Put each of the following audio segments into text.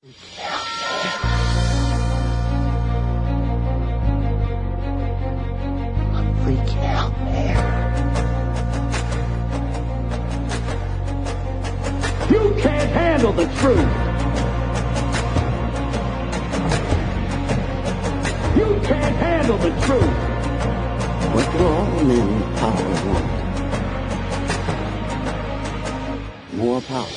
Freak out there. You can't handle the truth. You can't handle the truth. What do all men in power want? More power.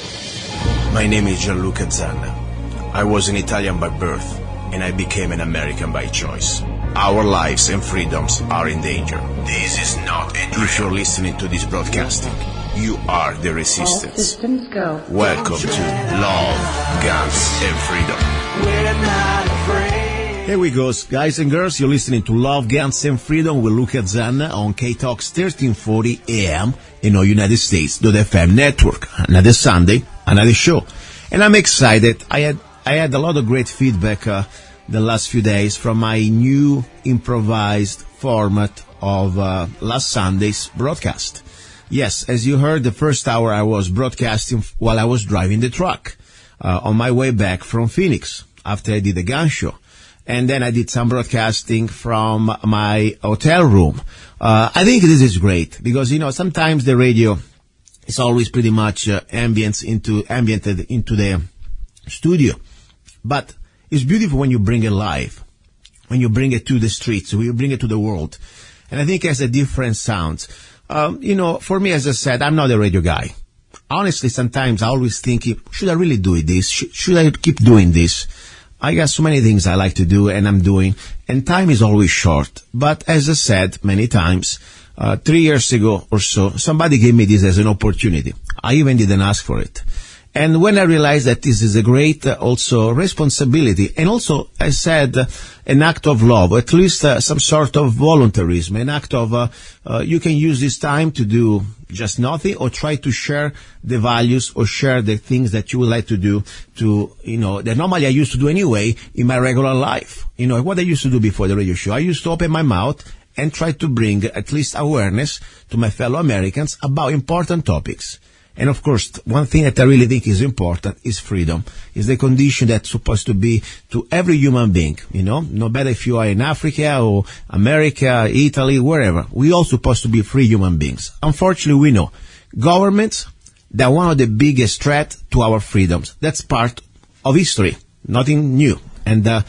My name is luca-zanna. I was an Italian by birth, and I became an American by choice. Our lives and freedoms are in danger. This is not a drill. If you're listening to this broadcasting, you are the resistance. All systems go. Welcome to Love, Guns, and Freedom. We're not afraid. Here we go, guys and girls. You're listening to Love, Guns, and Freedom with luca-zanna on KTOX 1340 AM in the United States, .fm network. Another Sunday, another show. And I'm excited. I had a lot of great feedback the last few days from my new improvised format of last Sunday's broadcast. Yes, as you heard, the first hour I was broadcasting while I was driving the truck on my way back from Phoenix after I did the gun show. And then I did some broadcasting from my hotel room. I think this is great because, you know, sometimes the radio is always pretty much ambiented into the studio. But it's beautiful when you bring it live, when you bring it to the streets, when you bring it to the world. And I think it has a different sound. You know, for me, as I said, I'm not a radio guy. Honestly, sometimes I always think, should I really do this? Should I keep doing this? I got so many things I like to do and I'm doing, and time is always short. But as I said many times, 3 years ago or so, somebody gave me this as an opportunity. I even didn't ask for it. And when I realized that this is a great also responsibility, and also, I said, an act of love, at least some sort of voluntarism, an act of, you can use this time to do just nothing or try to share the values or share the things that you would like to do to, you know, that normally I used to do anyway in my regular life. You know, what I used to do before the radio show, I used to open my mouth and try to bring at least awareness to my fellow Americans about important topics. And of course, one thing that I really think is important is freedom. Is the condition that's supposed to be to every human being, you know, no matter if you are in Africa or America, Italy, wherever. We all supposed to be free human beings. Unfortunately, we know governments, they're one of the biggest threats to our freedoms. That's part of history, nothing new. And the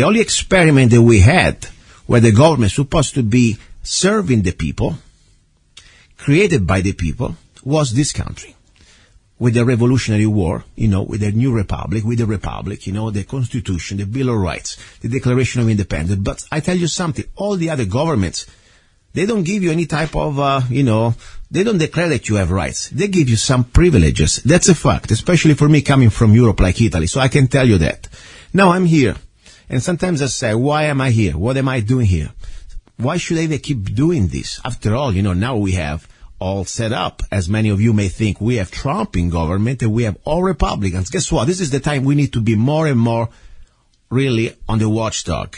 only experiment that we had where the government is supposed to be serving the people, created by the people, was this country. With the Revolutionary War, you know, with the new republic, with the republic, you know, the Constitution, the Bill of Rights, the Declaration of Independence. But I tell you something, all the other governments, they don't give you any type of, you know, they don't declare that you have rights. They give you some privileges. That's a fact, especially for me coming from Europe like Italy. So I can tell you that. Now I'm here. And sometimes I say, why am I here? What am I doing here? Why should I even keep doing this? After all, you know, now we have all set up. As many of you may think, we have Trump in government and we have all Republicans. Guess what? This is the time we need to be more and more really on the watchdog.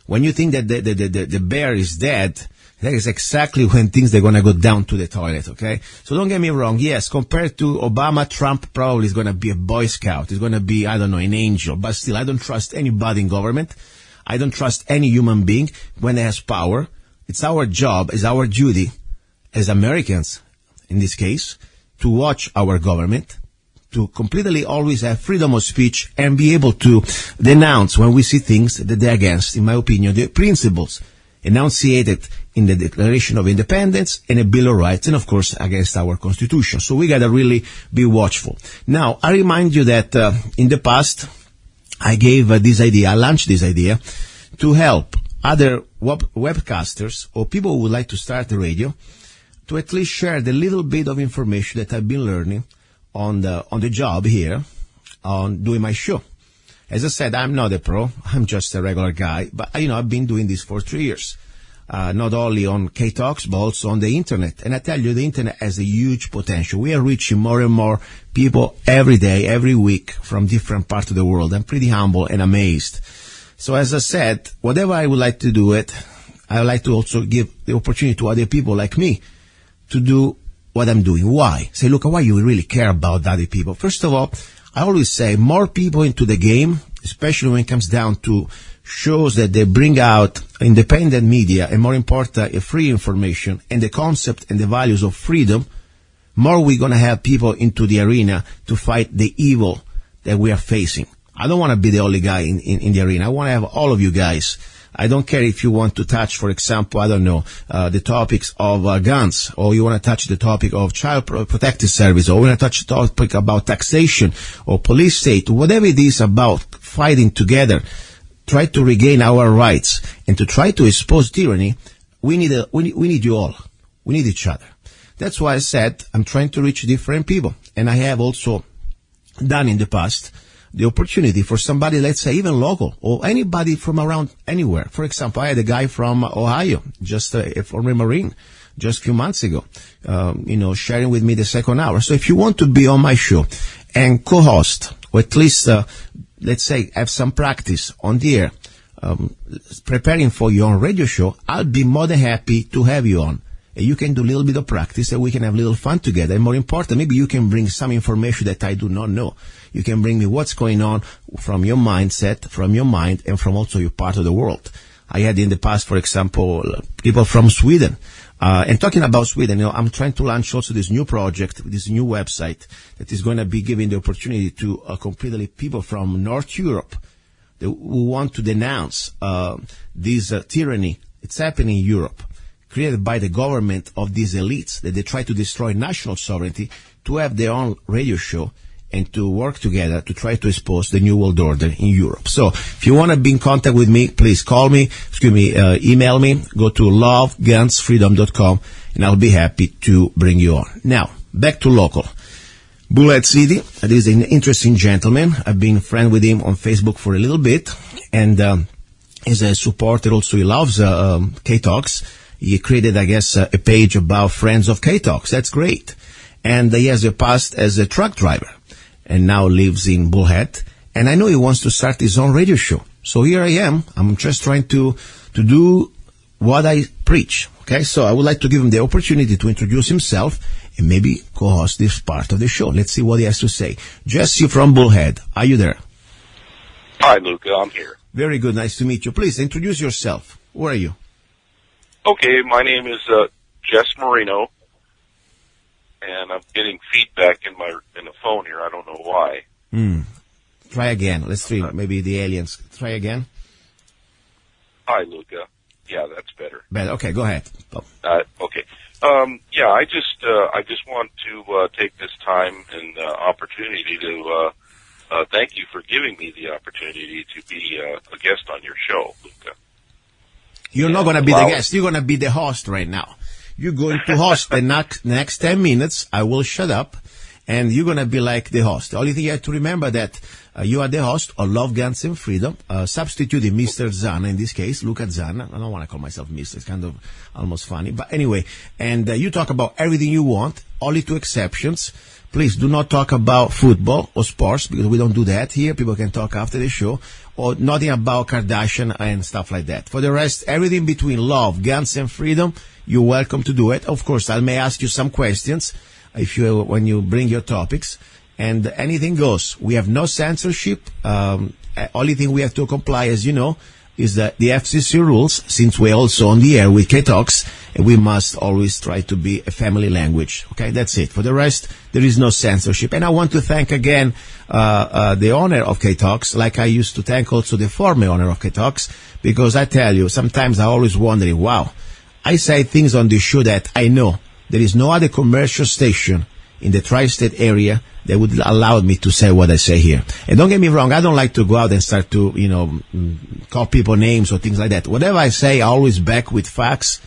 When you think that the bear is dead, that is exactly when things are going to go down to the toilet, okay? So don't get me wrong. Yes, compared to Obama, Trump probably is going to be a Boy Scout. He's going to be, I don't know, an angel. But still, I don't trust anybody in government. I don't trust any human being when they has power. It's our job, it's our duty as Americans, in this case, to watch our government, to completely always have freedom of speech and be able to denounce when we see things that they're against, in my opinion, the principles enunciated in the Declaration of Independence and the Bill of Rights, and of course against our Constitution. So we gotta really be watchful. Now, I remind you that in the past, I launched this idea to help other webcasters or people who would like to start the radio to at least share the little bit of information that I've been learning on the job here, on doing my show. As I said, I'm not a pro. I'm just a regular guy. But, you know, I've been doing this for 3 years. Not only on KTOX, but also on the Internet. And I tell you, the Internet has a huge potential. We are reaching more and more people every day, every week from different parts of the world. I'm pretty humble and amazed. So as I said, whatever I would like to do it, I would like to also give the opportunity to other people like me to do what I'm doing. Why? Say, look, why you really care about other people? First of all, I always say more people into the game, especially when it comes down to shows that they bring out independent media and, more important, free information and the concept and the values of freedom, more we're going to have people into the arena to fight the evil that we are facing. I don't want to be the only guy in the arena. I want to have all of you guys. I don't care if you want to touch, for example, I don't know, the topics of guns, or you want to touch the topic of child protective service, or you want to touch the topic about taxation or police state, whatever it is about fighting together, try to regain our rights and to try to expose tyranny. We need you all. We need each other. That's why I said I'm trying to reach different people, and I have also done in the past the opportunity for somebody, let's say even local, or anybody from around anywhere. For example, I had a guy from Ohio, just a former Marine, just a few months ago, sharing with me the second hour. So if you want to be on my show and co-host, or at least, let's say, have some practice on the air, preparing for your own radio show, I'll be more than happy to have you on. And you can do a little bit of practice, and we can have a little fun together. And more important, maybe you can bring some information that I do not know. You can bring me what's going on from your mindset, from your mind, and from also your part of the world. I had in the past, for example, people from Sweden. And talking about Sweden, I'm trying to launch also this new project, this new website that is going to be giving the opportunity to completely people from North Europe who want to denounce this tyranny. It's happening in Europe, created by the government of these elites that they try to destroy national sovereignty, to have their own radio show and to work together to try to expose the New World Order in Europe. So if you want to be in contact with me, please call me, email me, go to lovegunsfreedom.com, and I'll be happy to bring you on. Now, back to local. Bullhead City, that is an interesting gentleman. I've been friend with him on Facebook for a little bit, and he's a supporter also. He loves KTOX. He created, I guess, a page about Friends of KTOX. That's great. And he has a past as a truck driver and now lives in Bullhead. And I know he wants to start his own radio show. So here I am. I'm just trying to do what I preach. Okay, so I would like to give him the opportunity to introduce himself and maybe co-host this part of the show. Let's see what he has to say. Jesse from Bullhead, are you there? Hi, Luca. I'm here. Very good. Nice to meet you. Please introduce yourself. Where are you? Okay, my name is Jesse Moreno, and I'm getting feedback in the phone here. I don't know why. Try again. Let's see. Maybe the aliens. Try again. Hi, Luca. Yeah, that's better. Better. Okay, go ahead. Okay. I just want to take this time and opportunity to thank you for giving me the opportunity to be a guest on your show, Luca. You're not going to be the guest. You're going to be the host right now. You're going to host the next 10 minutes. I will shut up, and you're going to be like the host. The only thing you have to remember that you are the host of Love, Guns, and Freedom, substituting Mr. Zanna, in this case, luca-zanna. I don't want to call myself Mr. It's kind of almost funny. But anyway, and you talk about everything you want, only two exceptions. Please do not talk about football or sports, because we don't do that here. People can talk after the show, or nothing about Kardashian and stuff like that. For the rest, everything between love, guns, and freedom, you're welcome to do it. Of course, I may ask you some questions when you bring your topics, and anything goes. We have no censorship. Only thing we have to comply, as you know, is the FCC rules. Since we're also on the air with KTOX, we must always try to be a family language. Okay, that's it. For the rest, there is no censorship. And I want to thank again the owner of KTOX, like I used to thank also the former owner of KTOX, because I tell you, sometimes I always wondering, wow, I say things on this show that I know there is no other commercial station in the tri-state area that would allow me to say what I say here. And don't get me wrong, I don't like to go out and start to, call people names or things like that. Whatever I say, I always back with facts,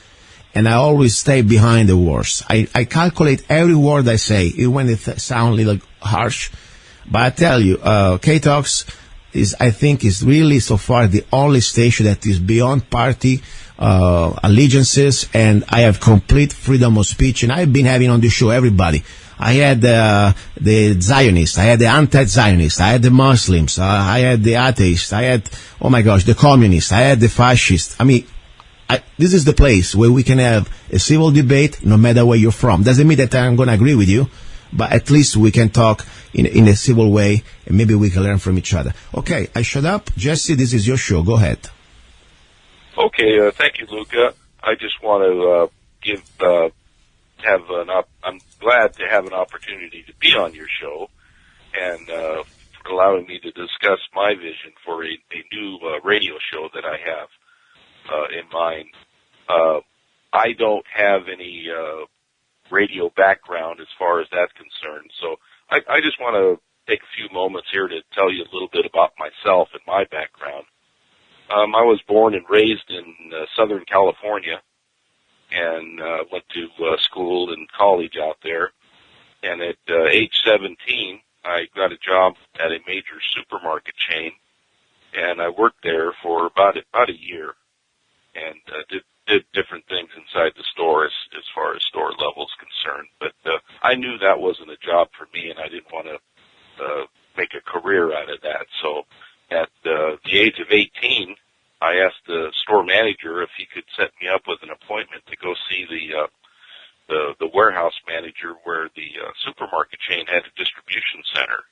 and I always stay behind the words. I calculate every word I say, even when it sounds a little harsh. But I tell you, KTOX I think is really so far the only station that is beyond party allegiances, and I have complete freedom of speech. And I've been having on the show everybody. I had the Zionists, I had the anti-Zionists, I had the Muslims, I had the atheists, I had, oh my gosh, the communists, I had the fascists. I mean, this is the place where we can have a civil debate no matter where you're from. Doesn't mean that I'm going to agree with you, but at least we can talk in a civil way, and maybe we can learn from each other. Okay, I shut up. Jesse, this is your show. Go ahead. Okay, thank you, Luca. I just want to I'm glad to have an opportunity to be on your show, and for allowing me to discuss my vision for a new radio show that I have in mind. I don't have any radio background as far as that's concerned, so I just want to take a few moments here to tell you a little bit about myself and my background. I was born and raised in Southern California, and went to school and college out there. And at age 17, I got a job at a major supermarket chain, and I worked there for about a year, and did different things inside the store as far as store level is concerned. But I knew that wasn't a job for me, and I didn't want to make a career out of that. So at the age of 18, I asked the store manager if he could set me up with an appointment to go see the warehouse manager where the supermarket chain had a distribution center.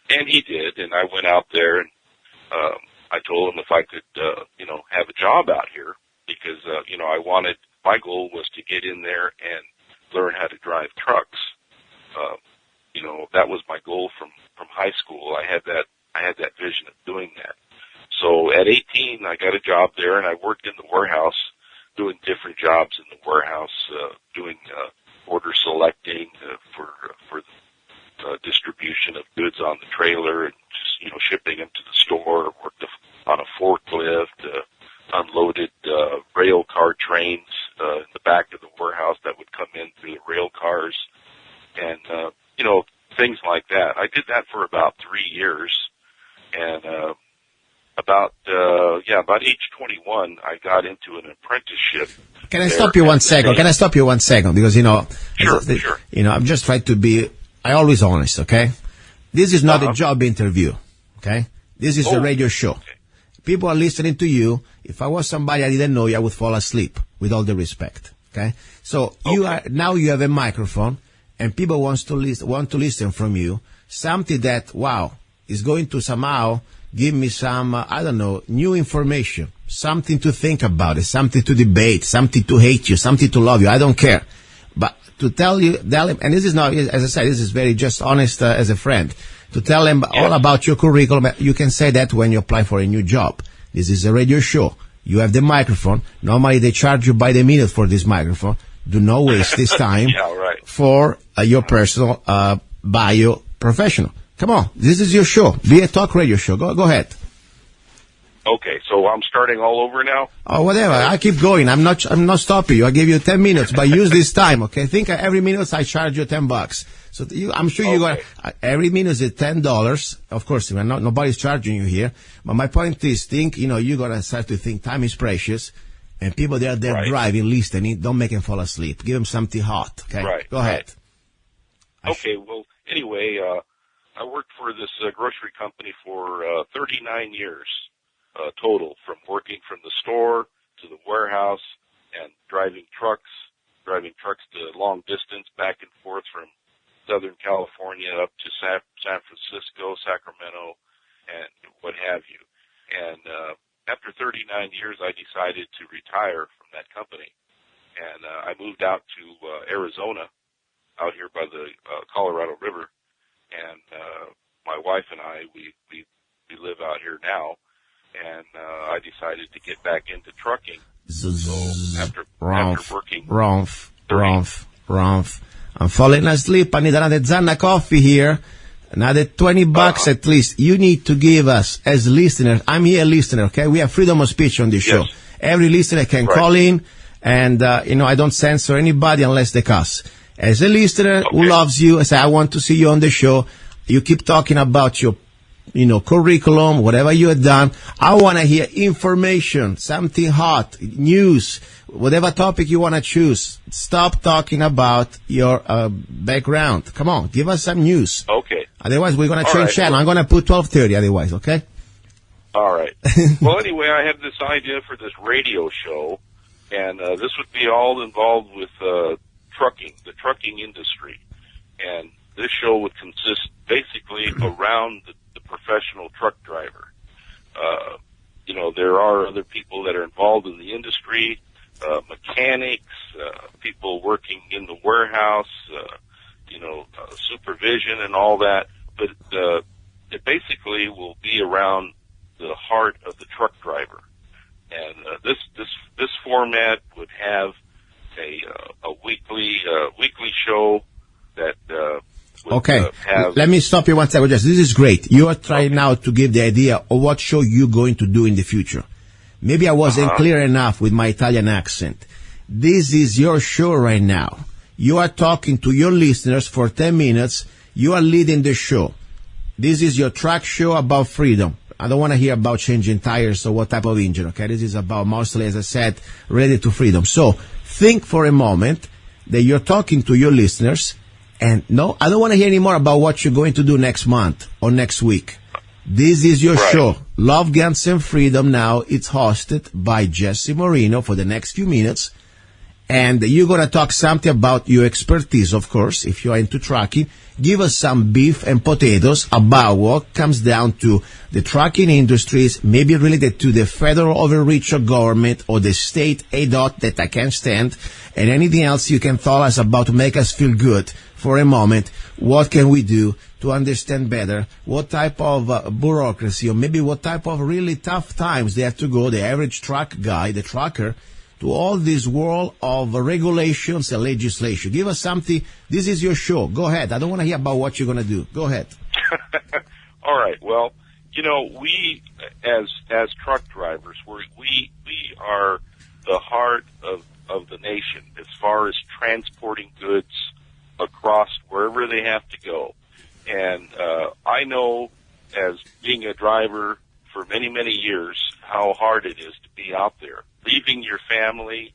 And he did, and I went out there, and I told him if I could, have a job out here, because, my goal was to get in there and learn how to drive trucks. That was my goal from high school. I had that vision of doing that. So at 18, I got a job there, and I worked in the warehouse, doing different jobs in the warehouse, doing order selecting for the distribution of goods on the trailer, and just shipping them to the store. Worked on a forklift, unloaded rail car trains in the back of the warehouse that would come in through the rail cars, and things like that. I did that for about 3 years, and about age 21, I got into an apprenticeship. Can I stop you 1 second? Because, Sure. I'm just trying to be, I always honest, okay? This is not a job interview, okay? This is a radio show. Okay. People are listening to you. If I was somebody I didn't know, I would fall asleep, with all the respect, okay? So you have a microphone, and people want to listen from you, something that, is going to somehow give me some, new information, something to think about, something to debate, something to hate you, something to love you. I don't care. But to tell him, and this is not, as I said, this is very just honest as a friend, to tell him all about your curriculum. You can say that when you apply for a new job. This is a radio show. You have the microphone. Normally they charge you by the minute for this microphone. Do not waste this time for your personal bio professional. Come on, this is your show. Be a talk radio show. Go ahead. Okay, so I'm starting all over now? Oh, whatever. I keep going. I'm not stopping you. I give you 10 minutes, but use this time, okay? Think every minute I charge you $10. So I'm sure you're going to, every minute is $10. Of course, nobody's charging you here. But my point is, you're going to start to think time is precious, and people they're driving, listening, don't make them fall asleep. Give them something hot, okay? Right. Go ahead. Okay, well, anyway, I worked for this grocery company for 39 years total, from working from the store to the warehouse and driving trucks to long distance back and forth from Southern California up to San Francisco, Sacramento, and what have you. And after 39 years, I decided to retire from that company, and I moved out to Arizona, out here by the Colorado River. And my wife and I, we live out here now, and I decided to get back into trucking. So after working... Rumph. I'm falling asleep. I need another Zanna coffee here. Another $20 at least. You need to give us, as listeners, I'm here a listener, okay? We have freedom of speech on this show. Every listener can call in, and, I don't censor anybody unless they cuss. As a listener who loves you, I say, I want to see you on the show. You keep talking about your, curriculum, whatever you have done. I want to hear information, something hot, news, whatever topic you want to choose. Stop talking about your background. Come on, give us some news. Okay. Otherwise, we're going to change channel. I'm going to put 12:30 otherwise, okay? All right. Well, anyway, I have this idea for this radio show, and this would be all involved with trucking, the trucking industry. And this show would consist basically around the professional truck driver. There are other people that are involved in the industry, mechanics, people working in the warehouse, supervision and all that. But it basically will be around the heart of the truck driver. And this format would have a weekly show that would have. Let me stop you one second. This is great. You are trying now to give the idea of what show you're going to do in the future. Maybe I wasn't clear enough with my Italian accent. This is your show right now. You are talking to your listeners for 10 minutes. You are leading the show. This is your track show about freedom. I don't want to hear about changing tires or what type of engine, okay? This is about mostly, as I said, related to freedom. So think for a moment that you're talking to your listeners, and no, I don't want to hear any more about what you're going to do next month or next week. This is your show. Love, Guns, and Freedom. Now it's hosted by Jesse Moreno for the next few minutes. And you're going to talk something about your expertise, of course, if you are into trucking. Give us some beef and potatoes about what comes down to the trucking industries, maybe related to the federal overreach of government or the state ADOT that I can't stand, and anything else you can tell us about to make us feel good for a moment. What can we do to understand better what type of bureaucracy or maybe what type of really tough times they have to go, the average truck guy, the trucker, to all this world of regulations and legislation. Give us something. This is your show. Go ahead. I don't want to hear about what you're going to do. Go ahead. All right. Well, we as truck drivers, we are the heart of the nation as far as transporting goods across wherever they have to go. And I know, as being a driver for many, many years, how hard it is to be out there, leaving your family,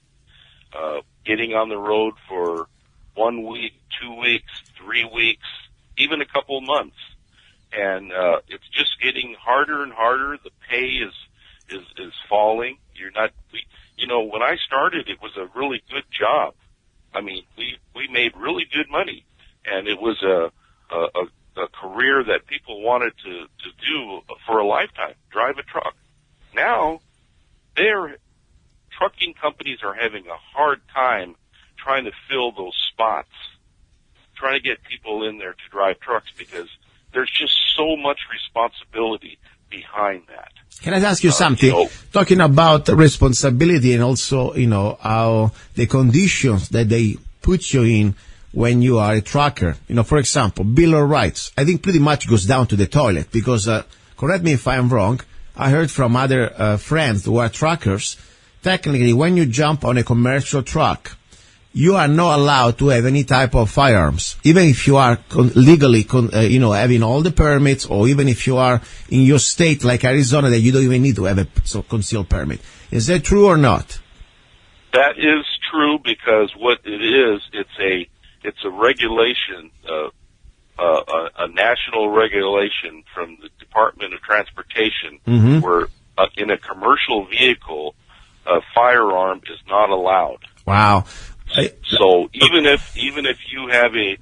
getting on the road for 1 week, 2 weeks, 3 weeks, even a couple of months. And it's just getting harder and harder. The pay is falling. When I started, it was a really good job. I mean, we made really good money, and it was a career that people wanted to do for a lifetime, drive a truck. Now, trucking companies are having a hard time trying to fill those spots, trying to get people in there to drive trucks because there's just so much responsibility behind that. Can I ask you something? Talking about responsibility and also, how the conditions that they put you in when you are a trucker. For example, Bill of Rights, I think pretty much goes down to the toilet because, correct me if I'm wrong, I heard from other friends who are truckers, technically when you jump on a commercial truck, you are not allowed to have any type of firearms, even if you are legally, having all the permits, or even if you are in your state like Arizona that you don't even need to have a concealed permit. Is that true or not? That is true because what it is, it's a regulation, a national regulation from the Department of Transportation, where in a commercial vehicle, a firearm is not allowed. Wow. So even if you have a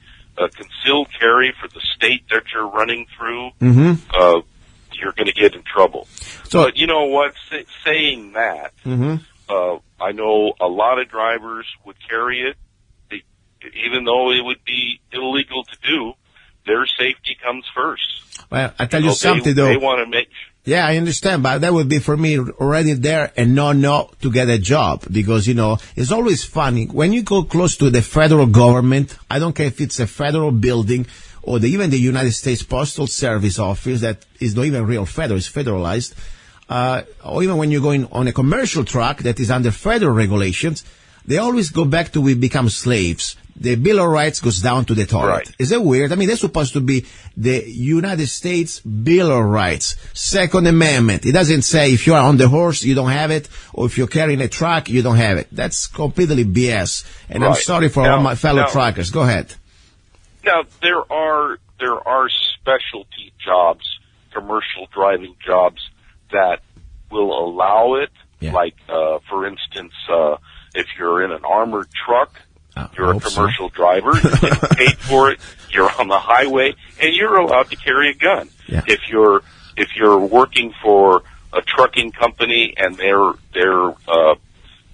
concealed carry for the state that you're running through, you're going to get in trouble. So, but you know what? Saying that, I know a lot of drivers would carry it, even though it would be illegal to do. Their safety comes first. Well, I tell you something though. They want to make. Yeah, I understand, but that would be for me already there and not to get a job because, it's always funny. When you go close to the federal government, I don't care if it's a federal building or even the United States Postal Service office that is not even real federal, it's federalized, or even when you're going on a commercial truck that is under federal regulations, they always go back to we become slaves. The Bill of Rights goes down to the toilet. Right. Is it weird? I mean, that's supposed to be the United States Bill of Rights, Second Amendment. It doesn't say if you are on the horse, you don't have it, or if you're carrying a truck, you don't have it. That's completely BS. And I'm sorry for all my fellow truckers. Go ahead. Now, there are specialty jobs, commercial driving jobs that will allow it. Yeah. Like, for instance, if you're in an armored truck, You're a commercial driver. You're getting paid for it. You're on the highway, and you're allowed to carry a gun. Yeah. If you're working for a trucking company and they're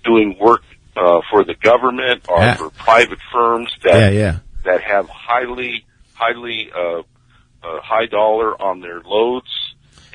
doing work for the government or for private firms that have high dollar on their loads,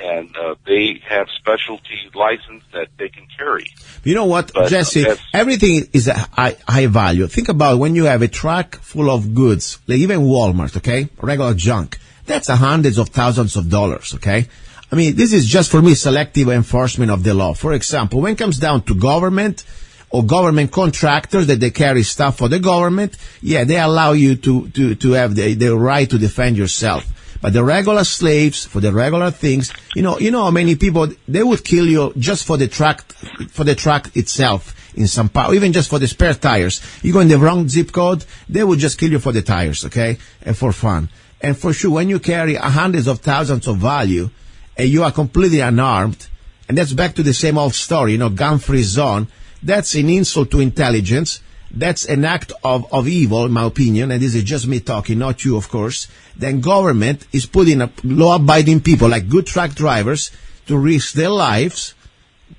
and they have specialty license that they can carry. You know what, Jesse? Everything is a high value. Think about when you have a truck full of goods, like even Walmart, okay? Regular junk. That's hundreds of thousands of dollars, okay? I mean, this is just for me selective enforcement of the law. For example, when it comes down to government or government contractors that they carry stuff for the government, yeah, they allow you to have the right to defend yourself. But the regular slaves, for the regular things, you know how many people, they would kill you just for the truck itself in some part, even just for the spare tires. You go in the wrong zip code, they would just kill you for the tires, okay? And for fun. And for sure, when you carry hundreds of thousands of value, and you are completely unarmed, and that's back to the same old story, gun-free zone, that's an insult to intelligence. That's an act of evil, in my opinion, and this is just me talking, not you, of course. Then government is putting law-abiding people, like good truck drivers, to risk their lives,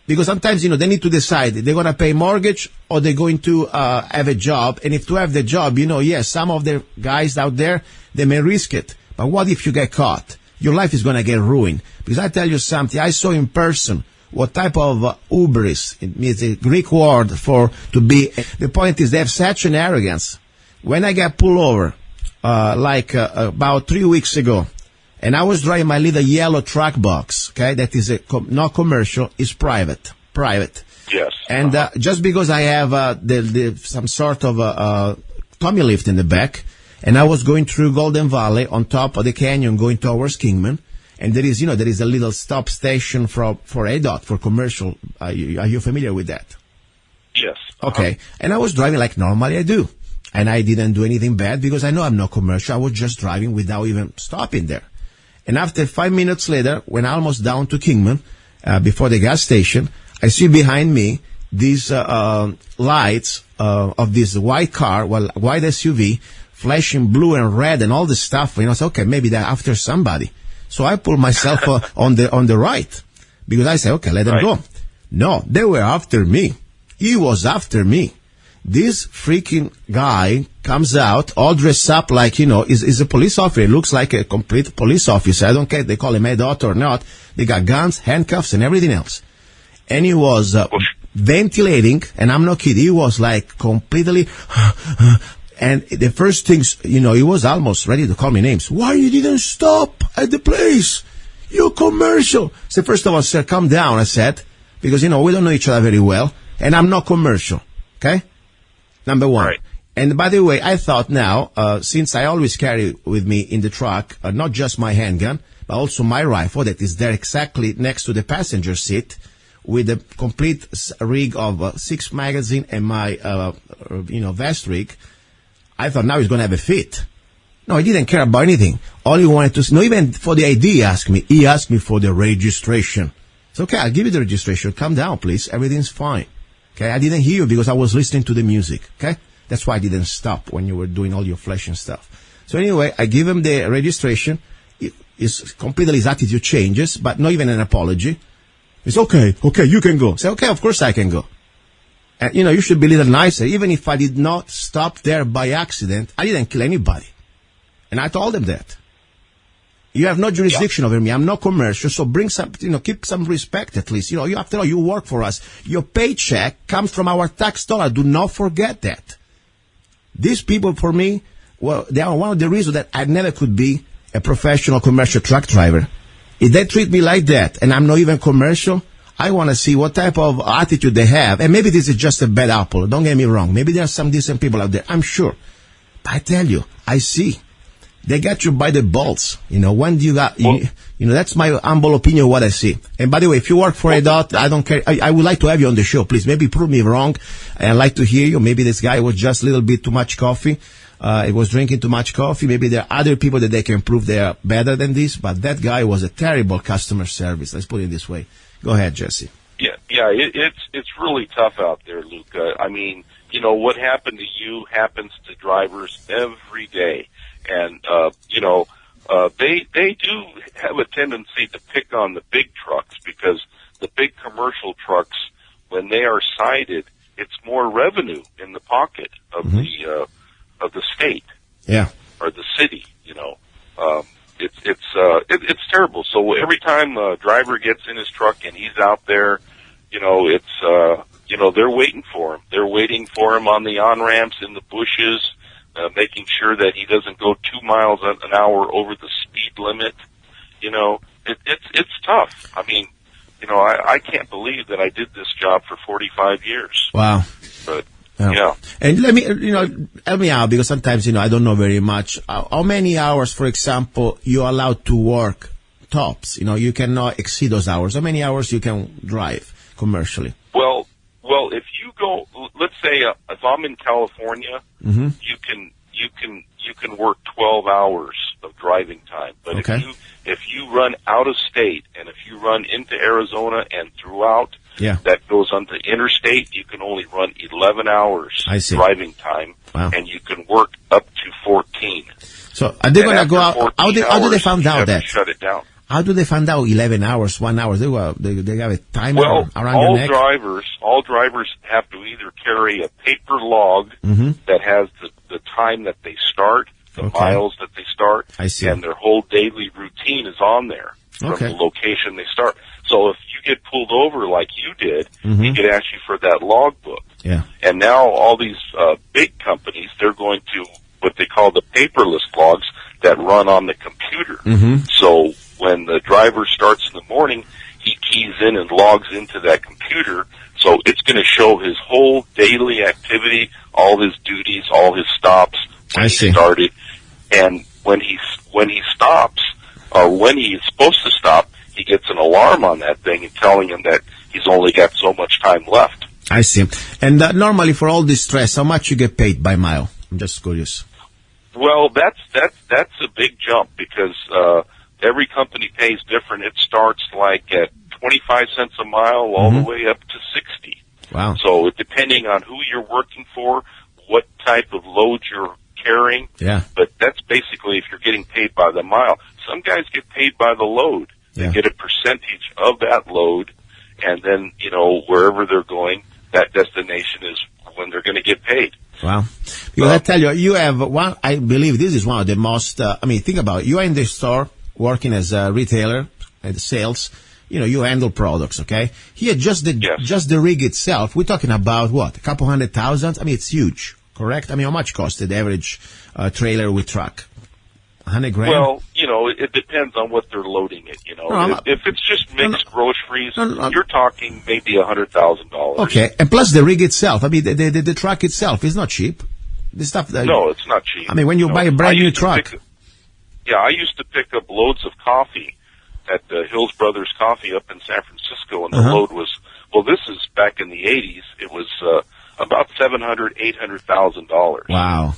because sometimes, they need to decide they're going to pay mortgage or they're going to have a job. And if to have the job, yes, some of the guys out there, they may risk it. But what if you get caught? Your life is going to get ruined. Because I tell you something, I saw in person what type of hubris, it means a Greek word to be. The point is they have such an arrogance. When I got pulled over, about 3 weeks ago, and I was driving my little yellow truck box, okay, that is not commercial, it's private. Yes. And just because I have some sort of tummy lift in the back, and I was going through Golden Valley on top of the canyon going towards Kingman, and there is a little stop station for ADOT, for commercial. Are you familiar with that? Yes. Okay. And I was driving like normally I do. And I didn't do anything bad because I know I'm not commercial. I was just driving without even stopping there. And after 5 minutes later, when I almost down to Kingman, before the gas station, I see behind me these lights of this white car, white SUV, flashing blue and red and all this stuff. I said, okay, maybe they're after somebody. So I pulled myself on the right, because I said, okay, let them go. No, they were after me. He was after me. This freaking guy comes out all dressed up like, is a police officer. He looks like a complete police officer. I don't care if they call him ADOT or not. They got guns, handcuffs, and everything else. And he was ventilating, and I'm not kidding. He was like completely... And the first things, he was almost ready to call me names. Why you didn't stop at the place? You're commercial. So first of all, sir, calm down, I said, because, we don't know each other very well, and I'm not commercial, okay? Number one. Right. And by the way, I thought now, since I always carry with me in the truck, not just my handgun, but also my rifle that is there exactly next to the passenger seat, with a complete rig of 6 magazine and my, vest rig, I thought now he's going to have a fit. No, he didn't care about anything. All he wanted to, no, even for the ID he asked me. He asked me for the registration. It's okay, I'll give you the registration. Calm down, please. Everything's fine. Okay, I didn't hear you because I was listening to the music. Okay, that's why I didn't stop when you were doing all your flashing stuff. So anyway, I give him the registration. His attitude changes, but not even an apology. It's okay, you can go. Say, okay, of course I can go. And, you should be a little nicer. Even if I did not stop there by accident, I didn't kill anybody. And I told them that. You have no jurisdiction over me. I'm not commercial, so bring some, keep some respect at least. After all, you work for us. Your paycheck comes from our tax dollar. Do not forget that. These people, for me, they are one of the reasons that I never could be a professional commercial truck driver. If they treat me like that, and I'm not even commercial, I want to see what type of attitude they have. And maybe this is just a bad apple. Don't get me wrong. Maybe there are some decent people out there. I'm sure. But I tell you, I see. They got you by the balls. When do you got, that's my humble opinion of what I see. And by the way, if you work for ADOT, I don't care. I would like to have you on the show, please. Maybe prove me wrong. I'd like to hear you. Maybe this guy was just a little bit too much coffee. He was drinking too much coffee. Maybe there are other people that they can prove they are better than this. But that guy was a terrible customer service. Let's put it this way. Go ahead, Jesse. It's really tough out there, Luca. I mean, what happened to you happens to drivers every day, and they do have a tendency to pick on the big trucks because the big commercial trucks, when they are cited, it's more revenue in the pocket of the state, or the city. It's terrible. So every time a driver gets in his truck and he's out there, they're waiting for him. They're waiting for him on the on-ramps, in the bushes, making sure that he doesn't go 2 miles an hour over the speed limit. It's tough. I mean, I can't believe that I did this job for 45 years. Wow. But, And let me, help me out, because sometimes, I don't know very much. How many hours, for example, you're allowed to work tops? You cannot exceed those hours. How many hours you can drive commercially? Well, if you go, let's say, if I'm in California, you can work 12 hours of driving time. But if you run out of state, and if you run into Arizona and throughout, that goes onto interstate, you can only run 11 hours driving time, and you can work up to 14. So are they going to go out? How do they find out that? Shut it down. How do they find out 11 hours, 1 hour? They have a timer around your neck? All drivers have to either carry a paper log that has the time that they start, the miles that they start, and their whole daily routine is on there from the location they start. So if you get pulled over like you did, he could ask you for that logbook. Yeah. And now all these big companies, they're going to what they call the paperless logs that run on the computer. So when the driver starts in the morning, he keys in and logs into that computer. So it's going to show his whole daily activity, all his duties, all his stops, when he started. And when he stops, or when he is supposed to stop, he gets an alarm on that thing and telling him that he's only got so much time left. I see. And normally for all this stress, how much you get paid by mile? I'm just curious. Well, that's a big jump because every company pays different. It starts like at 25 cents a mile all the way up to 60. Wow. So depending on who you're working for, what type of load you're carrying. Yeah. But that's basically if you're getting paid by the mile. Some guys get paid by the load. They get a percentage of that load, and then, wherever they're going, that destination is when they're going to get paid. Wow. Because I tell you have one, I believe this is one of the most, think about it. You are in the store working as a retailer at sales. You handle products, okay? Here, just the rig itself, we're talking about what? A couple $100,000? It's huge, correct? How much cost the average trailer with truck? $100,000? Well, it depends on what they're loading it, if it's just mixed groceries, you're talking maybe $100,000. Okay, and plus the rig itself. The truck itself is not cheap. The stuff no, it's not cheap. When you buy a brand new truck. I used to pick up loads of coffee at Hills Brothers Coffee up in San Francisco, and the load was, this is back in the 80s, it was about $700,000-$800,000. Wow.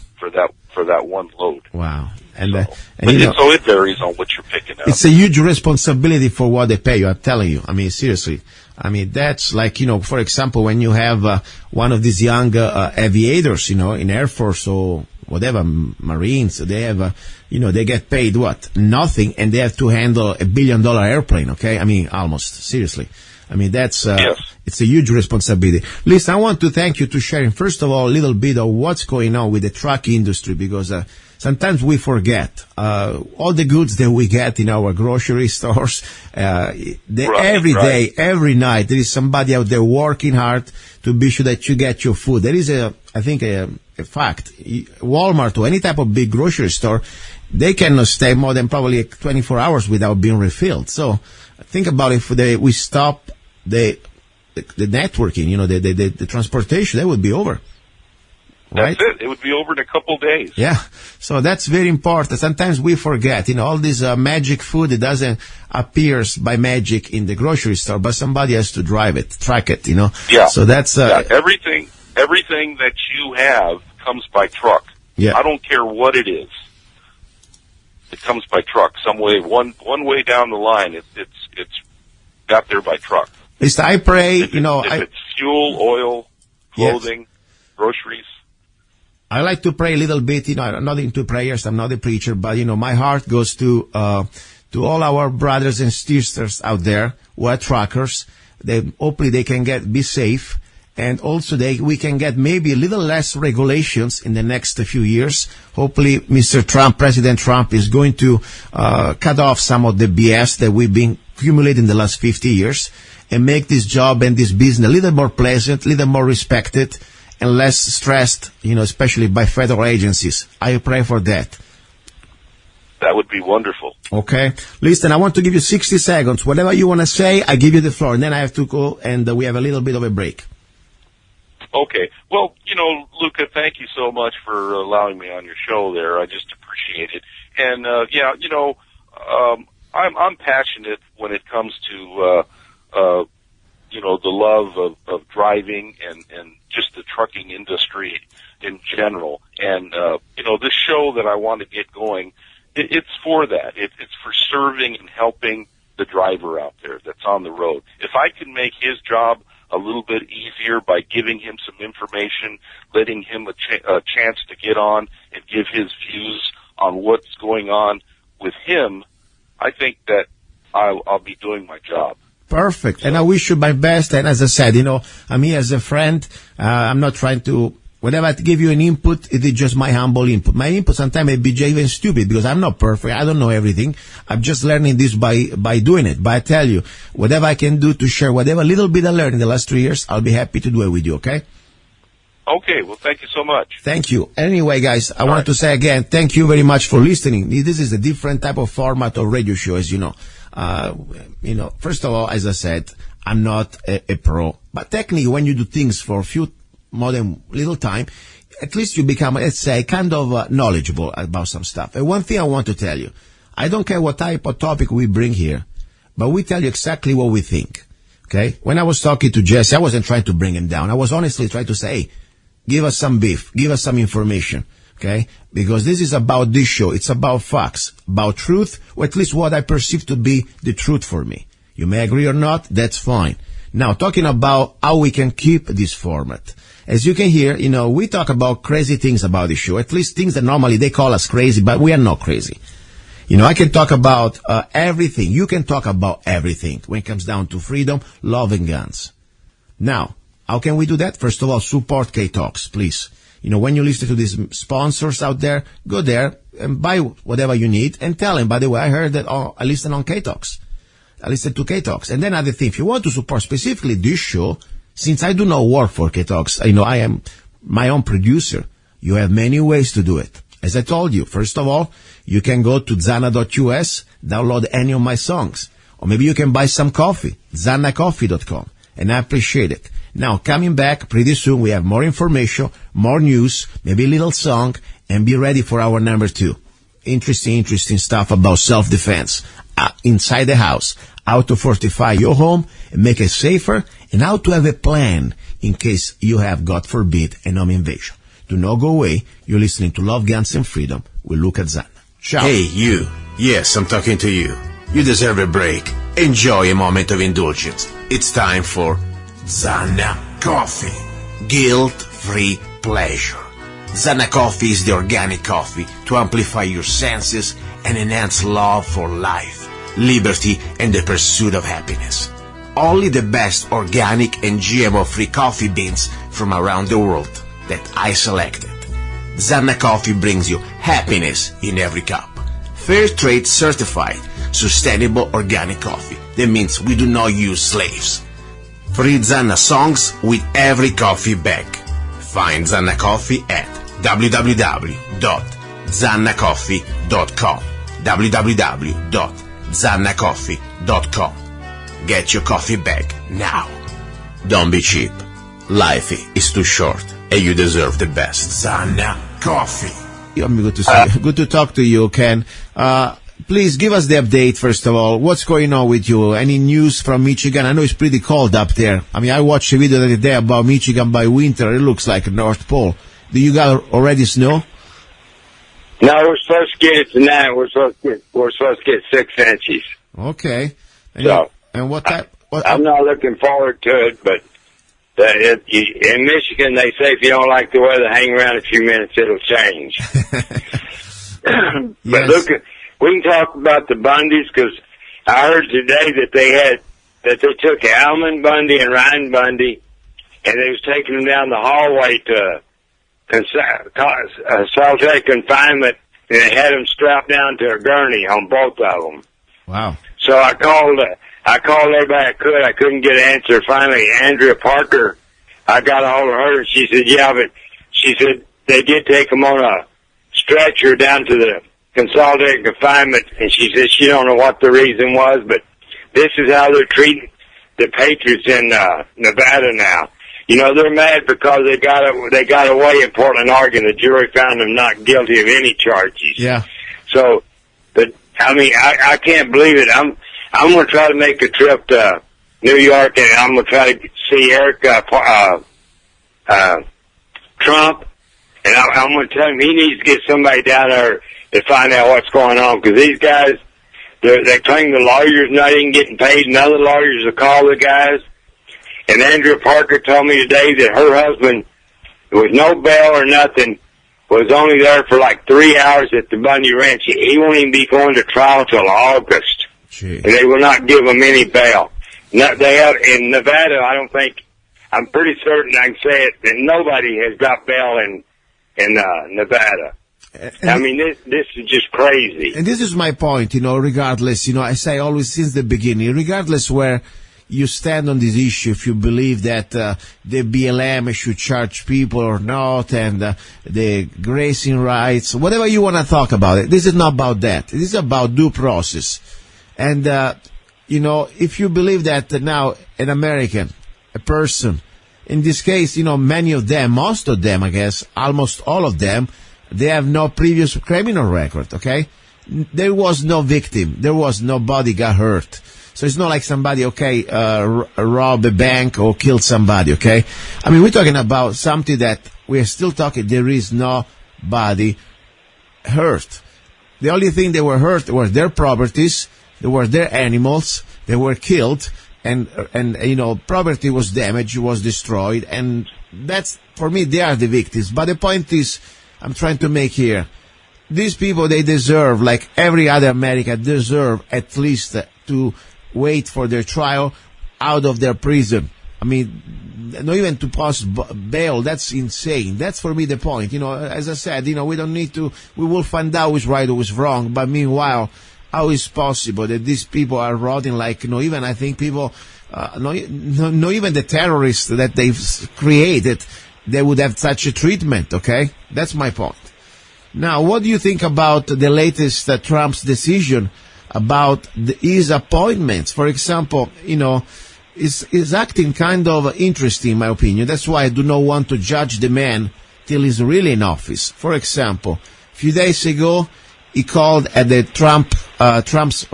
For that one load. Wow. So it varies on what you're picking up. It's a huge responsibility for what they pay you, I'm telling you. Seriously. That's like, for example, when you have one of these young aviators, in Air Force or whatever, Marines, they have, they get paid what? Nothing, and they have to handle a $1 billion airplane, okay? Almost, seriously. That's, it's a huge responsibility. Listen, I want to thank you to sharing, first of all, a little bit of what's going on with the truck industry, because sometimes we forget all the goods that we get in our grocery stores. Every day, every night, there is somebody out there working hard to be sure that you get your food. There is I think a fact. Walmart or any type of big grocery store, they cannot stay more than probably 24 hours without being refilled. So think about if we stop the networking, the transportation, that would be over. Right? That's it. It would be over in a couple days. Yeah. So that's very important. Sometimes we forget, all this magic food, it doesn't appear by magic in the grocery store, but somebody has to drive it, track it, Yeah. So that's, everything that you have comes by truck. Yeah. I don't care what it is. It comes by truck. Some way, one way down the line, it's got there by truck. At least I pray, If it's fuel, oil, clothing, groceries. I like to pray a little bit. I'm not into prayers. I'm not a preacher, but my heart goes to all our brothers and sisters out there who are truckers. Hopefully they can be safe, and also we can get maybe a little less regulations in the next few years. Hopefully, President Trump is going to cut off some of the BS that we've been accumulating the last 50 years and make this job and this business a little more pleasant, a little more respected, and less stressed, especially by federal agencies. I pray for that. That would be wonderful. Okay. Listen, I want to give you 60 seconds. Whatever you want to say, I give you the floor, and then I have to go, and we have a little bit of a break. Okay. Well, Luca, thank you so much for allowing me on your show there. I just appreciate it. And, I'm passionate when it comes to, the love of driving and just the trucking industry in general. And, this show that I want to get going, it's for that. It's for serving and helping the driver out there that's on the road. If I can make his job a little bit easier by giving him some information, letting him a chance to get on and give his views on what's going on with him, I think that I'll be doing my job. Perfect. So, and I wish you my best. And as I said, I'm here as a friend. I'm not trying to, whenever I give you an input, it is just my humble input. My input sometimes may be even stupid because I'm not perfect. I don't know everything. I'm just learning this by doing it. But I tell you, whatever I can do to share whatever little bit I learned in the last 3 years, I'll be happy to do it with you, okay? Okay, well, thank you so much. Thank you. Anyway, guys, I wanted to say again, thank you very much for listening. This is a different type of format of radio show, as you know. First of all, as I said, I'm not a pro. But technically, when you do things for more than little time, at least you become, let's say, kind of knowledgeable about some stuff. And one thing I want to tell you, I don't care what type of topic we bring here, but we tell you exactly what we think. Okay? When I was talking to Jesse, I wasn't trying to bring him down. I was honestly trying to say, hey, give us some beef, give us some information. Okay? Because this is about this show. It's about facts, about truth, or at least what I perceive to be the truth for me. You may agree or not, that's fine. Now, talking about how we can keep this format. As you can hear, we talk about crazy things about the show, at least things that normally they call us crazy, but we are not crazy. I can talk about everything. You can talk about everything when it comes down to freedom, love, and guns. Now, how can we do that? First of all, support KTOX, please. When you listen to these sponsors out there, go there and buy whatever you need and tell them, by the way, I heard that I listen on KTOX. I listen to KTOX. And then other thing, if you want to support specifically this show, since I do not work for KTOX, I am my own producer. You have many ways to do it. As I told you, first of all, you can go to zanna.us, download any of my songs. Or maybe you can buy some coffee, zannacoffee.com. And I appreciate it. Now, coming back pretty soon, we have more information, more news, maybe a little song, and be ready for our number 2. Interesting stuff about self-defense. Inside the house, how to fortify your home and make it safer, and how to have a plan in case you have, God forbid, an home invasion. Do not go away. You're listening to Love, Guns, and Freedom with luca-zanna. Ciao. Hey, you. Yes, I'm talking to you. You deserve a break. Enjoy a moment of indulgence. It's time for Zanna Coffee. Guilt-free pleasure. Zanna Coffee is the organic coffee to amplify your senses and enhance love for life, liberty, and the pursuit of happiness. Only the best organic and GMO-free coffee beans from around the world that I selected. Zanna Coffee brings you happiness in every cup. Fair trade certified, sustainable organic coffee. That means we do not use slaves. Free Zanna songs with every coffee bag. Find Zanna Coffee at www.zannacoffee.com. www.zannacoffee.com. Get your coffee bag now. Don't be cheap. Life is too short, and you deserve the best. Zanna Coffee. Good to see you. Good to talk to you, Ken. Please give us the update, first of all. What's going on with you? Any news from Michigan? I know it's pretty cold up there. I watched a video the other day about Michigan by winter. It looks like North Pole. Do you got already snow? No, we're supposed to get it tonight. We're supposed to get 6 inches. Okay. And, So, and what I'm not looking forward to it, but in Michigan, they say if you don't like the weather, hang around a few minutes, it'll change. But look, we can talk about the Bundys, because I heard today that they took Alman Bundy and Ryan Bundy, and they was taking them down the hallway to solitary confinement, and they had them strapped down to a gurney on both of them. Wow. So I called everybody I could. I couldn't get an answer. Finally, Andrea Parker, I got a hold of her, and she said, yeah, but she said they did take them on a stretcher down to the consolidated confinement, and she said she don't know what the reason was, but this is how they're treating the patriots in Nevada now. You know, they're mad because they got away in Portland, Oregon. The jury found them not guilty of any charges. Yeah. So, but I mean, I can't believe it. I'm going to try to make a trip to New York, and I'm going to try to see Eric Trump, and I'm going to tell him he needs to get somebody down there to find out what's going on, because these guys, they claim the lawyers not even getting paid, and other lawyers will call the guys. And Andrea Parker told me today that her husband, with no bail or nothing, was only there for like 3 hours at the Bundy Ranch. He won't even be going to trial till August. Jeez. And they will not give him any bail. No, they have in Nevada. I'm pretty certain I can say it, that nobody has got bail in Nevada. I mean, this is just crazy. And this is my point, regardless, I say always since the beginning, regardless where you stand on this issue, if you believe that the BLM should charge people or not, and the grazing rights, whatever you want to talk about it, this is not about that. This is about due process. And, if you believe that now an American, a person, in this case, many of them, most of them, I guess, almost all of them, they have no previous criminal record, okay? There was no victim. There was nobody got hurt. So it's not like somebody, robbed a bank or killed somebody, okay? I mean, we're talking about something that we're still talking, there is nobody hurt. The only thing they were hurt were their properties, they were their animals, they were killed, and property was damaged, was destroyed, and that's, for me, they are the victims. But the point is, I'm trying to make here, these people, they deserve, like every other American, deserve at least to wait for their trial out of their prison. I mean, not even to pass bail, that's insane. That's for me the point. As I said, we don't need to, we will find out who's right or who's wrong, but meanwhile, how is possible that these people are rotting like, even I think people, not even the terrorists that they've created, they would have such a treatment, okay? That's my point. Now, what do you think about the latest Trump's decision about his appointments? For example, is acting kind of interesting, in my opinion. That's why I do not want to judge the man till he's really in office. For example, a few days ago, he called at the Trump's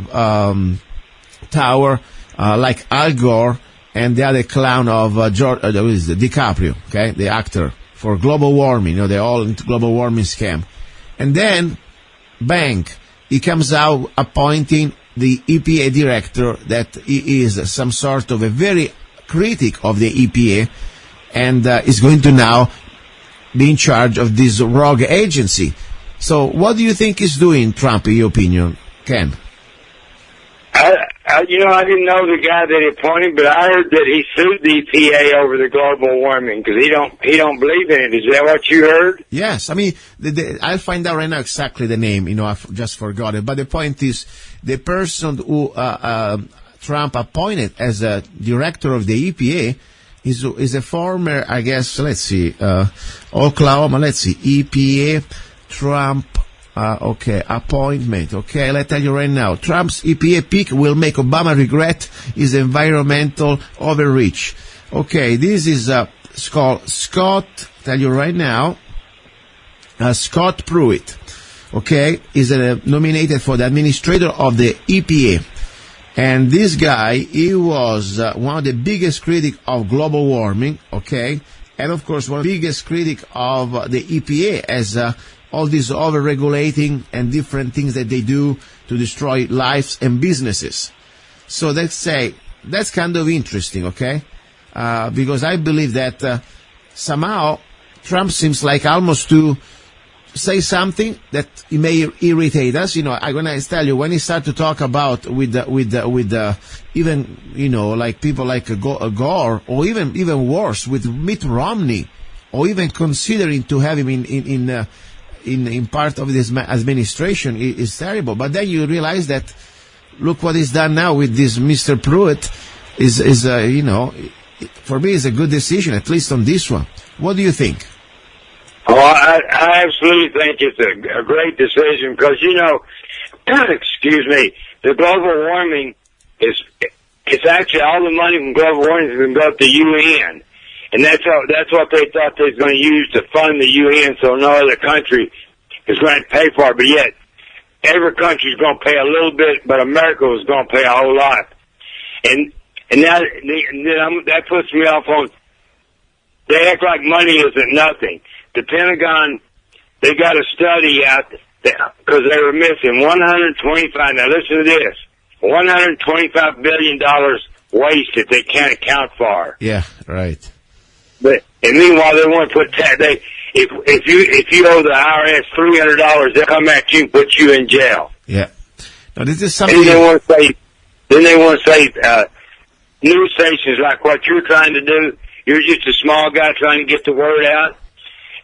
tower, like Al Gore and the other clown of DiCaprio, okay, the actor, for global warming. They're all into global warming scam. And then, bang, he comes out appointing the EPA director that he is some sort of a very critic of the EPA, and is going to now be in charge of this rogue agency. So what do you think he's doing, Trump, in your opinion, Ken? I didn't know the guy that he appointed, but I heard that he sued the EPA over the global warming because he don't believe in it. Is that what you heard? Yes. I mean, I'll find out right now exactly the name. I've just forgot it. But the point is, the person who Trump appointed as a director of the EPA is a former, I guess, let's see, Oklahoma, EPA, Trump. Appointment. Okay, let's tell you right now. Trump's EPA pick will make Obama regret his environmental overreach. Okay, this is called Scott, tell you right now, Scott Pruitt. Okay, is nominated for the administrator of the EPA. And this guy, he was one of the biggest critics of global warming, okay? And of course, one of the biggest critics of the EPA as all this over-regulating and different things that they do to destroy lives and businesses. So let's say that's kind of interesting, okay? Because I believe that somehow Trump seems like almost to say something that may irritate us. I'm gonna tell you, when he start to talk about with even like people like Gore, or even worse with Mitt Romney, or even considering to have him in part of this administration is terrible. But then you realize that look what is done now with this Mr. Pruitt is for me is a good decision, at least on this one. What do you think? Oh, I absolutely think it's a great decision because, excuse me, the global warming it's actually all the money from global warming is going to go to the UN. And that's what they thought they was going to use to fund the UN, so no other country is going to pay for it. But yet, every country is going to pay a little bit, but America was going to pay a whole lot. And now that puts me off on. They act like money isn't nothing. The Pentagon, they got a study out because they were missing 125. Now listen to this: $125 billion waste that they can't account for. Yeah, right. And meanwhile, they want to put if you owe the IRS $300, they'll come at you and put you in jail. Yeah. Now this is something. And they want to say news stations like what you're trying to do. You're just a small guy trying to get the word out,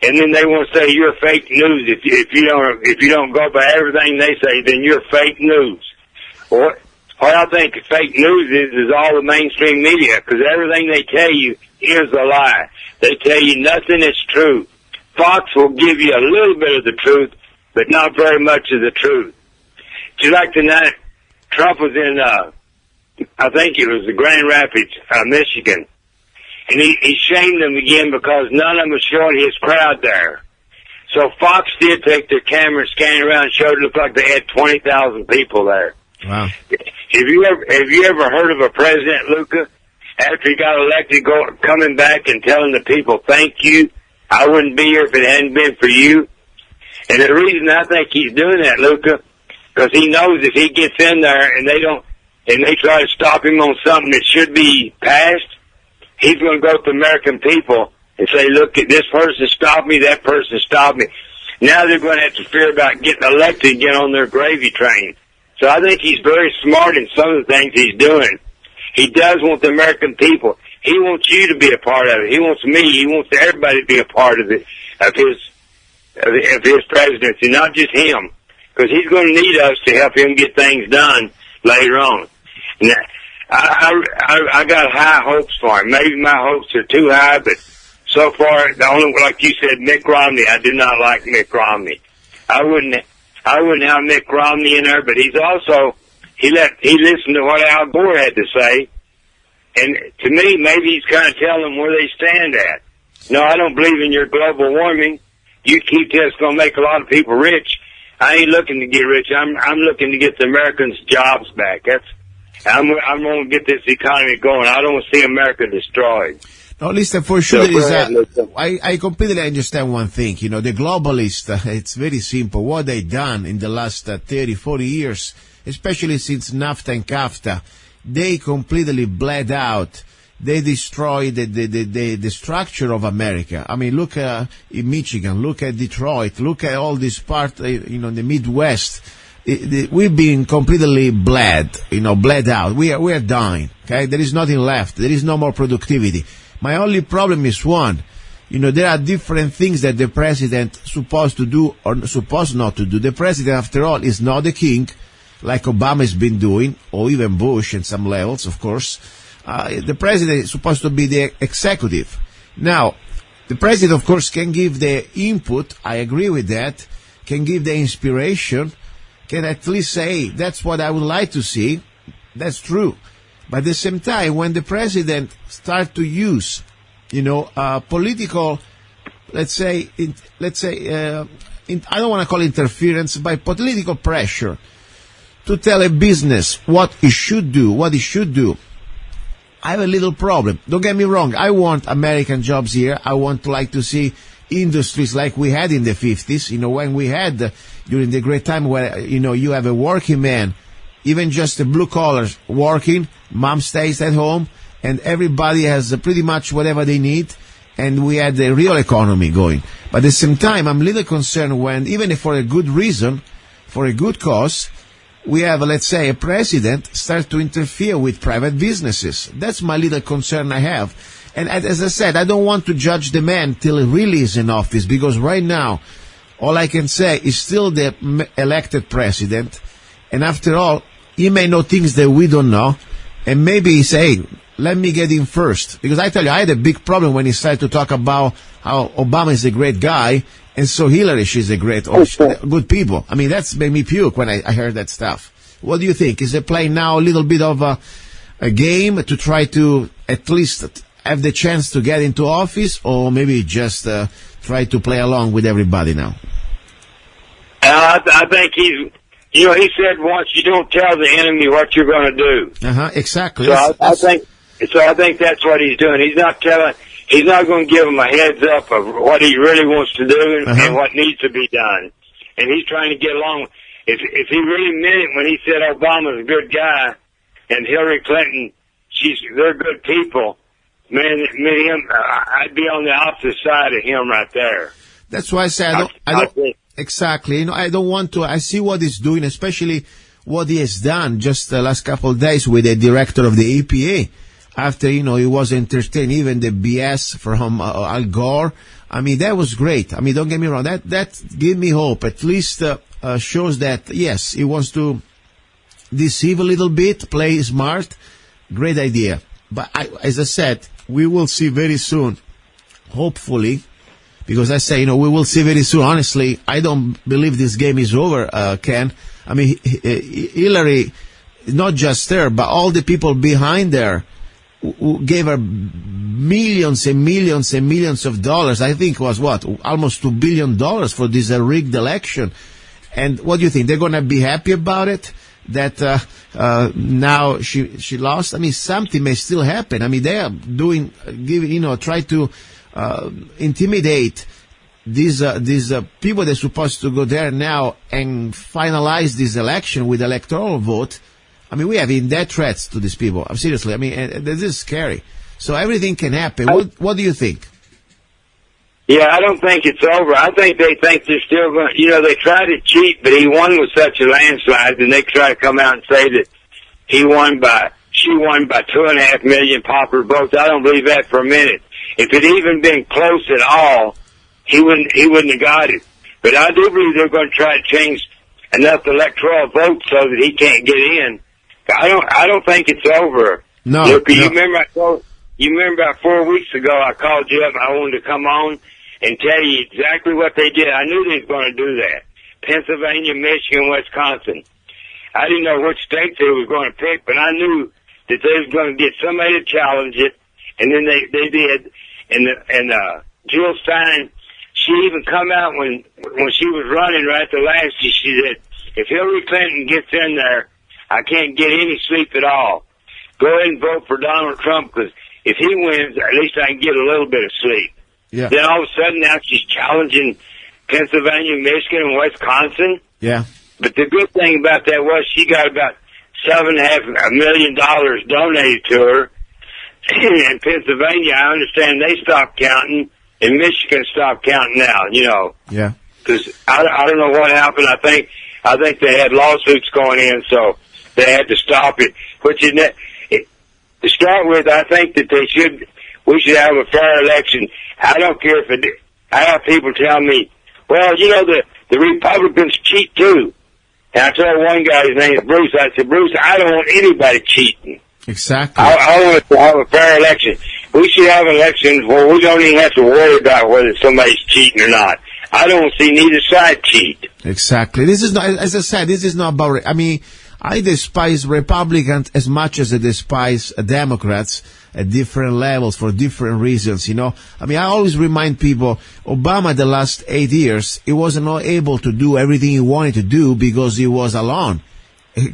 and then they want to say you're fake news. If you don't go by everything they say, then you're fake news. What I think fake news is all the mainstream media, because everything they tell you is a lie. They tell you nothing is true. Fox will give you a little bit of the truth, but not very much of the truth. Just like tonight, Trump was in, I think it was the Grand Rapids, Michigan. And he shamed them again because none of them was showing his crowd there. So Fox did take their camera and scan around and showed it looked like they had 20,000 people there. Wow. Have you ever heard of a president, Luca, after he got elected, coming back and telling the people, thank you, I wouldn't be here if it hadn't been for you? And the reason I think he's doing that, Luca, because he knows if he gets in there and they try to stop him on something that should be passed, he's going to go to the American people and say, look, this person stopped me, that person stopped me. Now they're going to have to fear about getting elected and get on their gravy train. So I think he's very smart in some of the things he's doing. He does want the American people. He wants you to be a part of it. He wants me. He wants everybody to be a part of it, of his presidency, not just him, because he's going to need us to help him get things done later on. Now, I got high hopes for him. Maybe my hopes are too high, but so far, like you said, Mitt Romney, I do not like Mitt Romney. I wouldn't have Mitt Romney in there, but he's also, he listened to what Al Gore had to say, and to me, maybe he's kind of telling them where they stand at. No, I don't believe in your global warming. You keep this, it's going to make a lot of people rich. I ain't looking to get rich. I'm looking to get the Americans' jobs back. I'm going to get this economy going. I don't want to see America destroyed. No, listen, for sure, I completely understand one thing. The globalists, it's very simple. What they done in the last 30, 40 years, especially since NAFTA and CAFTA, they completely bled out. They destroyed the structure of America. I mean, look in Michigan, look at Detroit, look at all this part, the Midwest. We've been completely bled out. We are dying. Okay, there is nothing left. There is no more productivity. My only problem is one. There are different things that the president supposed to do or supposed not to do. The president, after all, is not the king, like Obama has been doing, or even Bush in some levels, of course. The president is supposed to be the executive. Now, the president, of course, can give the input. I agree with that. Can give the inspiration. Can at least say, that's what I would like to see. That's true. But at the same time, when the president starts to use, political, I don't want to call interference, but political pressure to tell a business what it should do, I have a little problem. Don't get me wrong. I want American jobs here. I want to see industries like we had in the 50s, when we had during the great time where, you have a working man even just the blue collars working, mom stays at home, and everybody has pretty much whatever they need, and we had the real economy going. But at the same time, I'm a little concerned when, even if for a good reason, for a good cause, we have, let's say, a president start to interfere with private businesses. That's my little concern I have. And as I said, I don't want to judge the man till he really is in office, because right now, all I can say is still the elected president, and after all, he may know things that we don't know, and maybe he say, let me get in first. Because I tell you, I had a big problem when he started to talk about how Obama is a great guy, and so Hillary, she's a great, good people. I mean, that's made me puke when I heard that stuff. What do you think? Is it playing now a little bit of a game to try to at least have the chance to get into office, or maybe just try to play along with everybody now? I think he said once, you don't tell the enemy what you're going to do. Exactly. So I think that's what he's doing. He's not going to give them a heads up of what he really wants to do and what needs to be done. And he's trying to get along. If he really meant it when he said Obama's a good guy and Hillary Clinton, they're good people, man, I'd be on the opposite side of him right there. That's why I say I don't exactly. I don't want to. I see what he's doing, especially what he has done just the last couple of days with the director of the EPA. After, he was entertaining even the BS from Al Gore. I mean, that was great. I mean, don't get me wrong. That gave me hope. At least shows that, yes, he wants to deceive a little bit, play smart. Great idea. But as I said, we will see very soon, hopefully, because I say, we will see very soon. Honestly, I don't believe this game is over, Ken. I mean, Hillary, not just her, but all the people behind her, who gave her millions and millions and millions of dollars. I think it was almost $2 billion for this rigged election. And what do you think? They're going to be happy about it? That now she lost? I mean, something may still happen. I mean, they are try to intimidate these people that are supposed to go there now and finalize this election with electoral vote. I mean, we have in-death threats to these people. Seriously, I mean, and this is scary. So everything can happen. What do you think? Yeah, I don't think it's over. I think they think they're still going to, they tried to cheat, but he won with such a landslide, and they try to come out and say that she won by 2.5 million popular votes. I don't believe that for a minute. If it even been close at all, he wouldn't have got it. But I do believe they're going to try to change enough electoral votes so that he can't get in. I don't think it's over. No. Look, you remember about 4 weeks ago I called you up and I wanted to come on and tell you exactly what they did. I knew they was going to do that. Pennsylvania, Michigan, Wisconsin. I didn't know which states they was going to pick, but I knew that they was going to get somebody to challenge it, and then they did. And Jill Stein, she even come out when she was running right the last year, she said, if Hillary Clinton gets in there, I can't get any sleep at all. Go ahead and vote for Donald Trump, because if he wins, at least I can get a little bit of sleep. Yeah. Then all of a sudden now she's challenging Pennsylvania, Michigan, and Wisconsin. Yeah. But the good thing about that was she got about $7.5 million donated to her. In Pennsylvania, I understand they stopped counting, and Michigan stopped counting now, Yeah. Because I don't know what happened. I think they had lawsuits going in, so they had to stop it. To start with, I think that we should have a fair election. I don't care I have people tell me, well, the Republicans cheat too. And I told one guy, his name is Bruce, I said, Bruce, I don't want anybody cheating. Exactly. I want to have a fair election. We should have elections where we don't even have to worry about whether somebody's cheating or not. I don't see neither side cheat. Exactly. This is not, as I said, this is not about, I mean, I despise Republicans as much as I despise Democrats at different levels for different reasons, I mean, I always remind people, Obama the last 8 years, he was not able to do everything he wanted to do because he was alone.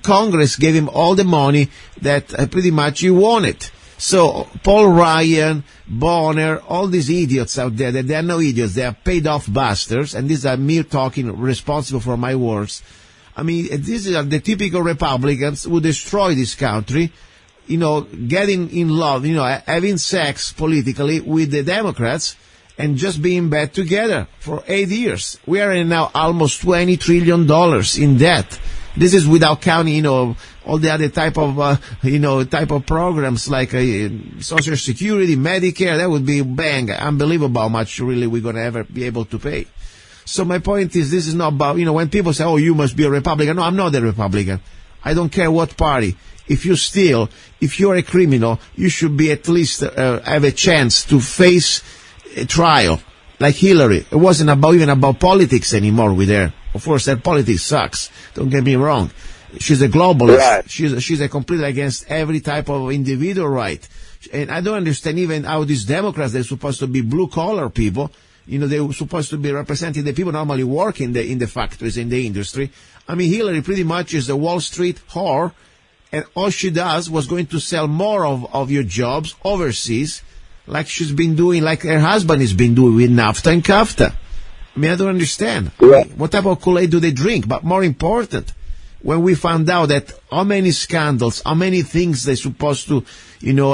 Congress gave him all the money that pretty much he wanted. So Paul Ryan, Bonner, all these idiots out there, they're no idiots, they are paid off bastards, and these are me talking responsible for my words. I mean, these are the typical Republicans who destroy this country, getting in love, having sex politically with the Democrats and just being bad together for 8 years. We are in now almost $20 trillion in debt. This is without counting, all the other type of programs like Social Security, Medicare. That would be unbelievable how much really we're going to ever be able to pay. So my point is, this is not about, when people say, oh, you must be a Republican. No, I'm not a Republican. I don't care what party. If you steal, if you're a criminal, you should be at least have a chance to face a trial. Like Hillary. It wasn't even about politics anymore with her. Of course, that politics sucks. Don't get me wrong. She's a globalist. Right. She's a completely against every type of individual right. And I don't understand even how these Democrats, they're supposed to be blue-collar people. They're supposed to be representing the people normally work in the factories, in the industry. I mean, Hillary pretty much is a Wall Street whore, and all she does was going to sell more of your jobs overseas, like she's been doing, like her husband has been doing with NAFTA and CAFTA. I mean, I don't understand. Yeah. What type of Kool-Aid do they drink? But more important, when we found out that how many scandals, how many things they're supposed to,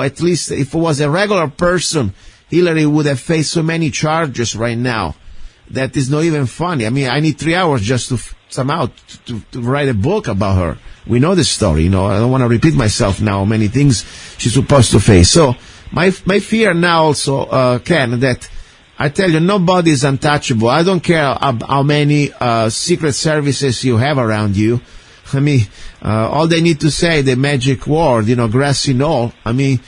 at least if it was a regular person, Hillary would have faced so many charges right now. That is not even funny. I mean, I need 3 hours just to somehow to write a book about her. We know the story, I don't want to repeat myself now, how many things she's supposed to face. So my fear now also, Ken, that I tell you, nobody is untouchable. I don't care how many secret services you have around you. I mean, all they need to say, the magic word, grassy knoll. I mean,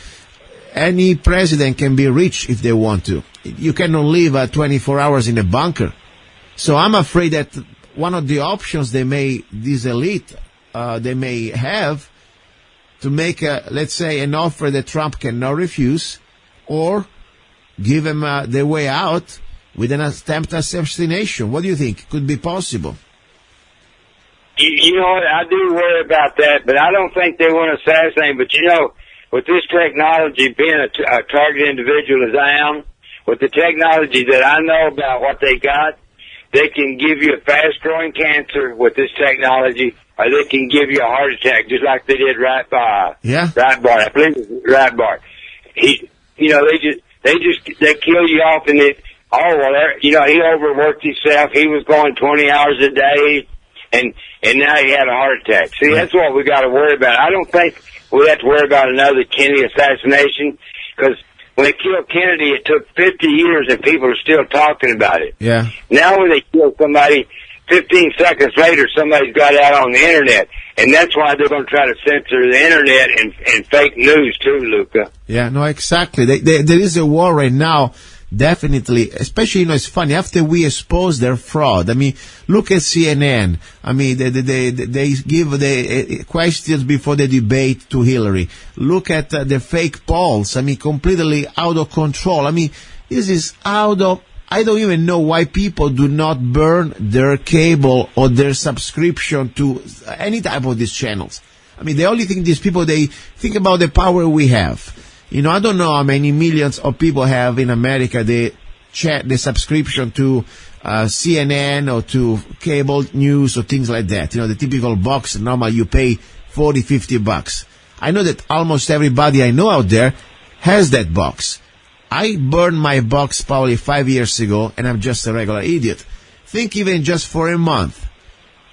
any president can be rich if they want to. You cannot live 24 hours in a bunker. So I'm afraid that one of the options this elite, they may have to make, let's say, an offer that Trump cannot refuse, or give him the way out with an attempt assassination. What do you think? Could be possible? You know what? I do worry about that, but I don't think they want to assassinate. But with this technology, being a target individual as I am, with the technology that I know about what they got, they can give you a fast-growing cancer with this technology, or they can give you a heart attack, just like they did Breitbart. I believe it was Breitbart. They kill you off, and he overworked himself. He was going 20 hours a day, and now he had a heart attack. See, that's what we got to worry about. I don't think we have to worry about another Kennedy assassination, because when they killed Kennedy, it took 50 years, and people are still talking about it. Yeah. Now when they kill somebody, 15 seconds later, somebody's got out on the internet, and that's why they're going to try to censor the internet and fake news too, Luca. Yeah, no, exactly. There is a war right now, definitely. Especially, it's funny, after we expose their fraud. I mean, look at CNN. I mean, they give the questions before the debate to Hillary. Look at the fake polls. I mean, completely out of control. I mean, this is I don't even know why people do not burn their cable or their subscription to any type of these channels. I mean, the only thing these people, they think about the power we have. I don't know how many millions of people have in America the subscription to CNN or to cable news or things like that. The typical box, normally you pay $40, $50. I know that almost everybody I know out there has that box. I burned my box probably 5 years ago, and I'm just a regular idiot. Think even just for a month,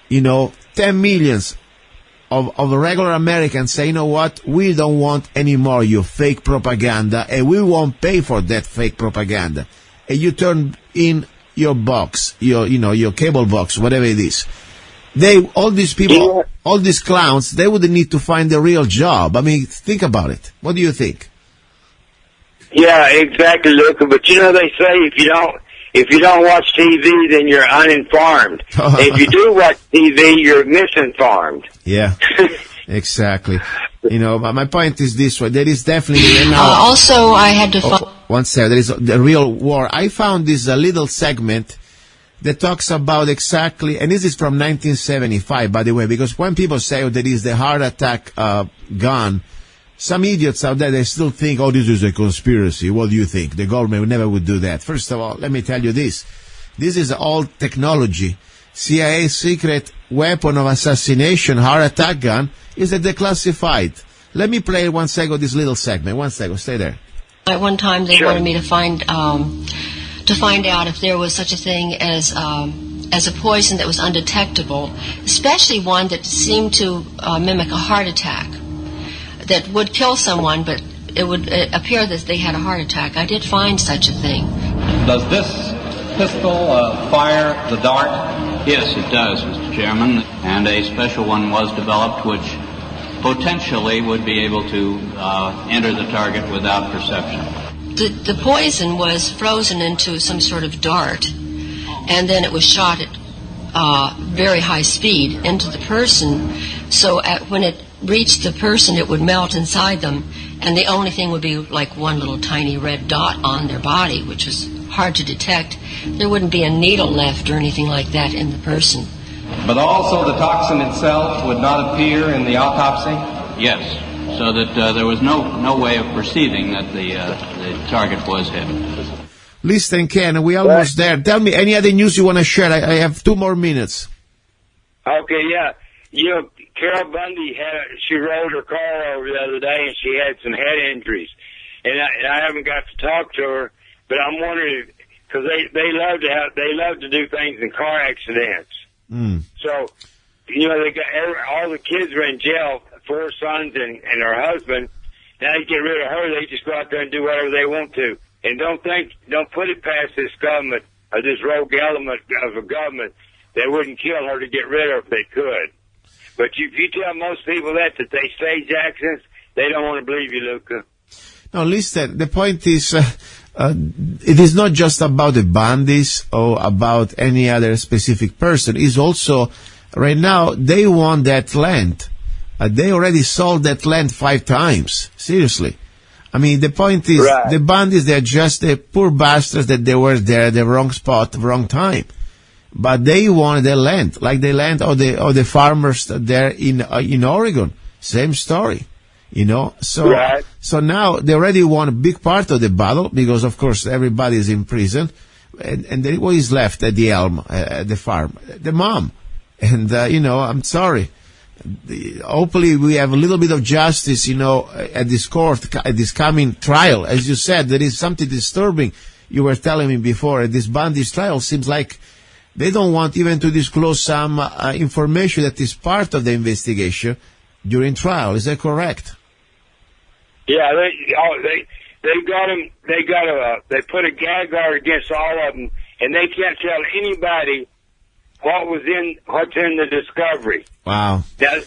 10 millions of regular Americans say, what, we don't want any more your fake propaganda, and we won't pay for that fake propaganda. And you turn in your box, your cable box, whatever it is. All these people, all these clowns, they would need to find a real job. I mean, think about it. What do you think? Yeah, exactly, Luca. But they say if you don't watch TV, then you're uninformed. If you do watch TV, you're misinformed. Yeah, exactly. My point is this way. There is definitely also, I had to. One second. There is the real war. I found this little segment that talks about exactly, and this is from 1975, by the way, because when people say there is the heart attack gun. Some idiots out there, they still think, this is a conspiracy. What do you think? The government never would do that. First of all, let me tell you this. This is all technology. CIA secret weapon of assassination, heart attack gun, is a declassified. Let me play 1 second this little segment. 1 second, stay there. At one time, they wanted me to find out if there was such a thing as a poison that was undetectable, especially one that seemed to mimic a heart attack, that would kill someone, but it would appear that they had a heart attack. I did find such a thing. Does this pistol fire the dart? Yes, it does, Mr. Chairman, and a special one was developed which potentially would be able to enter the target without perception. The poison was frozen into some sort of dart, and then it was shot at very high speed into the person, so when it reached the person, it would melt inside them, and the only thing would be like one little tiny red dot on their body, which was hard to detect. There wouldn't be a needle left or anything like that in the person. But also the toxin itself would not appear in the autopsy? Yes, so that there was no way of perceiving that the target was hit. Listen, Ken, we're almost there. Tell me any other news you want to share. I have 2 more minutes. Okay, yeah. You know, Carol Bundy she rolled her car over the other day and she had some head injuries. And I haven't got to talk to her, but I'm wondering, because they love to do things in car accidents. So, you know, they got all the kids are in jail, 4 sons and her husband. Now they get rid of her, they just go out there and do whatever they want to. And don't put it past this government or this rogue element of a government that wouldn't kill her to get rid of her if they could. But if you tell most people that they stage accidents, they don't want to believe you, Luca. No, listen, the point is, it is not just about the Bundys or about any other specific person. It's also, right now, they want that land. They already sold that land 5 times. Seriously. I mean, the point is, right. The Bundys, they're just the poor bastards that they were there at the wrong spot, wrong time. But they want the land, like the land of the farmers there in Oregon. Same story. You know, so right. So now they already won a big part of the battle because, of course, everybody is in prison, and then what is left at the elm, at the farm? The mom, and you know, I'm sorry. Hopefully, we have a little bit of justice, you know, at this court, at this coming trial. As you said, there is something disturbing. You were telling me before at this Bundy's trial. Seems like they don't want even to disclose some information that is part of the investigation during trial. Is that correct? Yeah, they got him. They put a gag order against all of them, and they can't tell anybody what's in the discovery. Wow. Now,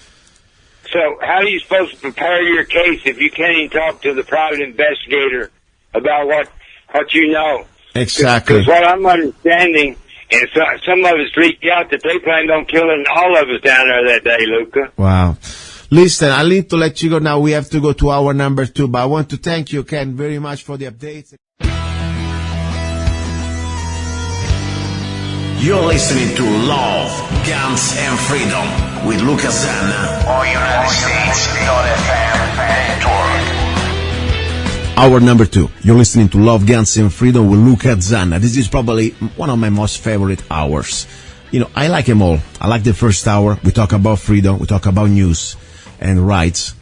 so how are you supposed to prepare your case if you can't even talk to the private investigator about what you know? Exactly. Because what I'm understanding, and some of us leaked out that they planned on killing all of us down there that day, Luca. Wow. Listen, I need to let you go now. We have to go to hour number 2, but I want to thank you, Ken, very much for the updates. You're listening to Love, Guns, and Freedom with luca-zanna on United States.FM network. Hour number 2. You're listening to Love, Guns, and Freedom with luca-zanna. This is probably one of my most favorite hours. You know, I like them all. I like the first hour. We talk about freedom. We talk about news and rights.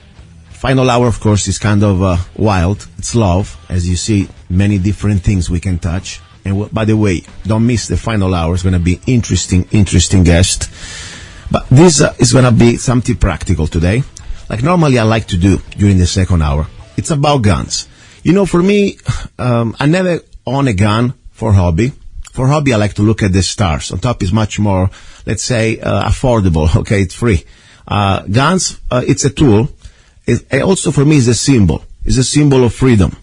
Final hour, of course, is kind of wild. It's love. As you see, many different things we can touch. And by the way, don't miss the final hour. It's going to be interesting guest. But this is going to be something practical today. Like normally I like to do during the second hour. It's about guns. You know, for me, I never own a gun for hobby. For hobby, I like to look at the stars. On top is much more, let's say, affordable. Okay, it's free. Guns, it's a tool. It also, for me, is a symbol. It's a symbol of freedom.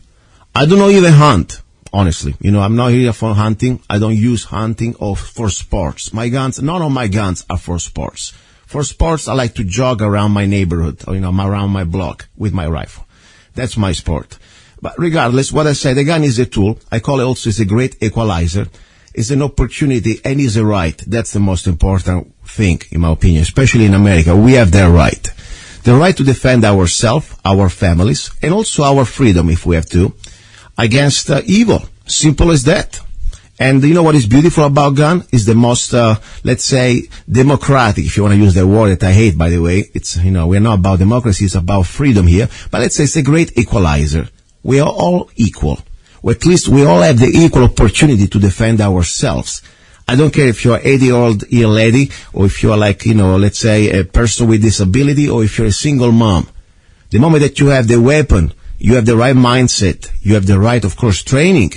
I do not even hunt, honestly. You know, I'm not here for hunting. I don't use hunting for sports. None of my guns are for sports. For sports, I like to jog around my neighborhood, or, you know, around my block with my rifle. That's my sport. But regardless, what I say, the gun is a tool. I call it also it's a great equalizer. It's an opportunity and it's a right. That's the most important thing, in my opinion, especially in America. We have that right. The right to defend ourselves, our families, and also our freedom, if we have to, against evil. Simple as that. And you know what is beautiful about gun? Is the most, let's say, democratic, if you want to use that word that I hate, by the way. It's, we're not about democracy, it's about freedom here. But let's say it's a great equalizer. We are all equal. Or at least we all have the equal opportunity to defend ourselves. I don't care if you're an 80-year-old lady, or if you're like, let's say a person with disability, or if you're a single mom. The moment that you have the weapon, you have the right mindset, you have the right, of course, training,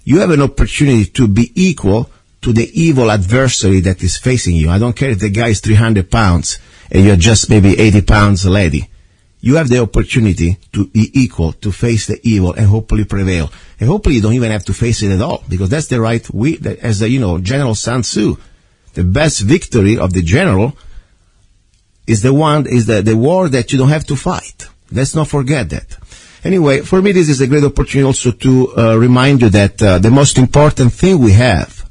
you have an opportunity to be equal to the evil adversary that is facing you. I don't care if the guy is 300 pounds and you're just maybe 80 pounds lady. You have the opportunity to be equal, to face the evil and hopefully prevail. And hopefully you don't even have to face it at all, because that's the right way, as General Sun Tzu, the best victory of the general is the war that you don't have to fight. Let's not forget that. Anyway, for me, this is a great opportunity also to remind you that the most important thing we have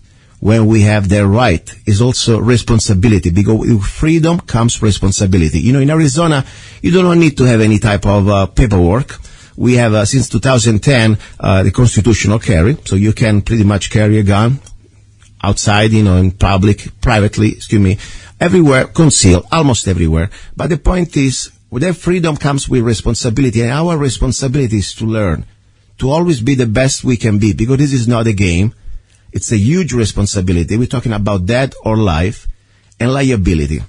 when we have the right is also responsibility, because with freedom comes responsibility. In Arizona, you do not need to have any type of paperwork. We have, since 2010, the constitutional carry, so you can pretty much carry a gun outside, in public, privately, everywhere, concealed, almost everywhere. But the point is, with that freedom comes with responsibility, and our responsibility is to learn, to always be the best we can be, because this is not a game. It's a huge responsibility. We're talking about death or life and liability.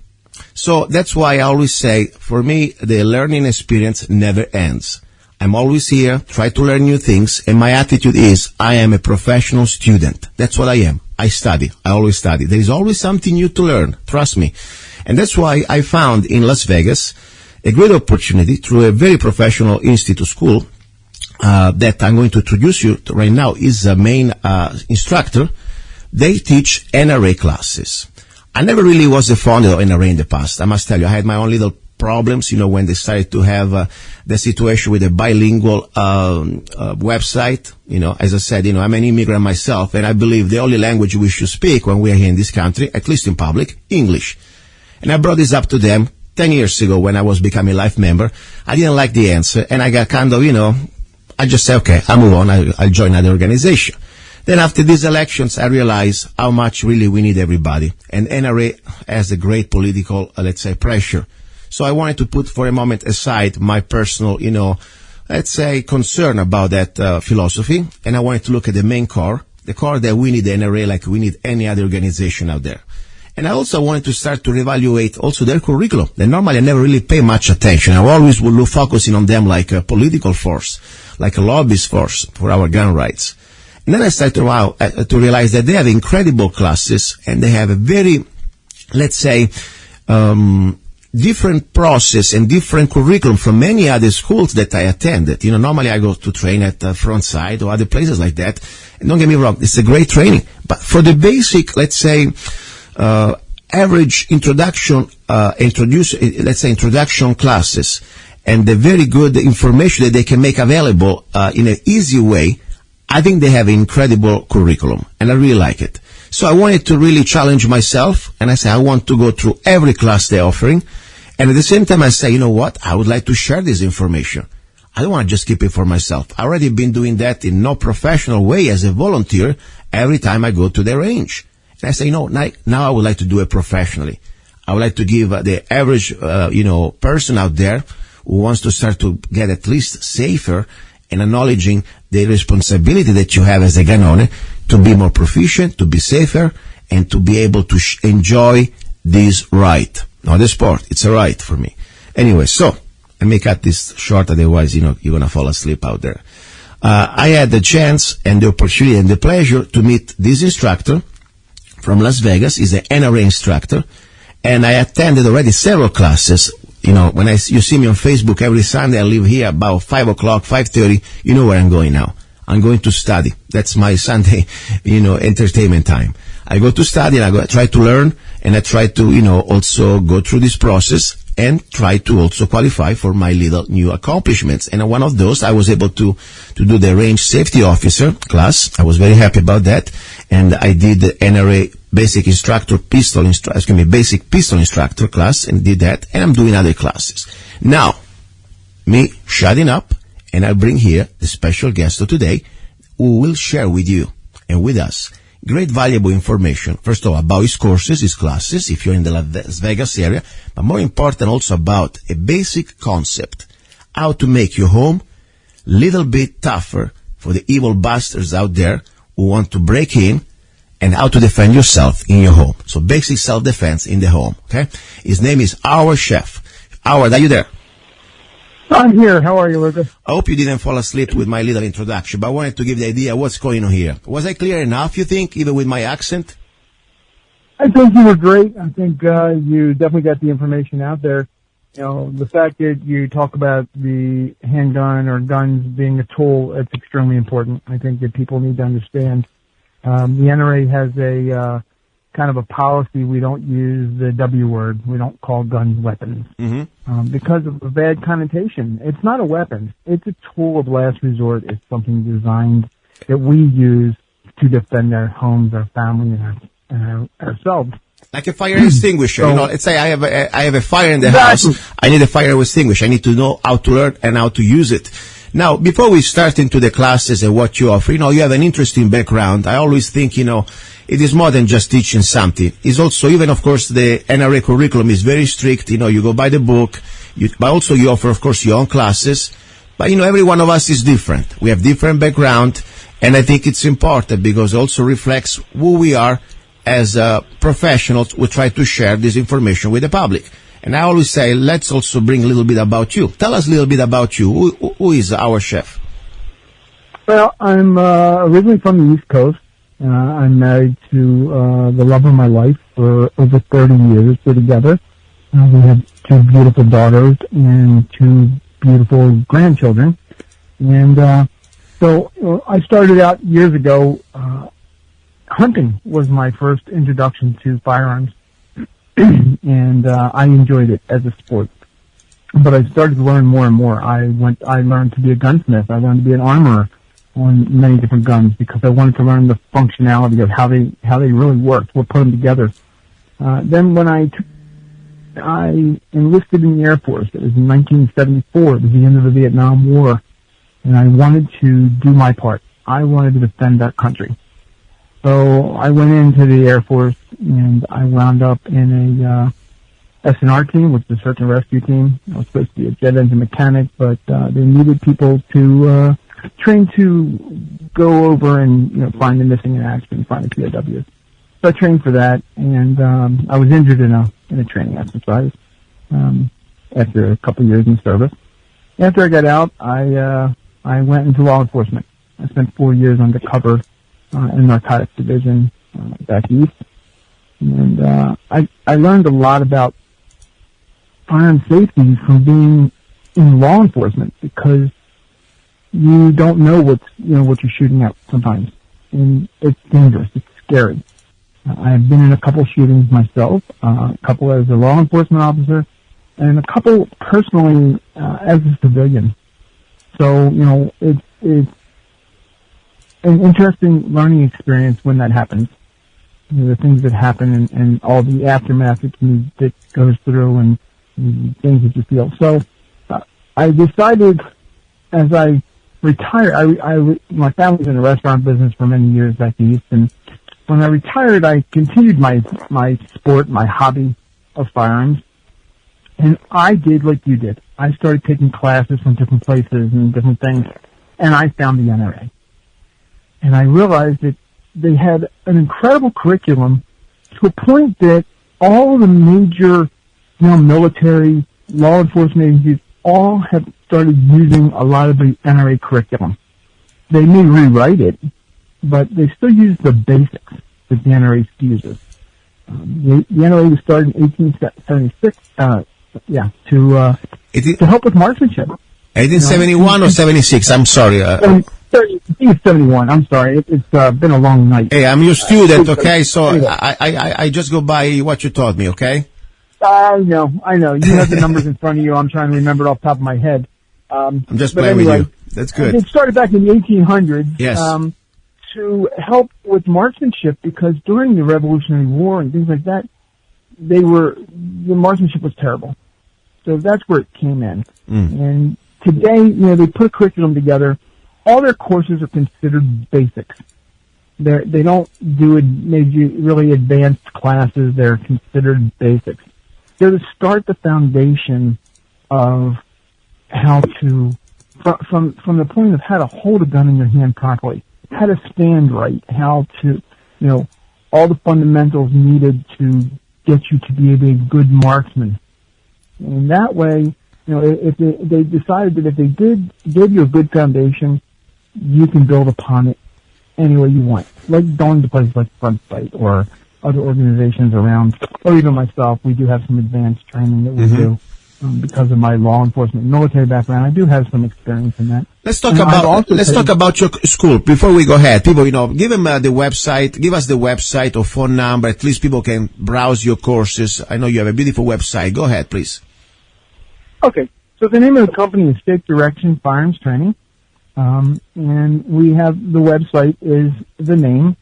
So that's why I always say, for me, the learning experience never ends. I'm always here, try to learn new things, and my attitude is, I am a professional student. That's what I am. I study. I always study. There is always something new to learn. Trust me. And that's why I found in Las Vegas a great opportunity through a very professional institute school that I'm going to introduce you to right now is a main instructor. They teach NRA classes. I never really was a fond of NRA in the past. I must tell you, I had my own little problems, when they started to have the situation with a bilingual website. As I said, I'm an immigrant myself, and I believe the only language we should speak when we are here in this country, at least in public, English. And I brought this up to them 10 years ago when I was becoming a life member. I didn't like the answer, and I got kind of, I just said, okay, I'll move on. I'll join another organization. Then after these elections, I realized how much really we need everybody. And NRA has a great political, let's say, pressure. So I wanted to put for a moment aside my personal, let's say, concern about that philosophy. And I wanted to look at the main core, the core that we need the NRA like we need any other organization out there. And I also wanted to start to reevaluate also their curriculum. That normally I never really pay much attention. I always will focusing on them like a political force, like a lobbyist force for our gun rights. And then I started to realize that they have incredible classes, and they have a very, let's say, different process and different curriculum from many other schools that I attended. Normally I go to train at Frontside or other places like that. And don't get me wrong, it's a great training. But for the basic, let's say, average introduction classes, and the very good information that they can make available in an easy way, I think they have an incredible curriculum, and I really like it. So I wanted to really challenge myself, and I said I want to go through every class they're offering, and at the same time I say, you know what, I would like to share this information. I don't want to just keep it for myself. I've already been doing that in no professional way as a volunteer every time I go to the range. And I say, now I would like to do it professionally. I would like to give the average, person out there who wants to start to get at least safer and acknowledging the responsibility that you have as a gun owner to be more proficient, to be safer, and to be able to enjoy this right. Not a sport, it's a right for me. Anyway, so, I may cut this short, otherwise, you're going to fall asleep out there. I had the chance and the opportunity and the pleasure to meet this instructor from Las Vegas. He's an NRA instructor, and I attended already several classes. When you see me on Facebook every Sunday, I live here about 5 o'clock, 5:30. You know where I'm going now. I'm going to study. That's my Sunday, entertainment time. I go to study, and I try to learn, and I try to, also go through this process and try to also qualify for my little new accomplishments. And one of those, I was able to do the range safety officer class. I was very happy about that. And I did the NRA basic pistol instructor class, and did that. And I'm doing other classes. Now, me shutting up, and I bring here the special guest of today, who will share with you and with us great valuable information, first of all, about his courses, his classes, if you're in the Las Vegas area, but more important also about a basic concept, how to make your home a little bit tougher for the evil bastards out there who want to break in, and how to defend yourself in your home. So basic self-defense in the home, okay? His name is Howard Scheff. Howard, are you there? I'm here. How are you, Lucas? I hope you didn't fall asleep with my little introduction, but I wanted to give the idea what's going on here. Was I clear enough, you think, even with my accent? I think you were great. I think you definitely got the information out there. You know, the fact that you talk about the handgun or guns being a tool, it's extremely important. I think that people need to understand. The NRA has a kind of a policy. We don't use the W word. We don't call guns weapons because of a bad connotation. It's not a weapon. It's a tool of last resort. It's something designed that we use to defend our homes, our family, and ourselves. Like a fire extinguisher, you know. Let's say I have a fire in the house. I need a fire extinguisher. I need to know how to learn and how to use it. Now, before we start into the classes and what you offer, you know, you have an interesting background. I always think, you know, it is more than just teaching something. It's also, even of course, the NRA curriculum is very strict. You know, you go by the book, but also you offer, of course, your own classes. But, you know, every one of us is different. We have different background, and I think it's important because it also reflects who we are as professionals. We try to share this information with the public. And I always say, let's also bring a little bit about you. Tell us a little bit about you. Who is Howard Scheff? Well, I'm originally from the East Coast. I'm married to the love of my life for over 30 years. We're together. We have 2 beautiful daughters and 2 beautiful grandchildren. And so I started out years ago. Hunting was my first introduction to firearms. And I enjoyed it as a sport. But I started to learn more and more. I learned to be a gunsmith. I learned to be an armorer on many different guns because I wanted to learn the functionality of how they really worked, what put them together. Then when I enlisted in the Air Force, it was in 1974, it was the end of the Vietnam War, and I wanted to do my part. I wanted to defend that country. So I went into the Air Force, and I wound up in a SNR team, which is a search and rescue team. I was supposed to be a jet engine mechanic, but they needed people to train to go over and find the missing in action, find the POWs. So I trained for that, and I was injured in a training exercise after a couple of years in service. After I got out, I went into law enforcement. I spent 4 years undercover in narcotics division back east, and I learned a lot about firearm safety from being in law enforcement because you don't know what you're shooting at sometimes, and it's dangerous. It's scary. I've been in a couple shootings myself, a couple as a law enforcement officer, and a couple personally as a civilian. So it's an interesting learning experience when that happens. The things that happen and all the aftermath that goes through and things that you feel. So I decided as I retired, my family was in the restaurant business for many years back east, and when I retired, I continued my sport, my hobby of firearms, and I did like you did. I started taking classes from different places and different things, and I found the NRA. And I realized that they had an incredible curriculum to a point that all of the major, military, law enforcement agencies all have started using a lot of the NRA curriculum. They may rewrite it, but they still use the basics that the NRA uses. The NRA was started in 1876, to help with marksmanship. 1871 or 76? I'm sorry. 71. I'm sorry. It's been a long night. Hey, I'm your student, okay? So I just go by what you taught me, okay? I know. You have the numbers in front of you. I'm trying to remember it off the top of my head. I'm just playing with you. That's good. It started back in the 1800s. Yes. To help with marksmanship because during the Revolutionary War and things like that, the marksmanship was terrible. So that's where it came in. And today, they put a curriculum together. All their courses are considered basics. They don't do really advanced classes. They're considered basics. They're to start the foundation of how to, from the point of how to hold a gun in your hand properly, how to stand right, how to, all the fundamentals needed to get you to be a good marksman. And that way, if they decided that if they gave you a good foundation, you can build upon it any way you want. Like going to places like Front Sight or other organizations around, or even myself, we do have some advanced training that we do. Because of my law enforcement military background, I do have some experience in that. Let's talk about your school before we go ahead. People, give them the website. Give us the website or phone number. At least people can browse your courses. I know you have a beautiful website. Go ahead, please. Okay. So the name of the company is Safe Direction Firearms Training, and we have the website is the name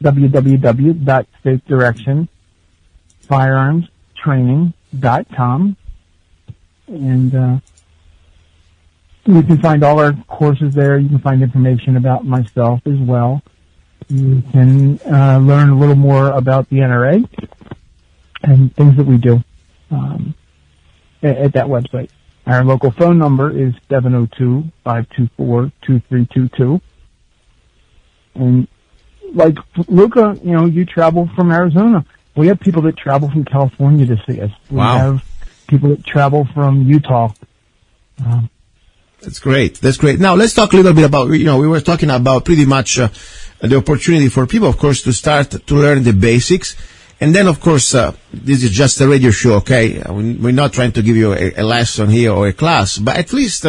www.safedirectionfirearmstraining.com. And you can find all our courses there. You can find information about myself as well. You can learn a little more about the NRA and things that we do at that website. Our local phone number is 702-524-2322. And like Luca, you travel from Arizona. We have people that travel from California to see us. We have people that travel from Utah. That's great. Now let's talk a little bit about, we were talking about pretty much the opportunity for people, of course, to start to learn the basics. And then, of course, this is just a radio show, okay? We're not trying to give you a lesson here or a class, but at least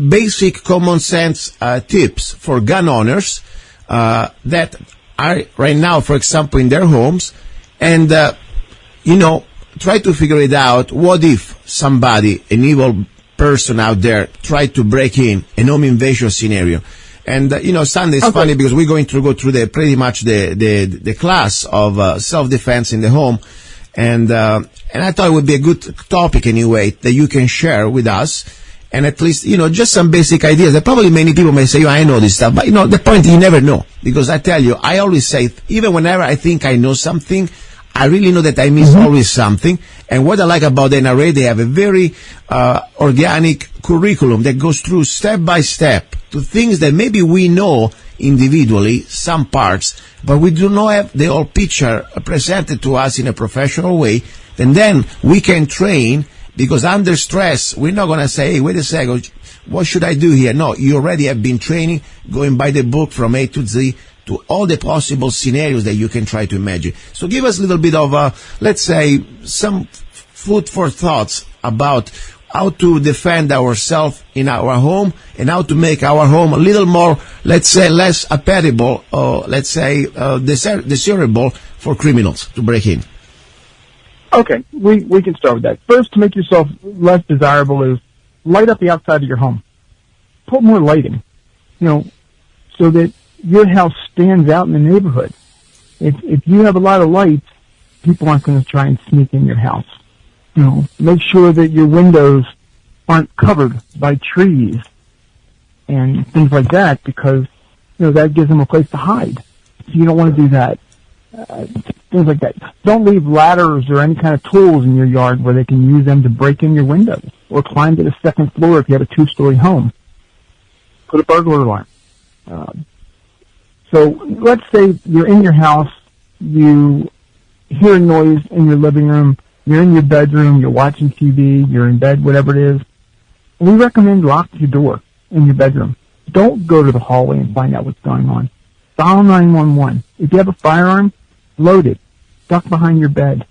basic common sense tips for gun owners that are right now, for example, in their homes, and, try to figure it out. What if somebody, an evil person out there, tried to break in a home invasion scenario? And, Sunday is funny because we're going to go through pretty much the class of self-defense in the home. And I thought it would be a good topic anyway that you can share with us. And at least, just some basic ideas that probably many people may say, I know this stuff. But, the point is you never know. Because I tell you, I always say, even whenever I think I know something, I really know that I miss always something. And what I like about the NRA, they have a very organic curriculum that goes through step by step to things that maybe we know individually, some parts, but we do not have the whole picture presented to us in a professional way. And then we can train, because under stress, we're not going to say, hey, wait a second, what should I do here? No, you already have been training, going by the book from A to Z, to all the possible scenarios that you can try to imagine. So give us a little bit of, let's say, some food for thoughts about how to defend ourselves in our home and how to make our home a little more, let's say, less appetible or, let's say, desirable for criminals to break in. Okay, we can start with that. First, to make yourself less desirable is light up the outside of your home. Put more lighting, so that your house stands out in the neighborhood. If you have a lot of lights, people aren't going to try and sneak in your house. Make sure that your windows aren't covered by trees and things like that, because, that gives them a place to hide. So you don't want to do that. Things like that. Don't leave ladders or any kind of tools in your yard where they can use them to break in your windows or climb to the second floor if you have a 2-story home. Put a burglar alarm. So let's say you're in your house, you hear a noise in your living room, you're in your bedroom, you're watching TV, you're in bed, whatever it is. We recommend lock your door in your bedroom. Don't go to the hallway and find out what's going on. Dial 911. If you have a firearm, load it. Duck behind your bed.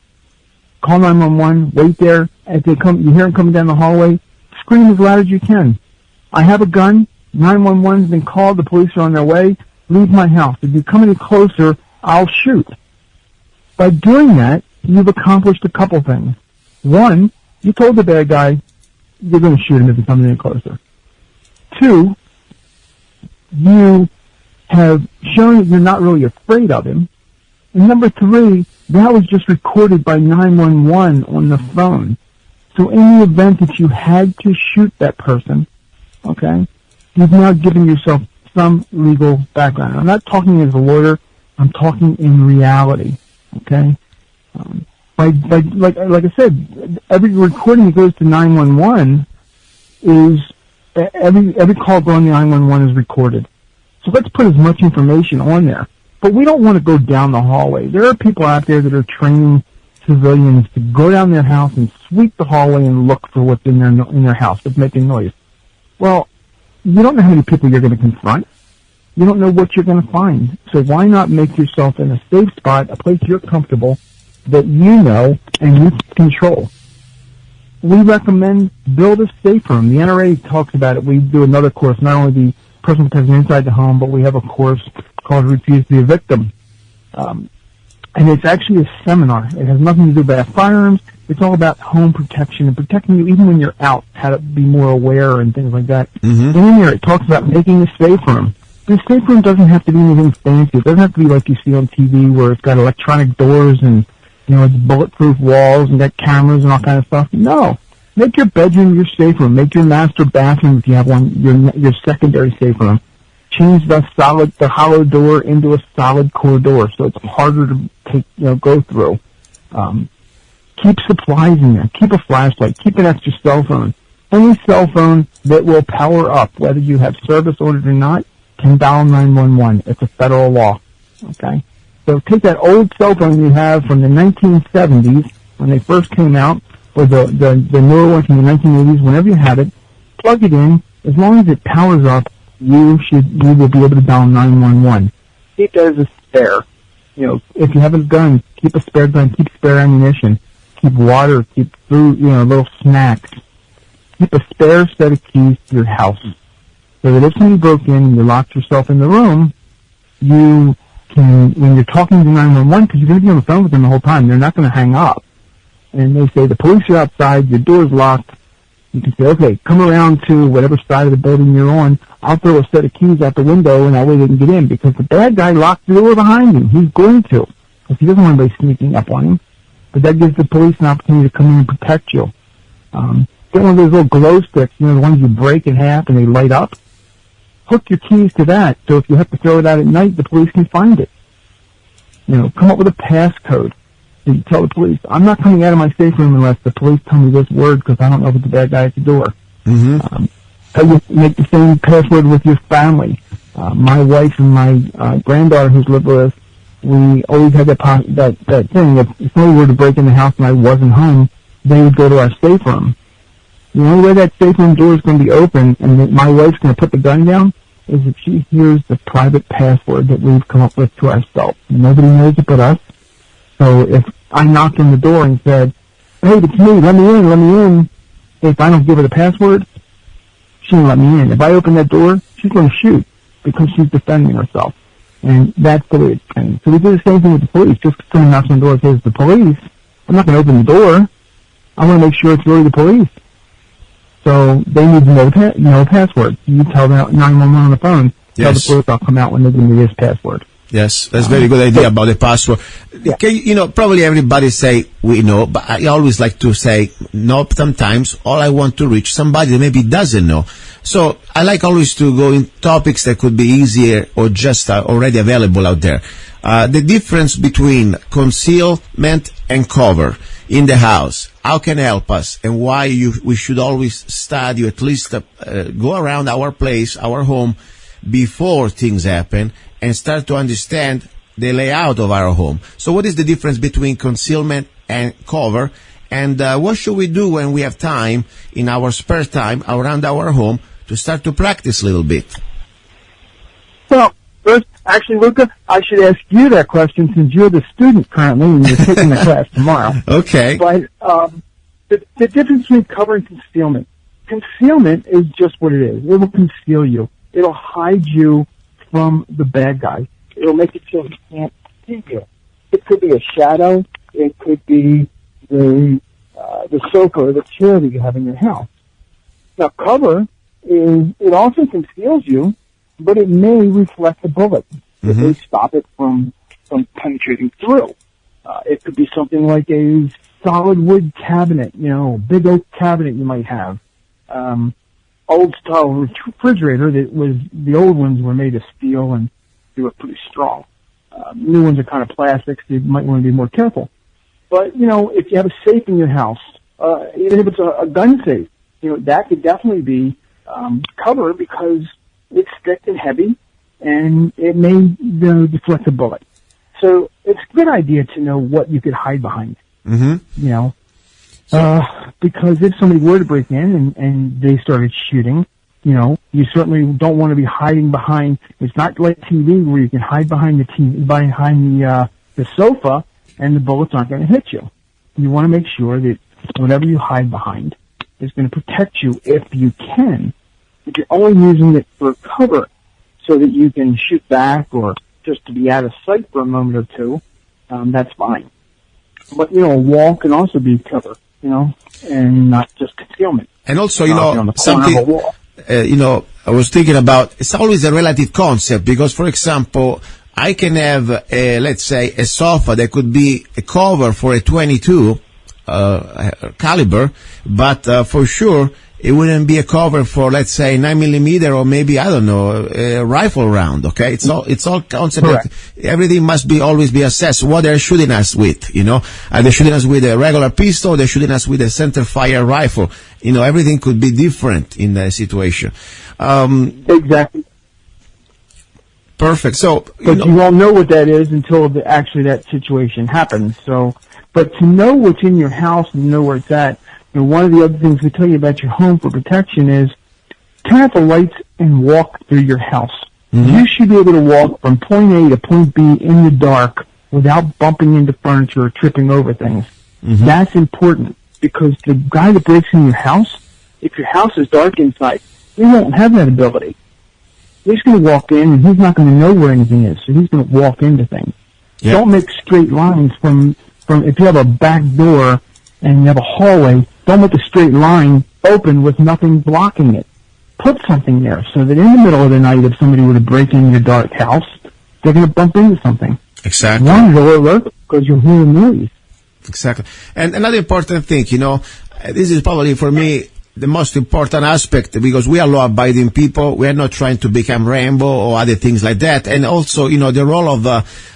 Call 911, wait there. As they come, you hear them coming down the hallway, scream as loud as you can. I have a gun. 911's been called. The police are on their way. Leave my house. If you come any closer, I'll shoot. By doing that, you've accomplished a couple things. One, you told the bad guy you're going to shoot him if he comes any closer. Two, you have shown that you're not really afraid of him. And number three, that was just recorded by 911 on the phone. So in the event that you had to shoot that person, okay, you've now given yourself some legal background. I'm not talking as a lawyer. I'm talking in reality. Okay. Like I said, every recording that goes to 911 is every call going to 911 is recorded. So let's put as much information on there. But we don't want to go down the hallway. There are people out there that are training civilians to go down their house and sweep the hallway and look for what's in their house that's making noise. Well, you don't know how many people you're going to confront. You don't know what you're going to find. So why not make yourself in a safe spot, a place you're comfortable, that you know and you control? We recommend build a safe room. The NRA talks about it. We do another course, not only the personal protection inside the home, but we have a course called Refuse to be a Victim. And it's actually a seminar. It has nothing to do about firearms. It's all about home protection and protecting you even when you're out, how to be more aware and things like that. And in there it talks about making a safe room. The safe room doesn't have to be anything fancy. It doesn't have to be like you see on TV where it's got electronic doors and, you know, it's bulletproof walls and got cameras and all kind of stuff. No. Make your bedroom your safe room. Make your master bathroom, if you have one, your secondary safe room. Change the hollow door into a solid core door so it's harder to go through. Keep supplies in there. Keep a flashlight. Keep an extra cell phone. Any cell phone that will power up, whether you have service ordered or not, can dial 911. It's a federal law. Okay? So take that old cell phone you have from the 1970s when they first came out, or the newer one from the 1980s, whenever you have it, plug it in. As long as it powers up, you will be able to dial 911. Keep that as a spare. You know, if you have a gun, keep a spare gun, keep spare ammunition, keep water, keep food, little snacks. Keep a spare set of keys to your house. So that if somebody broke in and you locked yourself in the room, you can, when you're talking to 911, because you're going to be on the phone with them the whole time, they're not going to hang up. And they say, the police are outside, your door's locked. You can say, okay, come around to whatever side of the building you're on. I'll throw a set of keys out the window, and that way they can get in, because the bad guy locked the door behind him. He's going to, because he doesn't want anybody sneaking up on him. But that gives the police an opportunity to come in and protect you. Get one of those little glow sticks, the ones you break in half and they light up. Hook your keys to that, so if you have to throw it out at night, the police can find it. Come up with a passcode. You tell the police, I'm not coming out of my safe room unless the police tell me this word, because I don't know if it's the bad guy at the door. You make the same password with your family. My wife and my granddaughter who's lived with us, we always had that thing. If somebody were to break in the house and I wasn't home, they would go to our safe room. The only way that safe room door is going to be open and my wife's going to put the gun down is if she hears the private password that we've come up with to ourselves. Nobody knows it but us. So if I knocked on the door and said, hey, it's me, let me in, if I don't give her the password, she won't let me in. If I open that door, she's going to shoot because she's defending herself. And that's the way it's trained. So we do the same thing with the police. Just because someone knocks on the door and says, the police, I'm not going to open the door. I want to make sure it's really the police. So they need to know a password. You tell them 911 on the phone, tell the police I'll come out when they give me this password. Yes, that's a very good idea about the password. Yeah. Probably everybody say we know, but I always like to say no. Sometimes all I want to reach somebody that maybe doesn't know. So I like always to go in topics that could be easier or just already available out there. The difference between concealment and cover in the house, how can help us, and why we should always study, at least go around our place, our home, before things happen, and start to understand the layout of our home. So what is the difference between concealment and cover, and what should we do when we have time, in our spare time, around our home, to start to practice a little bit? Well, first, actually, Luca, I should ask you that question since you're the student currently and you're taking the class tomorrow. Okay. But the difference between cover and concealment. Concealment is just what it is. It will conceal you. It'll hide you from the bad guy. It'll make it so he can't see you. It could be a shadow. It could be the sofa or the chair that you have in your house. Now, cover it also conceals you, but it may reflect a bullet. It may stop it from penetrating through. It could be something like a solid wood cabinet, big oak cabinet you might have. old-style refrigerator that was, the old ones were made of steel and they were pretty strong. New ones are kind of plastic, so you might want to be more careful. But, you know, if you have a safe in your house, even if it's a gun safe, you know, that could definitely be covered because it's thick and heavy and it may deflect a bullet. So it's a good idea to know what you could hide behind, you know, because if somebody were to break in and they started shooting, you know, you certainly don't want to be hiding behind. It's not like TV where you can hide behind the TV, behind the sofa, and the bullets aren't going to hit you. You want to make sure that whatever you hide behind is going to protect you if you can. If you're only using it for cover, so that you can shoot back or just to be out of sight for a moment or two, that's fine. But you know, a wall can also be cover, you know, and not just concealment. And also, you know, something. You know, I was thinking about, it's always a relative concept because, for example, I can have, let's say, a sofa that could be a cover for a 22 caliber, but for sure it wouldn't be a cover for, let's say, 9mm or maybe, I don't know, a rifle round. Okay, it's all concept. Everything must be always be assessed. What they're shooting us with, you know, are they shooting us with a regular pistol? Or they're shooting us with a center fire rifle. You know, everything could be different in the situation. Exactly. Perfect. So, but you won't know what that is until actually that situation happens. So, but to know what's in your house and know where it's at, you know, one of the other things we tell you about your home for protection is turn out the lights and walk through your house. You should be able to walk from point A to point B in the dark without bumping into furniture or tripping over things. That's important because the guy that breaks in your house, if your house is dark inside, he won't have that ability. He's going to walk in and he's not going to know where anything is, so he's going to walk into things. Yeah. Don't make straight lines from if you have a back door and you have a hallway, don't make a straight line open with nothing blocking it. Put something there so that in the middle of the night, if somebody were to break in your dark house, they're going to bump into something. Exactly. One, they'll alert because you'll hear the noise. Exactly. And another important thing, you know, this is probably for me the most important aspect because we are law-abiding people. We are not trying to become Rambo or other things like that. And also, you know, the role of,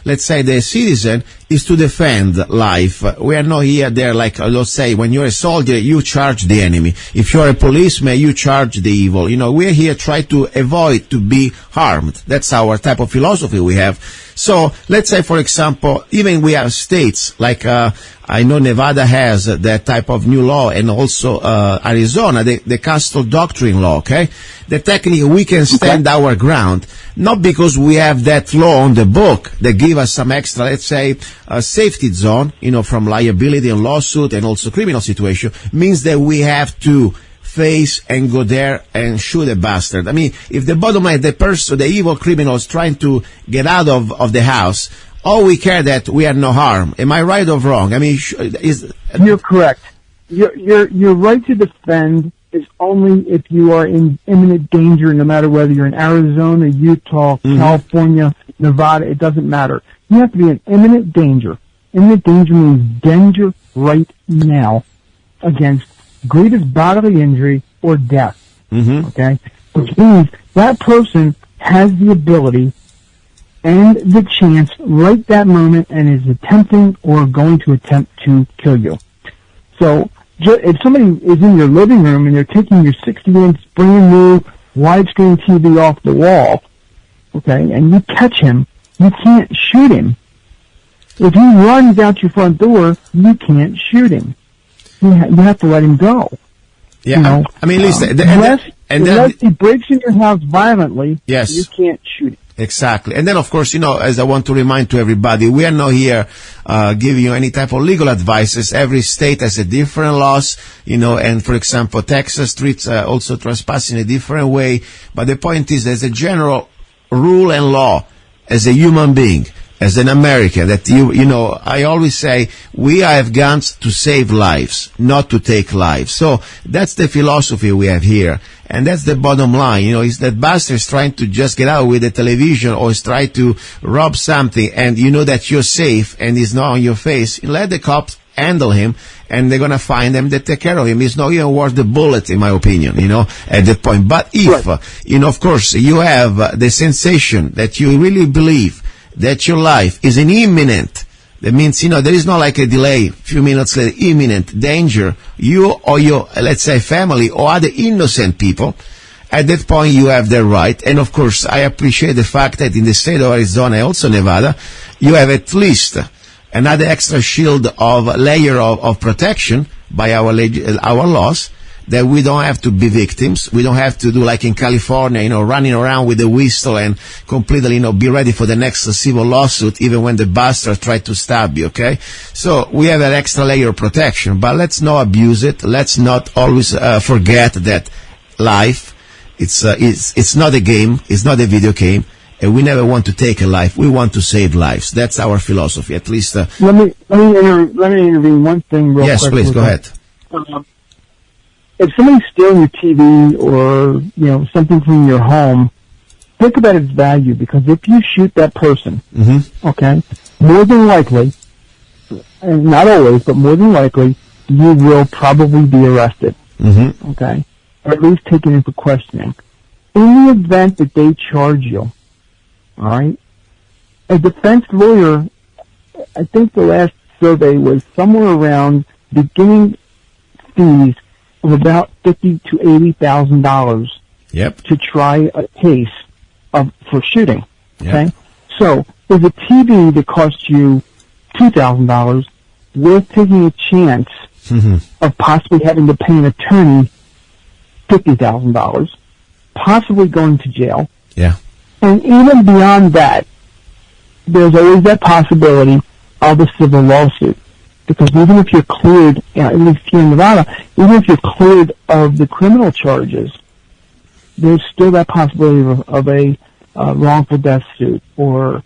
let's say, the citizen is to defend life. We are not here there like, let's say, when you're a soldier, you charge the enemy. If you're a policeman, you charge the evil. You know, we're here try to avoid to be harmed. That's our type of philosophy we have. So, let's say, for example, even we have states like, I know Nevada has that type of new law and also, Arizona, the Castle Doctrine law, okay? That technically we can stand our ground, not because we have that law on the book that give us some extra, let's say, safety zone, you know, from liability and lawsuit and also criminal situation, means that we have to face and go there and shoot a bastard. I mean, if the bottom line, the person, the evil criminal is trying to get out of the house, all we care that we are no harm. Am I right or wrong? I mean, you're correct. Your right to defend is only if you are in imminent danger, no matter whether you're in Arizona, Utah, California, Nevada, it doesn't matter. You have to be in imminent danger. Imminent danger means danger right now against grievous bodily injury or death. Okay? Which means that person has the ability and the chance right that moment and is attempting or going to attempt to kill you. So, if somebody is in your living room and they're taking your 60-inch brand new widescreen TV off the wall, okay, and you catch him, you can't shoot him. If he runs out your front door, you can't shoot him. You have to let him go. Yeah, you know? I mean, listen, unless he breaks in your house violently, yes, you can't shoot him. Exactly. And then, of course, you know, as I want to remind to everybody, we are not here giving you any type of legal advices. Every state has a different laws, you know, and for example, Texas treats also trespassing a different way. But the point is, there's a general rule and law as a human being, as an American, that you know, I always say, we have guns to save lives, not to take lives. So that's the philosophy we have here. And that's the bottom line, you know, is that bastard's trying to just get out with the television or is trying to rob something and you know that you're safe and he's not on your face. Let the cops handle him and they're going to find him, they take care of him. It's not even worth the bullet, in my opinion, at that point. But if, of course, you have the sensation that you really believe that your life is an imminent, that means, there is not like a delay, a few minutes later, imminent danger, you or your, let's say, family or other innocent people, at that point you have the right. And of course, I appreciate the fact that in the state of Arizona and also Nevada, you have at least another extra shield of layer of protection by our laws, that we don't have to be victims. We don't have to do like in California, running around with a whistle and completely, be ready for the next civil lawsuit, even when the bastard tried to stab you, okay? So we have an extra layer of protection, but let's not abuse it. Let's not always forget that life, it's not a game, it's not a video game, and we never want to take a life. We want to save lives. That's our philosophy, at least. Let me intervene one thing real quick. Yes, please, go ahead. If somebody's stealing your TV or, something from your home, think about its value, because if you shoot that person, okay, more than likely, and not always, but more than likely, you will probably be arrested, okay, or at least taken in for questioning. In the event that they charge you, all right, a defense lawyer, I think the last survey was somewhere around beginning fees of about $50,000 to $80,000 to try a case for shooting. Okay, so is a TV that costs you $2,000 worth taking a chance of possibly having to pay an attorney $50,000, possibly going to jail? Yeah, and even beyond that, there's always that possibility of a civil lawsuit. Because even if you're cleared, at least here in Nevada, even if you're cleared of the criminal charges, there's still that possibility of a wrongful death suit or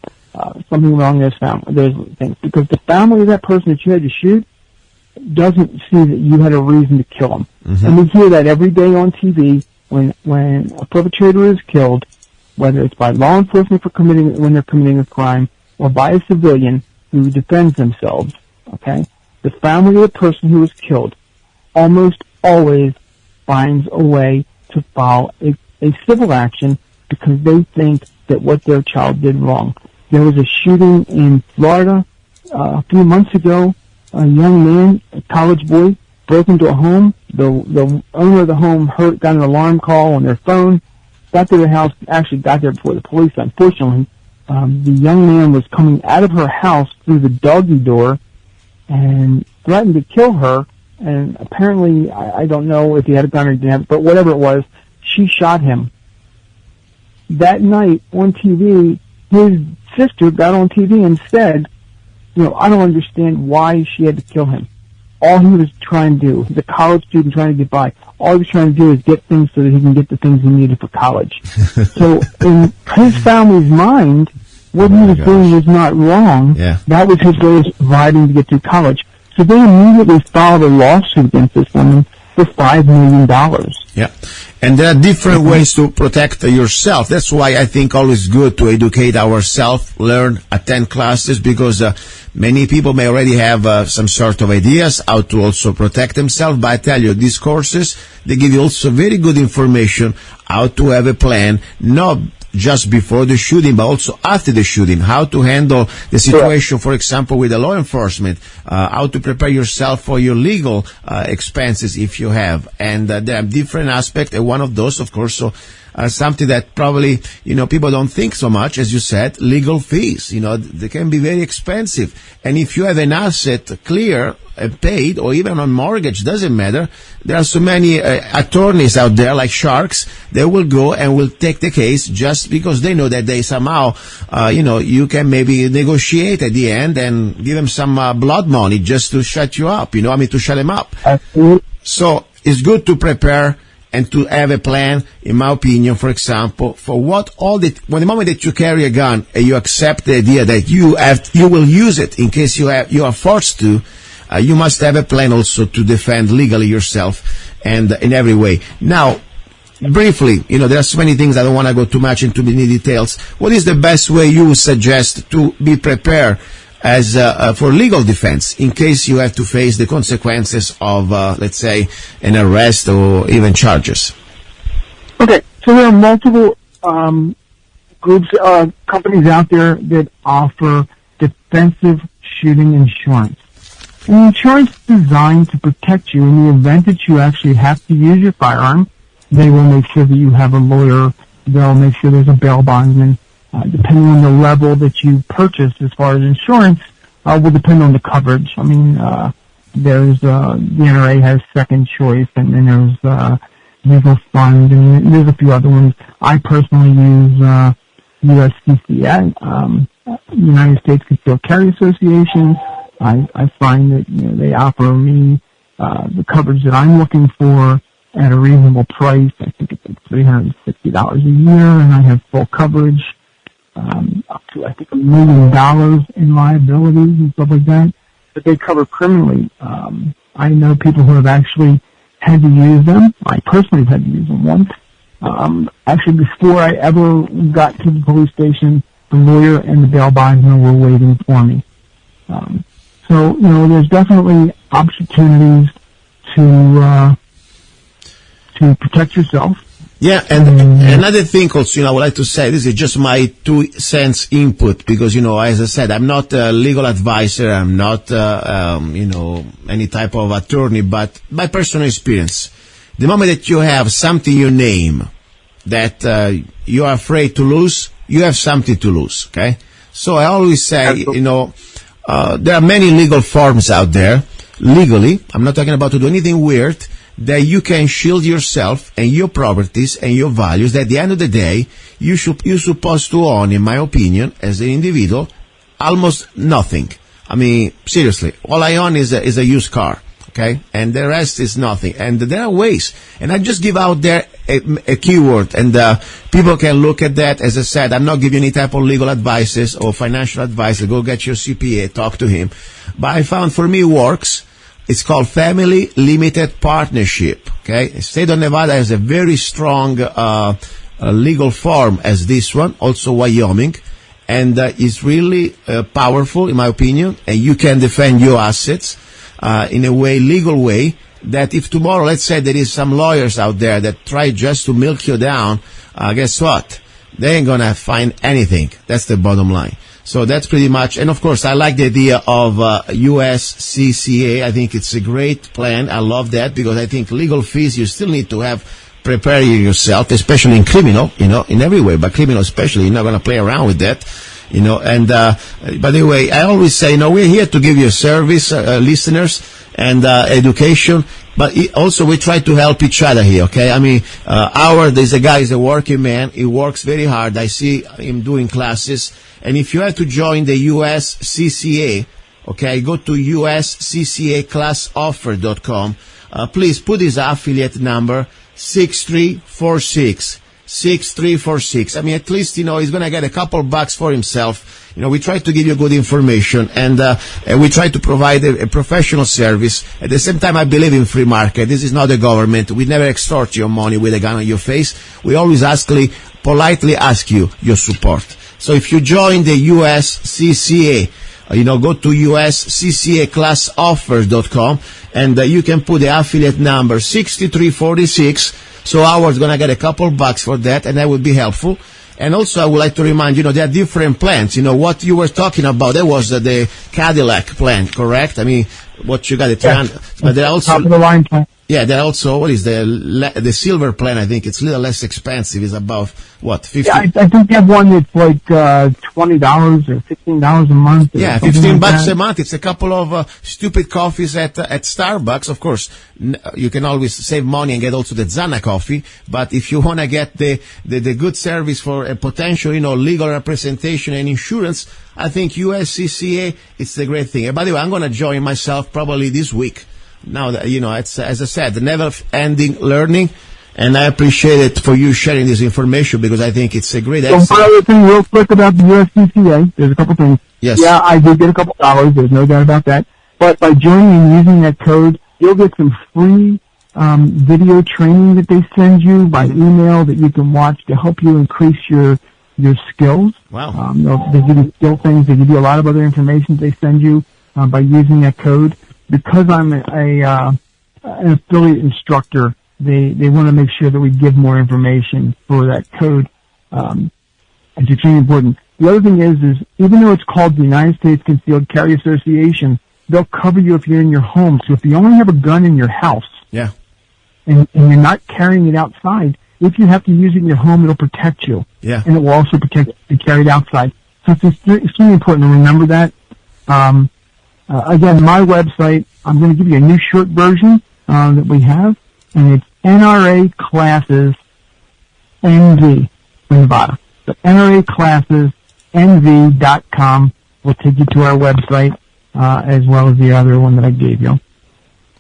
something wrong with his family. There's things, because the family of that person that you had to shoot doesn't see that you had a reason to kill him. And we hear that every day on TV when a perpetrator is killed, whether it's by law enforcement when they're committing a crime, or by a civilian who defends themselves. Okay, the family of the person who was killed almost always finds a way to file a civil action because they think that what their child did wrong. There was a shooting in Florida a few months ago. A young man, a college boy, broke into a home. The owner of the home got an alarm call on their phone, got to the house, actually got there before the police, unfortunately. The young man was coming out of her house through the doggy door and threatened to kill her, and apparently, I don't know if he had a gun or didn't have, but whatever it was, she shot him. That night on TV, his sister got on TV and said, I don't understand why she had to kill him. All he was trying to do, he's a college student trying to get by, all he was trying to do is get things so that he can get the things he needed for college. So in his family's mind, what he was doing was not wrong. That was his way of surviving to get through college. So they immediately filed a lawsuit against this woman for $5 million. Yeah. And there are different ways to protect yourself. That's why I think always good to educate ourselves, learn, attend classes, because many people may already have some sort of ideas how to also protect themselves. But I tell you, these courses, they give you also very good information how to have a plan, not just before the shooting, but also after the shooting, how to handle the situation, for example, with the law enforcement, how to prepare yourself for your legal expenses if you have. And there are different aspects, and one of those, of course, something that probably, people don't think so much, as you said, legal fees. They can be very expensive. And if you have an asset clear, paid, or even on mortgage, doesn't matter. There are so many attorneys out there, like sharks, they will go and will take the case just because they know that they somehow, you can maybe negotiate at the end and give them some blood money just to shut you up, to shut them up. So it's good to prepare and to have a plan, in my opinion, for example, for when the moment that you carry a gun and you accept the idea that you will use it in case you are forced to, you must have a plan also to defend legally yourself and in every way. Now, briefly, there are so many things, I don't want to go too much into many details. What is the best way you would suggest to be prepared as for legal defense in case you have to face the consequences of, let's say, an arrest or even charges? Okay, so there are multiple groups, companies out there that offer defensive shooting insurance. And insurance is designed to protect you in the event that you actually have to use your firearm. They will make sure that you have a lawyer. They'll make sure there's a bail bondsman. Depending on the level that you purchase as far as insurance, will depend on the coverage. I mean, there's, the NRA has second choice, and then there's, legal fund, and there's a few other ones. I personally use, USCCA, United States Concealed Carry Association. I find that, they offer me, the coverage that I'm looking for at a reasonable price. I think it's like $360 a year, and I have full coverage. Up to, I think, $1 million in liabilities and stuff like that. But they cover criminally. I know people who have actually had to use them. I personally had to use them once. Actually, before I ever got to the police station, the lawyer and the bail bondsman were waiting for me. So, there's definitely opportunities to protect yourself. Yeah, and another thing also, I would like to say, this is just my 2 cents input because, as I said, I'm not a legal advisor, I'm not, any type of attorney, but my personal experience, the moment that you have something you name that you are afraid to lose, you have something to lose, okay? So I always say, there are many legal forms out there, legally, I'm not talking about to do anything weird, that you can shield yourself and your properties and your values. That at the end of the day, you're supposed to own, in my opinion, as an individual, almost nothing. I mean, seriously, all I own is a used car, okay? And the rest is nothing. And there are ways. And I just give out there a keyword, and people can look at that. As I said, I'm not giving any type of legal advices or financial advice. Go get your CPA, talk to him. But I found for me it works. It's called Family Limited Partnership, okay? State of Nevada has a very strong legal form as this one, also Wyoming, and it's really powerful, in my opinion, and you can defend your assets in a legal way, that if tomorrow, let's say there is some lawyers out there that try just to milk you down, guess what? They ain't gonna find anything. That's the bottom line. So that's pretty much, and of course I like the idea of USCCA. I think it's a great plan. I love that because I think legal fees you still need to have preparing yourself, especially in criminal, in every way, but criminal especially, you're not going to play around with that, and by the way, I always say, we're here to give you a service, listeners, and education, but also we try to help each other here, okay? I mean, Howard, there's a guy, he's a working man, he works very hard, I see him doing classes. And if you have to join the USCCA, okay, go to usccaclassoffer.com. Please put his affiliate number 6346. 6346. I mean, at least, he's going to get a couple bucks for himself. We try to give you good information, and we try to provide a professional service. At the same time, I believe in free market. This is not the government. We never extort your money with a gun on your face. We always politely ask you your support. So if you join the USCCA, go to usccaclassoffers.com, and you can put the affiliate number 6346. So Howard's going to get a couple bucks for that, and that would be helpful. And also, I would like to remind there are different plans. What you were talking about, that was the Cadillac plan, correct? I mean, what you got, but there are also top of the line plan. Yeah, there also, what is the silver plan? I think it's a little less expensive. It's about, what, 50? Yeah, I think you have one that's like $20 or $15 a month. Yeah, $15 a month. It's a couple of stupid coffees at Starbucks. Of course, you can always save money and get also the Zanna coffee. But if you want to get the good service for a potential, legal representation and insurance, I think USCCA, it's a great thing. And by the way, I'm going to join myself probably this week. Now that, it's, as I said, the never-ending learning, and I appreciate it for you sharing this information because I think it's a great exercise. So one other thing real quick about the USCCA, there's a couple things. Yes. Yeah, I did get a couple dollars, there's no doubt about that. But by joining and using that code, you'll get some free video training that they send you by email that you can watch to help you increase your your skills. Wow. They give you skill things. They give you a lot of other information they send you by using that code. Because I'm an affiliate instructor, they want to make sure that we give more information for that code. It's extremely important. The other thing is even though it's called the United States Concealed Carry Association, they'll cover you if you're in your home. So if you only have a gun in your house, yeah, and you're not carrying it outside, if you have to use it in your home, it'll protect you. Yeah. And it will also protect you if you carry it outside. So it's extremely important to remember that. Again, my website, I'm going to give you a new short version that we have, and it's NRA Classes NV for Nevada. So NRAClassesNV.com will take you to our website, as well as the other one that I gave you.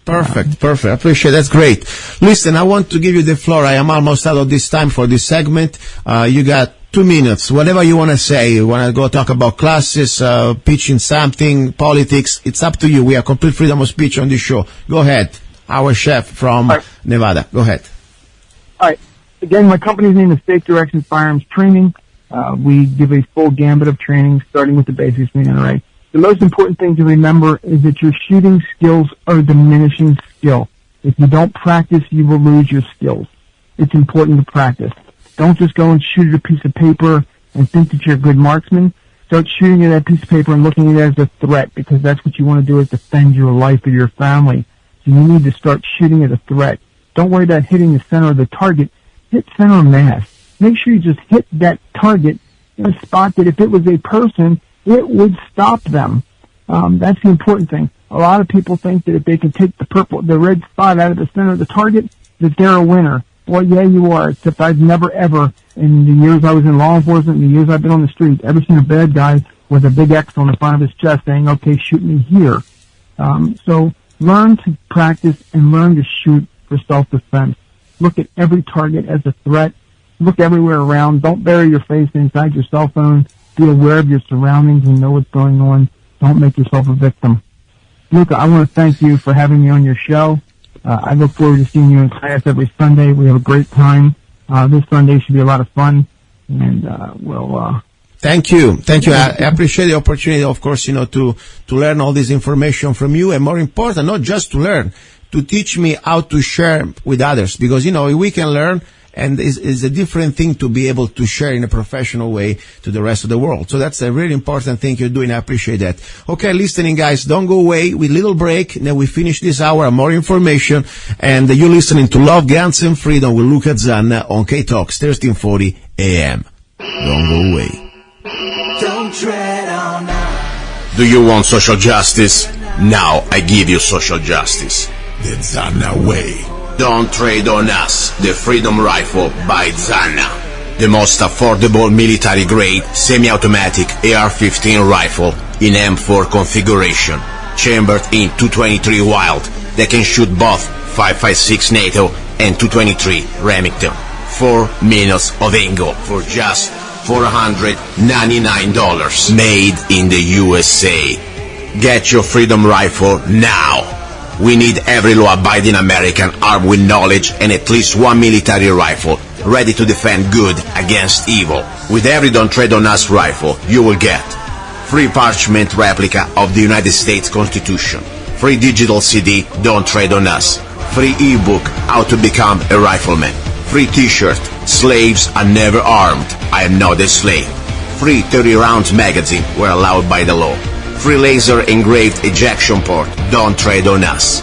Perfect. I appreciate it. That's great. Listen, I want to give you the floor. I am almost out of this time for this segment. You got 2 minutes. Whatever you want to say. You want to go talk about classes, pitching something, politics. It's up to you. We have complete freedom of speech on this show. Go ahead. Howard Scheff from Nevada. Go ahead. All right. Again, my company's name is Safe Direction Firearms Training. We give a full gambit of training, starting with the basics from the NRA. The most important thing to remember is that your shooting skills are a diminishing skill. If you don't practice, you will lose your skills. It's important to practice. Don't just go and shoot at a piece of paper and think that you're a good marksman. Start shooting at that piece of paper and looking at it as a threat, because that's what you want to do, is defend your life or your family. So you need to start shooting at a threat. Don't worry about hitting the center of the target. Hit center of mass. Make sure you just hit that target in a spot that if it was a person, it would stop them. That's the important thing. A lot of people think that if they can take the red spot out of the center of the target, that they're a winner. Well, yeah, you are, except I've never ever, in the years I was in law enforcement, in the years I've been on the street, ever seen a bad guy with a big X on the front of his chest saying, okay, shoot me here. So learn to practice and learn to shoot for self-defense. Look at every target as a threat. Look everywhere around. Don't bury your face inside your cell phone. Be aware of your surroundings and know what's going on. Don't make yourself a victim. Luca, I want to thank you for having me on your show. I look forward to seeing you in class every Sunday. We have a great time. This Sunday should be a lot of fun. And Thank you. I appreciate the opportunity, of course, to learn all this information from you, and more important, not just to learn, to teach me how to share with others, because, we can learn, and it's a different thing to be able to share in a professional way to the rest of the world. So that's a really important thing you're doing. I appreciate that. Okay, listening guys, don't go away. With a little break, then we finish this hour and more information. And you're listening to Love, Guns, and Freedom with luca-zanna on KTOX 1340 AM. Don't go away. Don't tread on us. Do you want social justice? Now I give you social justice. The Zanna way. Don't trade on us, the Freedom Rifle by Zanna. The most affordable military-grade semi-automatic AR-15 rifle in M4 configuration, chambered in .223 Wild that can shoot both 5.56 NATO and .223 Remington. 4 minutes of angle for just $499, made in the USA. Get your Freedom Rifle now. We need every law-abiding American armed with knowledge and at least one military rifle, ready to defend good against evil. With every Don't Tread on Us rifle, you will get free parchment replica of the United States Constitution, free digital CD, Don't Tread on Us, free ebook, How to Become a Rifleman, free t-shirt, Slaves Are Never Armed, I Am Not a Slave, free 30-round magazine where allowed by the law, free laser engraved ejection port, Don't Trade on Us,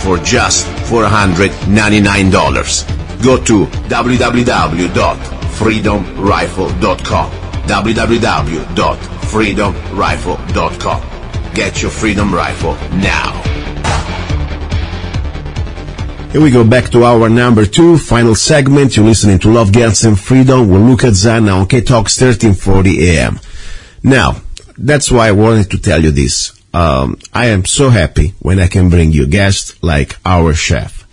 for just $499. Go to www.freedomrifle.com, www.freedomrifle.com. Get your Freedom Rifle now. Here we go back to hour number 2, final segment. You're listening to Love, Guns, and Freedom with luca-zanna on KTOX 1340 AM. Now, that's why I wanted to tell you this. I am so happy when I can bring you guests like Hour Scheff,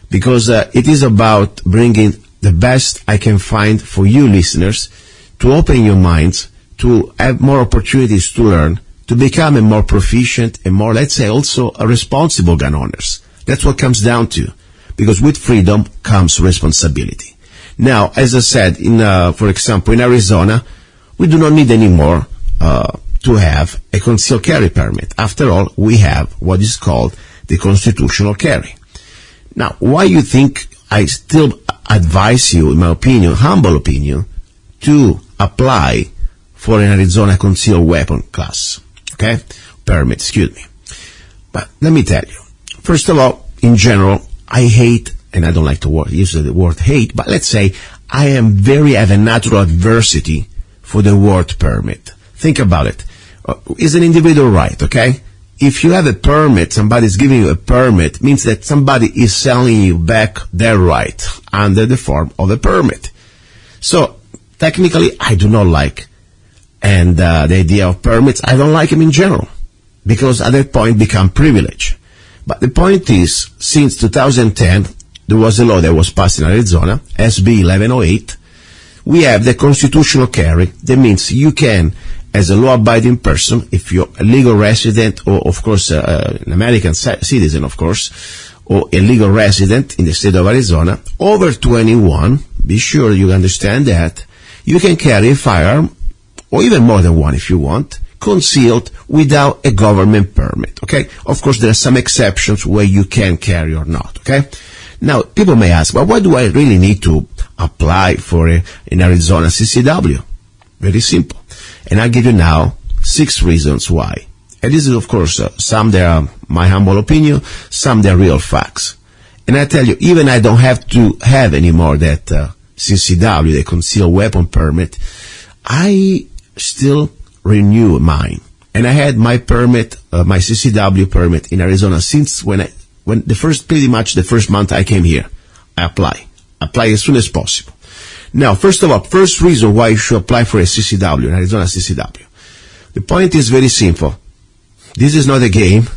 because it is about bringing the best I can find for you listeners, to open your minds, to have more opportunities to learn, to become a more proficient and more, let's say, also a responsible gun owners. That's what comes down to, because with freedom comes responsibility. Now, as I said, for example, in Arizona, we do not need anymore to have a concealed carry permit. After all, we have what is called the constitutional carry. Now, why you think I still advise you, in my opinion, humble opinion, to apply for an Arizona concealed weapon class, permit, excuse me. But let me tell you, first of all, in general, I hate, and I don't like to use the word hate, but let's say I have a natural adversity for the word permit. Think about it. It's an individual right, okay? If you have a permit, somebody's giving you a permit, means that somebody is selling you back their right under the form of a permit. So, technically, I do not like, and the idea of permits, I don't like them in general, because at that point become privilege. But the point is, since 2010, there was a law that was passed in Arizona, SB 1108, we have the constitutional carry. That means you can, as a law-abiding person, if you're a legal resident, or of course an American citizen, of course, or a legal resident in the state of Arizona, over 21, be sure you understand that, you can carry a firearm, or even more than one if you want, concealed without a government permit, okay? Of course, there are some exceptions where you can carry or not, okay? Now, people may ask, well, why do I really need to apply for an Arizona CCW? Very simple. And I'll give you now 6 reasons why. And this is, of course, some they are my humble opinion, some they are real facts. And I tell you, even I don't have to have anymore that CCW, the concealed weapon permit, I still renew mine. And I had my permit, my CCW permit in Arizona since pretty much the first month I came here. I apply as soon as possible. Now, first of all, first reason why you should apply for a CCW, an Arizona CCW. The point is very simple. This is not a game,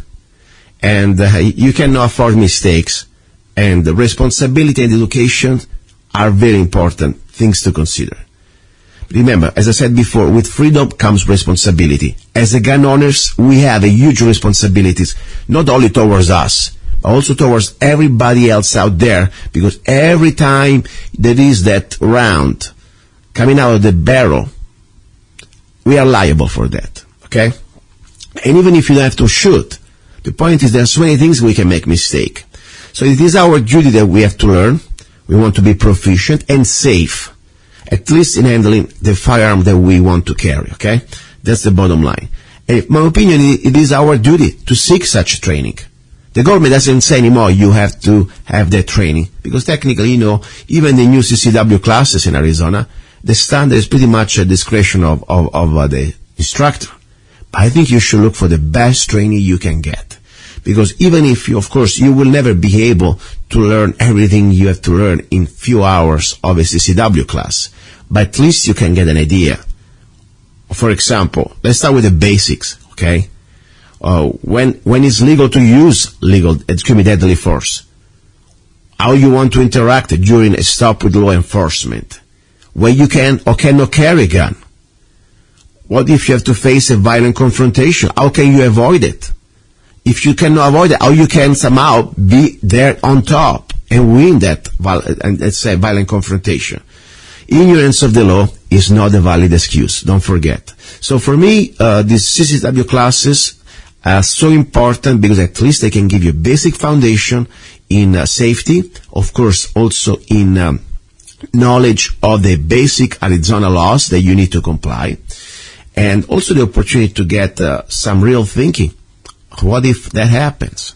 and you cannot afford mistakes, and the responsibility and education are very important things to consider. Remember, as I said before, with freedom comes responsibility. As a gun owners, we have a huge responsibilities, not only towards us, but also towards everybody else out there, because every time there is that round coming out of the barrel, we are liable for that, okay? And even if you don't have to shoot, the point is there are so many things we can make mistake. So it is our duty that we have to learn. We want to be proficient and safe, at least in handling the firearm that we want to carry, okay? That's the bottom line. And in my opinion, it is our duty to seek such training. The government doesn't say anymore you have to have that training, because technically, even the new CCW classes in Arizona, the standard is pretty much a discretion of the instructor. But I think you should look for the best training you can get. Because even if you will never be able to learn everything you have to learn in few hours of a CCW class. But at least you can get an idea. For example, let's start with the basics, okay? When it's legal to use deadly force. How you want to interact during a stop with law enforcement. When you can or cannot carry a gun. What if you have to face a violent confrontation? How can you avoid it? If you cannot avoid it, how you can somehow be there on top and win that, violent confrontation. Ignorance of the law is not a valid excuse. Don't forget. So for me, these CCW classes are so important because at least they can give you basic foundation in safety, of course also in knowledge of the basic Arizona laws that you need to comply, and also the opportunity to get some real thinking. What if that happens?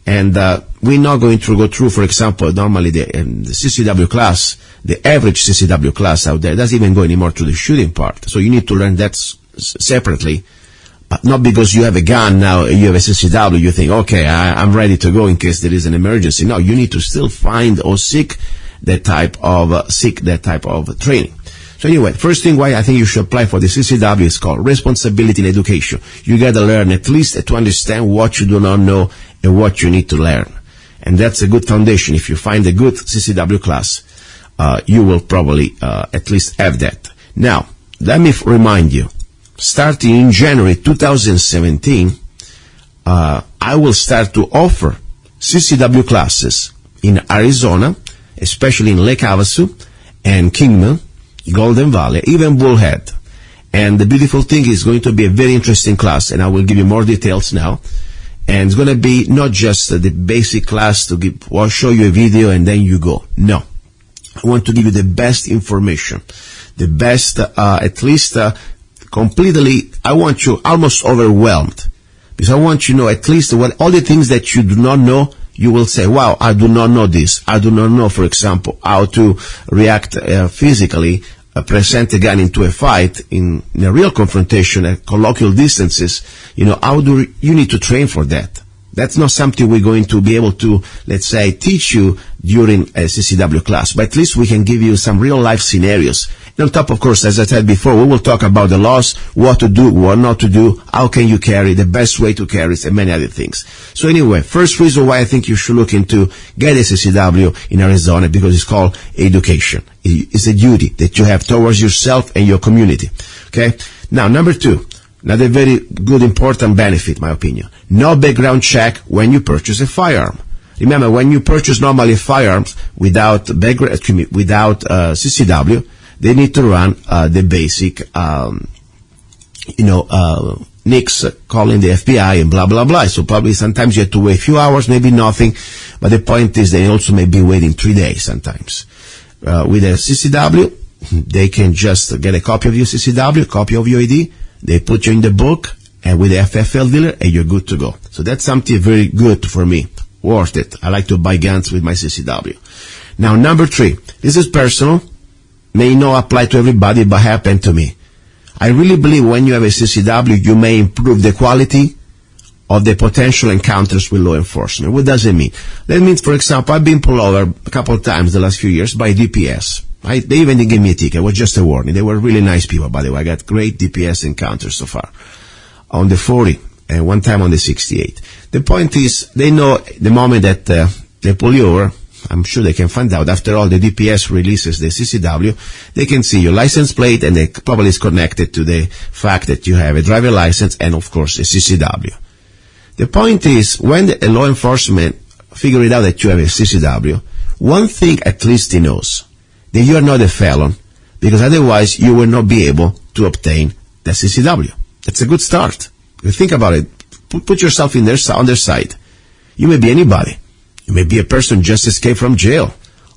And we're not going to go through, for example, normally the CCW class, the average CCW class out there doesn't even go anymore to the shooting part. So you need to learn that separately. But not because you have a gun now, you have a CCW, you think, okay, I'm ready to go in case there is an emergency. No, you need to still find or seek that type of training. So anyway, first thing why I think you should apply for the CCW is called responsibility in education. You gotta learn at least to understand what you do not know and what you need to learn. And that's a good foundation. If you find a good CCW class, you will probably at least have that. Now, let me remind you, starting in January 2017, I will start to offer CCW classes in Arizona, especially in Lake Havasu, and Kingman, Golden Valley, even Bullhead. And the beautiful thing is going to be a very interesting class, and I will give you more details now. And it's going to be not just the basic class to give, or show you a video and then you go. No. I want to give you the best information, the best, at least completely, I want you almost overwhelmed. Because I want you to know at least what all the things that you do not know, you will say, wow, I do not know this. I do not know, for example, how to react physically, present a gun into a fight in a real confrontation at colloquial distances. How do you need to train for that? That's not something we're going to be able to, let's say, teach you during a CCW class, but at least we can give you some real life scenarios. And on top, of course, as I said before, we will talk about the laws, what to do, what not to do, how can you carry, the best way to carry, and many other things. So anyway, first reason why I think you should look into get a CCW in Arizona, because it's called education. It's a duty that you have towards yourself and your community. Okay? Now, number 2. Another very good, important benefit, my opinion. No background check when you purchase a firearm. Remember, when you purchase normally firearms without CCW, they need to run the basic, NICS, calling the FBI and blah, blah, blah. So probably sometimes you have to wait a few hours, maybe nothing. But the point is they also may be waiting 3 days sometimes. With a CCW, they can just get a copy of your CCW, copy of your ID. They put you in the book and with the FFL dealer and you're good to go. So that's something very good for me. Worth it. I like to buy guns with my CCW. Now, number 3. This is personal. May not apply to everybody, but happened to me. I really believe when you have a CCW, you may improve the quality of the potential encounters with law enforcement. What does it mean? That means, for example, I've been pulled over a couple of times the last few years by DPS. They even didn't give me a ticket. It was just a warning. They were really nice people, by the way. I got great DPS encounters so far. On the 40, and one time on the 68. The point is, they know the moment that they pull you over, I'm sure they can find out. After all, the DPS releases the CCW. They can see your license plate, and it probably is connected to the fact that you have a driver license and, of course, a CCW. The point is, when a law enforcement figure it out that you have a CCW, one thing at least he knows, that you are not a felon, because otherwise you will not be able to obtain the CCW. That's a good start. You think about it. Put yourself on their side. You may be anybody. You may be a person just escaped from jail.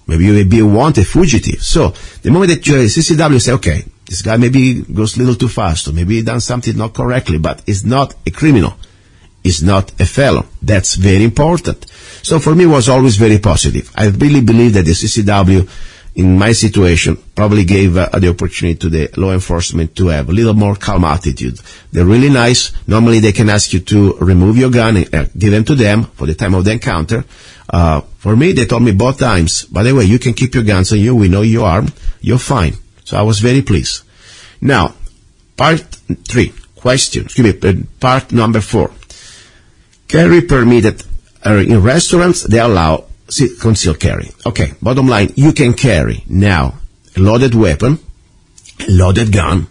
Maybe you may be a wanted fugitive. So the moment that you have a CCW, you say, okay, this guy maybe goes a little too fast, or maybe he done something not correctly, but he's not a criminal. He's not a felon. That's very important. So for me, it was always very positive. I really believe that the CCW, in my situation, probably gave the opportunity to the law enforcement to have a little more calm attitude. They're really nice. Normally they can ask you to remove your gun and give them to them for the time of the encounter. For me, they told me both times, by the way, you can keep your guns on you. We know you're armed. You're fine. So I was very pleased. Now, part number 4. Carry permitted in restaurants, they allow concealed carry. Okay, bottom line, you can carry now a loaded weapon, a loaded gun,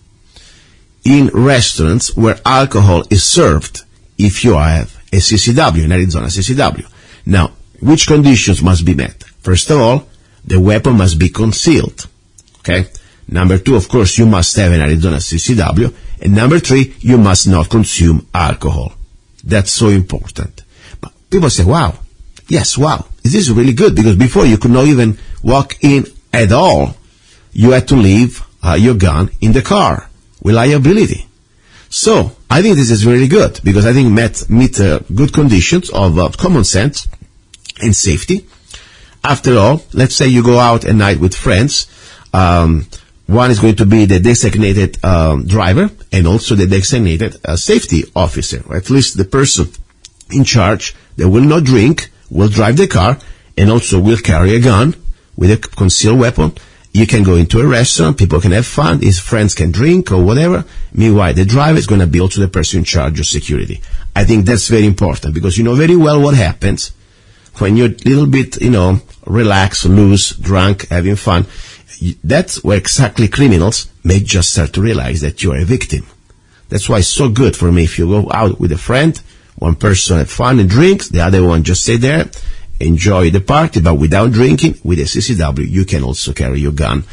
in restaurants where alcohol is served if you have a CCW, in Arizona CCW. Now, which conditions must be met? First of all, the weapon must be concealed. Okay? Number 2, of course, you must have an Arizona CCW. And number 3, you must not consume alcohol. That's so important. But people say, wow. Yes, wow. This is really good, because before you could not even walk in at all. You had to leave your gun in the car with liability. So I think this is really good, because I think meet good conditions of common sense and safety. After all, let's say you go out at night with friends. One is going to be the designated driver and also the designated safety officer, or at least the person in charge that will not drink, will drive the car, and also will carry a gun with a concealed weapon. You can go into a restaurant, people can have fun, his friends can drink or whatever. Meanwhile, the driver is going to be also the person in charge of security. I think that's very important, because you know very well what happens when you're a little bit, relaxed, loose, drunk, having fun. That's where exactly criminals may just start to realize that you are a victim. That's why it's so good for me if you go out with a friend, one person have fun and drinks, the other one just stay there enjoy the party, but without drinking. With a CCW, you can also carry your gun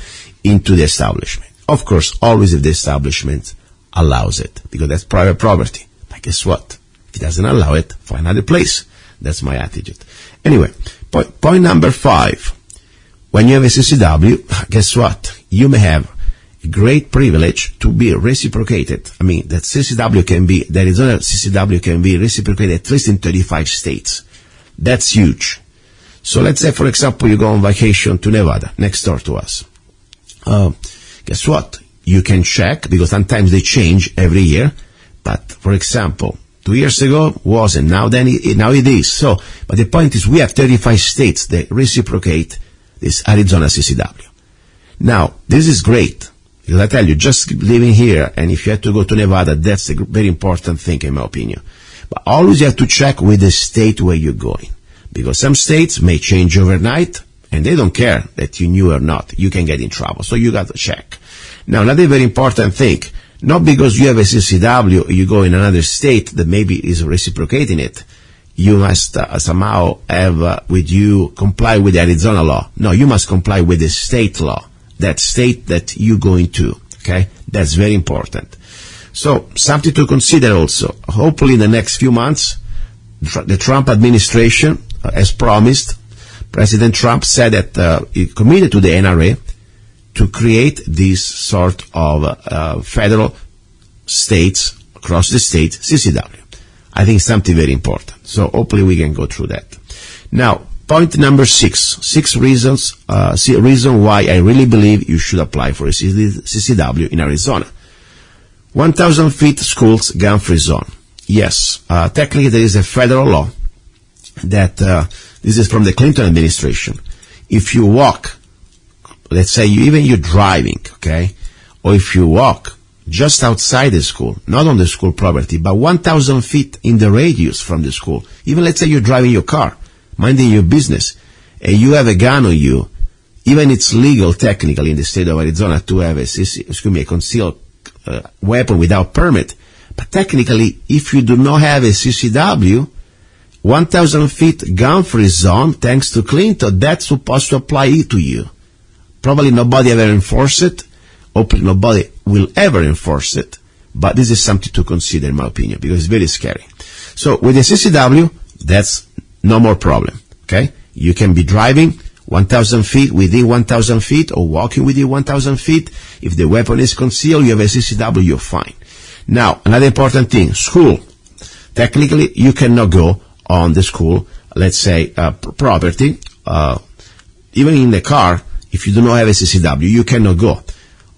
into the establishment. Of course, always if the establishment allows it, because that's private property. But guess what? If it doesn't allow it, find another place. That's my attitude. Anyway, point number 5. When you have a CCW, guess what? You may have a great privilege to be reciprocated. I mean, that the Arizona CCW can be reciprocated at least in 35 states. That's huge. So let's say, for example, you go on vacation to Nevada, next door to us. Guess what? You can check, because sometimes they change every year. But, for example, 2 years ago wasn't, now it is. So, but the point is, we have 35 states that reciprocate this Arizona CCW. Now, this is great, because I tell you, just living here, and if you have to go to Nevada, that's a very important thing, in my opinion. But always you have to check with the state where you're going, because some states may change overnight, and they don't care that you knew or not. You can get in trouble, so you got to check. Now, another very important thing, not because you have a CCW, you go in another state that maybe is reciprocating it, you must somehow have with you comply with the Arizona law. No, you must comply with the state law, that state that you go into. Okay, that's very important. So something to consider also. Hopefully, in the next few months, the Trump administration, as promised, President Trump said that he committed to the NRA to create this sort of federal states across the state CCW. I think something very important. So hopefully we can go through that. Now, point number 6. 6 reasons, reason why I really believe you should apply for a CCW in Arizona. 1,000 feet schools gun-free zone. Yes, technically there is a federal law that, this is from the Clinton administration. If you walk, let's say even you're driving, okay, or if you walk just outside the school, not on the school property, but 1,000 feet in the radius from the school. Even let's say you're driving your car, minding your business, and you have a gun on you. Even it's legal technically in the state of Arizona to have a concealed weapon without permit. But technically, if you do not have a CCW, 1,000 feet gun-free zone, thanks to Clinton, that's supposed to apply to you. Probably nobody ever enforced it. Hopefully nobody will ever enforce it, but this is something to consider, in my opinion, because it's very scary. So with the CCW, that's no more problem, okay? You can be driving 1,000 feet, within 1,000 feet, or walking within 1,000 feet. If the weapon is concealed, you have a CCW, you're fine. Now, another important thing, school. Technically, you cannot go on the school, let's say, property, even in the car. If you do not have a CCW, you cannot go,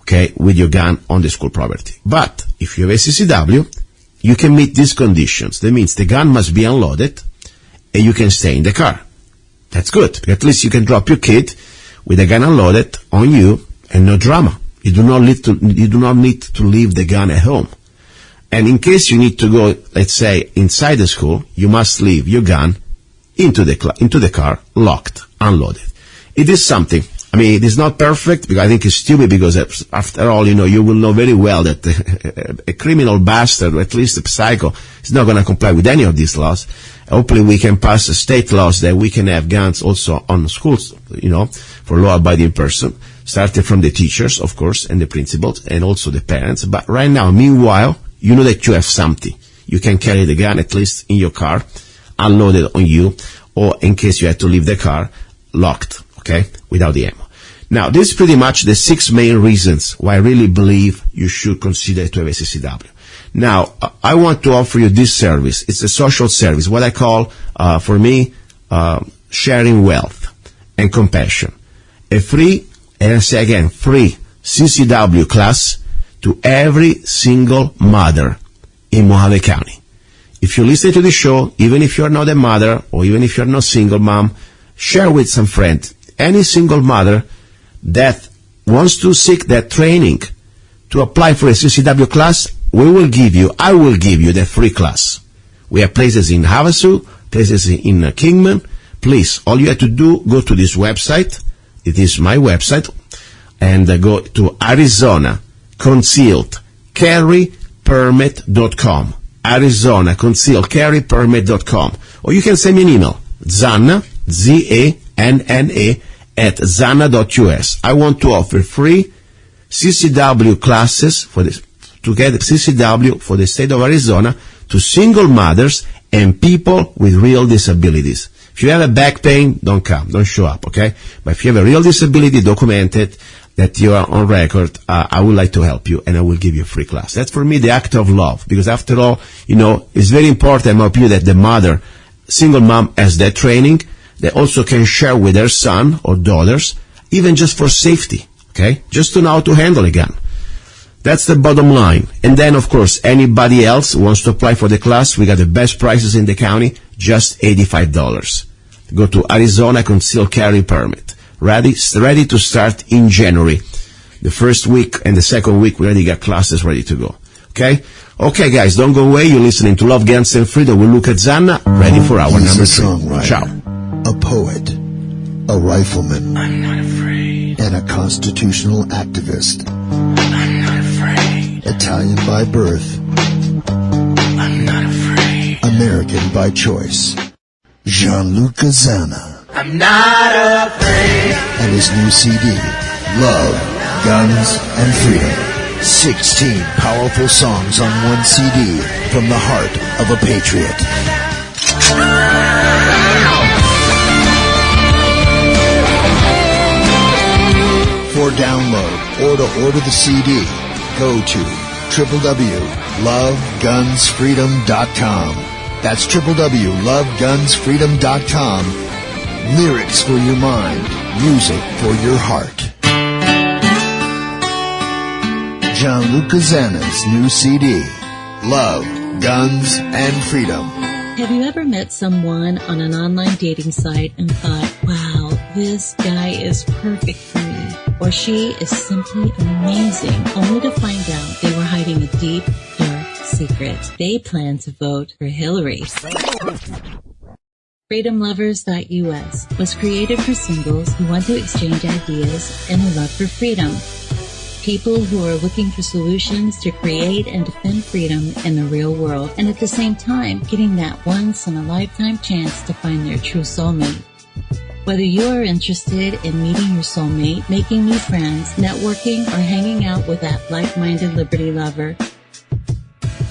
okay, with your gun on the school property. But if you have a CCW, you can meet these conditions. That means the gun must be unloaded, and you can stay in the car. That's good. At least you can drop your kid with the gun unloaded on you, and no drama. You do not need to leave the gun at home. And in case you need to go, let's say, inside the school, you must leave your gun into the car, locked, unloaded. It is something. I mean, it is not perfect, because I think it's stupid, because after all, you will know very well that a criminal bastard, or at least a psycho, is not going to comply with any of these laws. Hopefully we can pass state laws that we can have guns also on schools, for law-abiding person, starting from the teachers, of course, and the principals, and also the parents. But right now, meanwhile, you know that you have something. You can carry the gun, at least in your car, unloaded on you, or in case you have to leave the car, locked, okay, without the ammo. Now, this is pretty much the 6 main reasons why I really believe you should consider to have a CCW. Now, I want to offer you this service. It's a social service, what I call, for me, sharing wealth and compassion. A free, and I say again, free CCW class to every single mother in Mojave County. If you listen to the show, even if you're not a mother, or even if you're not single mom, share with some friend. Any single mother that wants to seek that training to apply for a CCW class, I will give you the free class. We have places in Havasu, places in Kingman. Please, all you have to do, go to this website. It is my website, and go to Arizona Concealed Carry Permit.com. Arizona Concealed Carry Permit.com. Or you can send me an email, Zanna, ZANNA, at zanna.us. I want to offer free CCW classes to get CCW for the state of Arizona to single mothers and people with real disabilities. If you have a back pain, don't come, don't show up, okay? But if you have a real disability documented that you are on record, I would like to help you, and I will give you a free class. That's for me the act of love, because after all, it's very important, in my opinion, that the mother, single mom, has that training. They also can share with their son or daughters, even just for safety, okay? Just to know how to handle a gun. That's the bottom line. And then, of course, anybody else who wants to apply for the class, we got the best prices in the county, just $85. Go to Arizona Concealed Carry Permit. Ready to start in January. The first week and the second week, we already got classes ready to go. Okay? Okay, guys, don't go away. You're listening to Love, Guns, and Freedom with Luca-Zanna. Ready for our number 3. Ciao. A poet, a rifleman, I'm not afraid, and a constitutional activist. I'm not afraid. Italian by birth, I'm not afraid. American by choice, Gianluca Zanna. I'm not afraid. And his new CD, Love, Guns, and Freedom. 16 powerful songs on one CD from the heart of a patriot. For download or to order the CD, go to www.lovegunsfreedom.com. That's www.lovegunsfreedom.com. Lyrics for your mind, music for your heart. Gianluca Zanna's new CD, Love, Guns, and Freedom. Have you ever met someone on an online dating site and thought, wow, this guy is perfect for me, or she is simply amazing, only to find out they were hiding a deep, dark secret? They plan to vote for Hillary. FreedomLovers.us was created for singles who want to exchange ideas and a love for freedom. People who are looking for solutions to create and defend freedom in the real world, and at the same time getting that once-in-a-lifetime chance to find their true soulmate. Whether you are interested in meeting your soulmate, making new friends, networking, or hanging out with that like-minded liberty lover,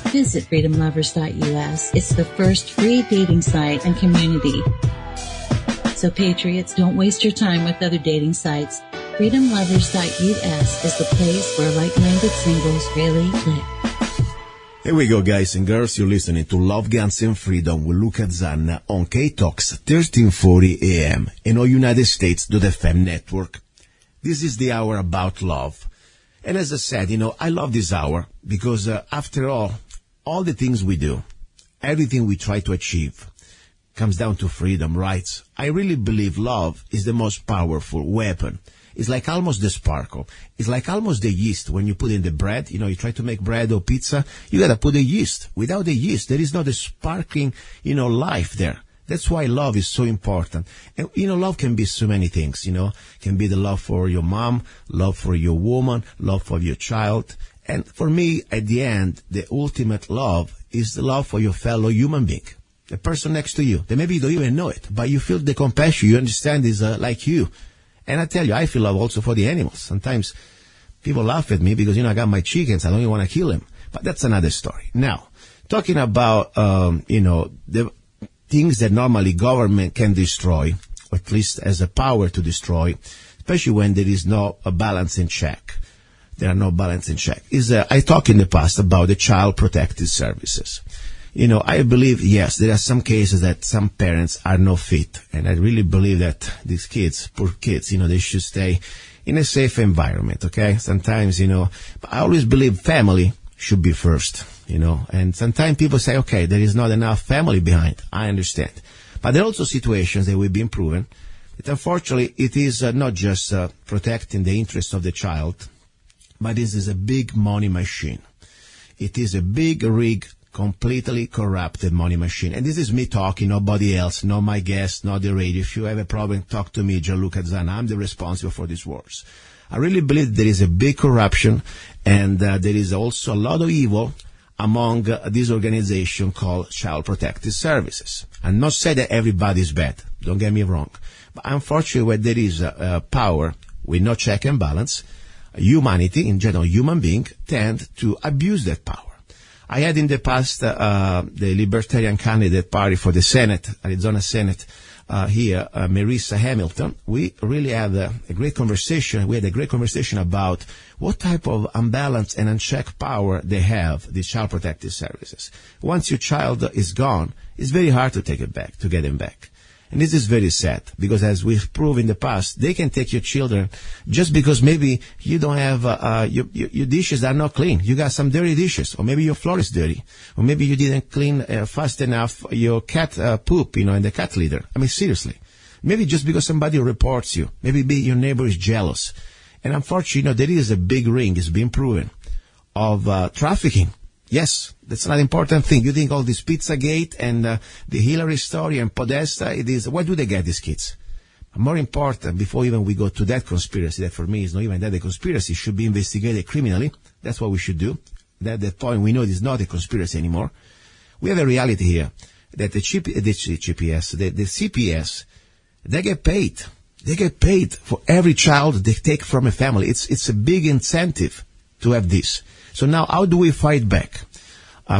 visit FreedomLovers.us. It's the first free dating site and community. So patriots, don't waste your time with other dating sites. FreedomLovers.us is the place where like-minded singles really click. Here we go, guys and girls. You're listening to Love, Guns, and Freedom with Luca-Zanna on KTOX 1340 AM and all United States .fm network. This is the hour about love. And as I said, I love this hour because after all the things we do, everything we try to achieve comes down to freedom, rights. I really believe love is the most powerful weapon. It's like almost the sparkle. It's like almost the yeast when you put in the bread. You try to make bread or pizza, you gotta put the yeast. Without the yeast, there is not a sparkling, life there. That's why love is so important. And, love can be so many things, Can be the love for your mom, love for your woman, love for your child. And for me, at the end, the ultimate love is the love for your fellow human being. The person next to you. That maybe you don't even know it, but you feel the compassion, you understand is like you. And I tell you, I feel love also for the animals. Sometimes people laugh at me because, I got my chickens. I don't even want to kill them. But that's another story. Now, talking about, the things that normally government can destroy, or at least has a power to destroy, especially when there is no balance in check. There are no balance in check. I talked in the past about the child protective services. I believe, yes, there are some cases that some parents are not fit. And I really believe that these kids, poor kids, they should stay in a safe environment, okay? Sometimes, but I always believe family should be first, And sometimes people say, okay, there is not enough family behind. I understand. But there are also situations that we've been proven that unfortunately it is not just protecting the interests of the child, but this is a big money machine. It is a big rig, completely corrupted money machine. And this is me talking, nobody else, not my guest, not the radio. If you have a problem, talk to me, Gianluca Zanna. I'm the responsible for these wars. I really believe there is a big corruption and there is also a lot of evil among this organization called Child Protective Services. I'm not saying that everybody is bad, don't get me wrong, but unfortunately where there is power with no check and balance, humanity, in general human beings, tend to abuse that power. I had in the past the Libertarian candidate party for the Senate, Arizona Senate, here, Marissa Hamilton. We really had a great conversation. We had a great conversation about what type of unbalanced and unchecked power they have, these Child Protective Services. Once your child is gone, it's very hard to take it back, to get him back. And this is very sad, because as we've proved in the past, they can take your children just because maybe you don't have, your dishes are not clean. You got some dirty dishes, or maybe your floor is dirty, or maybe you didn't clean fast enough your cat poop, in the cat litter. I mean, seriously. Maybe just because somebody reports you. Maybe your neighbor is jealous. And unfortunately, there is a big ring, it's been proven, of trafficking. Yes, that's not an important thing. You think all this Pizzagate and the Hillary story and Podesta, where do they get these kids? More important, before even we go to that conspiracy, that for me is not even that a conspiracy, should be investigated criminally. That's what we should do. At that point, we know it is not a conspiracy anymore. We have a reality here that the CPS, they get paid. They get paid for every child they take from a family. It's a big incentive to have this. So now, how do we fight back?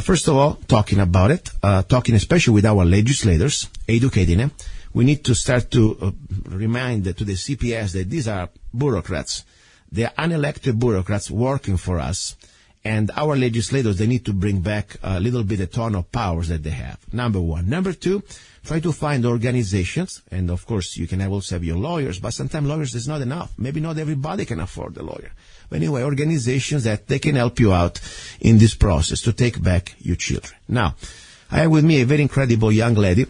First of all, talking about it, talking especially with our legislators, educating them. We need to start to remind to the CPS that these are bureaucrats. They are unelected bureaucrats working for us. And our legislators, they need to bring back a little bit the ton of powers that they have. Number one. Number two, try to find organizations. And of course, you can also have your lawyers, but sometimes lawyers is not enough. Maybe not everybody can afford a lawyer. But anyway, organizations that they can help you out in this process to take back your children. Now, I have with me a very incredible young lady.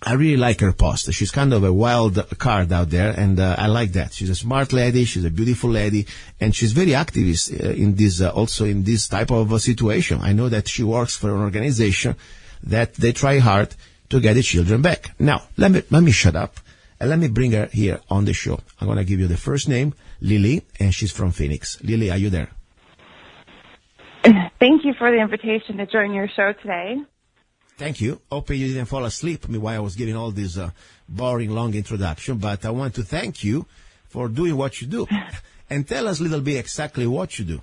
I really like her post. She's kind of a wild card out there, and I like that. She's a smart lady, she's a beautiful lady, and she's very activist in this, also in this type of situation. I know that she works for an organization that they try hard to get the children back. Now, let me shut up, and let me bring her here on the show. I'm going to give you the first name, Lily, and she's from Phoenix. Lily, are you there? Thank you for the invitation to join your show today. Thank you. Hope you didn't fall asleep while I was giving all this boring, long introduction, but I want to thank you for doing what you do. And tell us a little bit exactly what you do.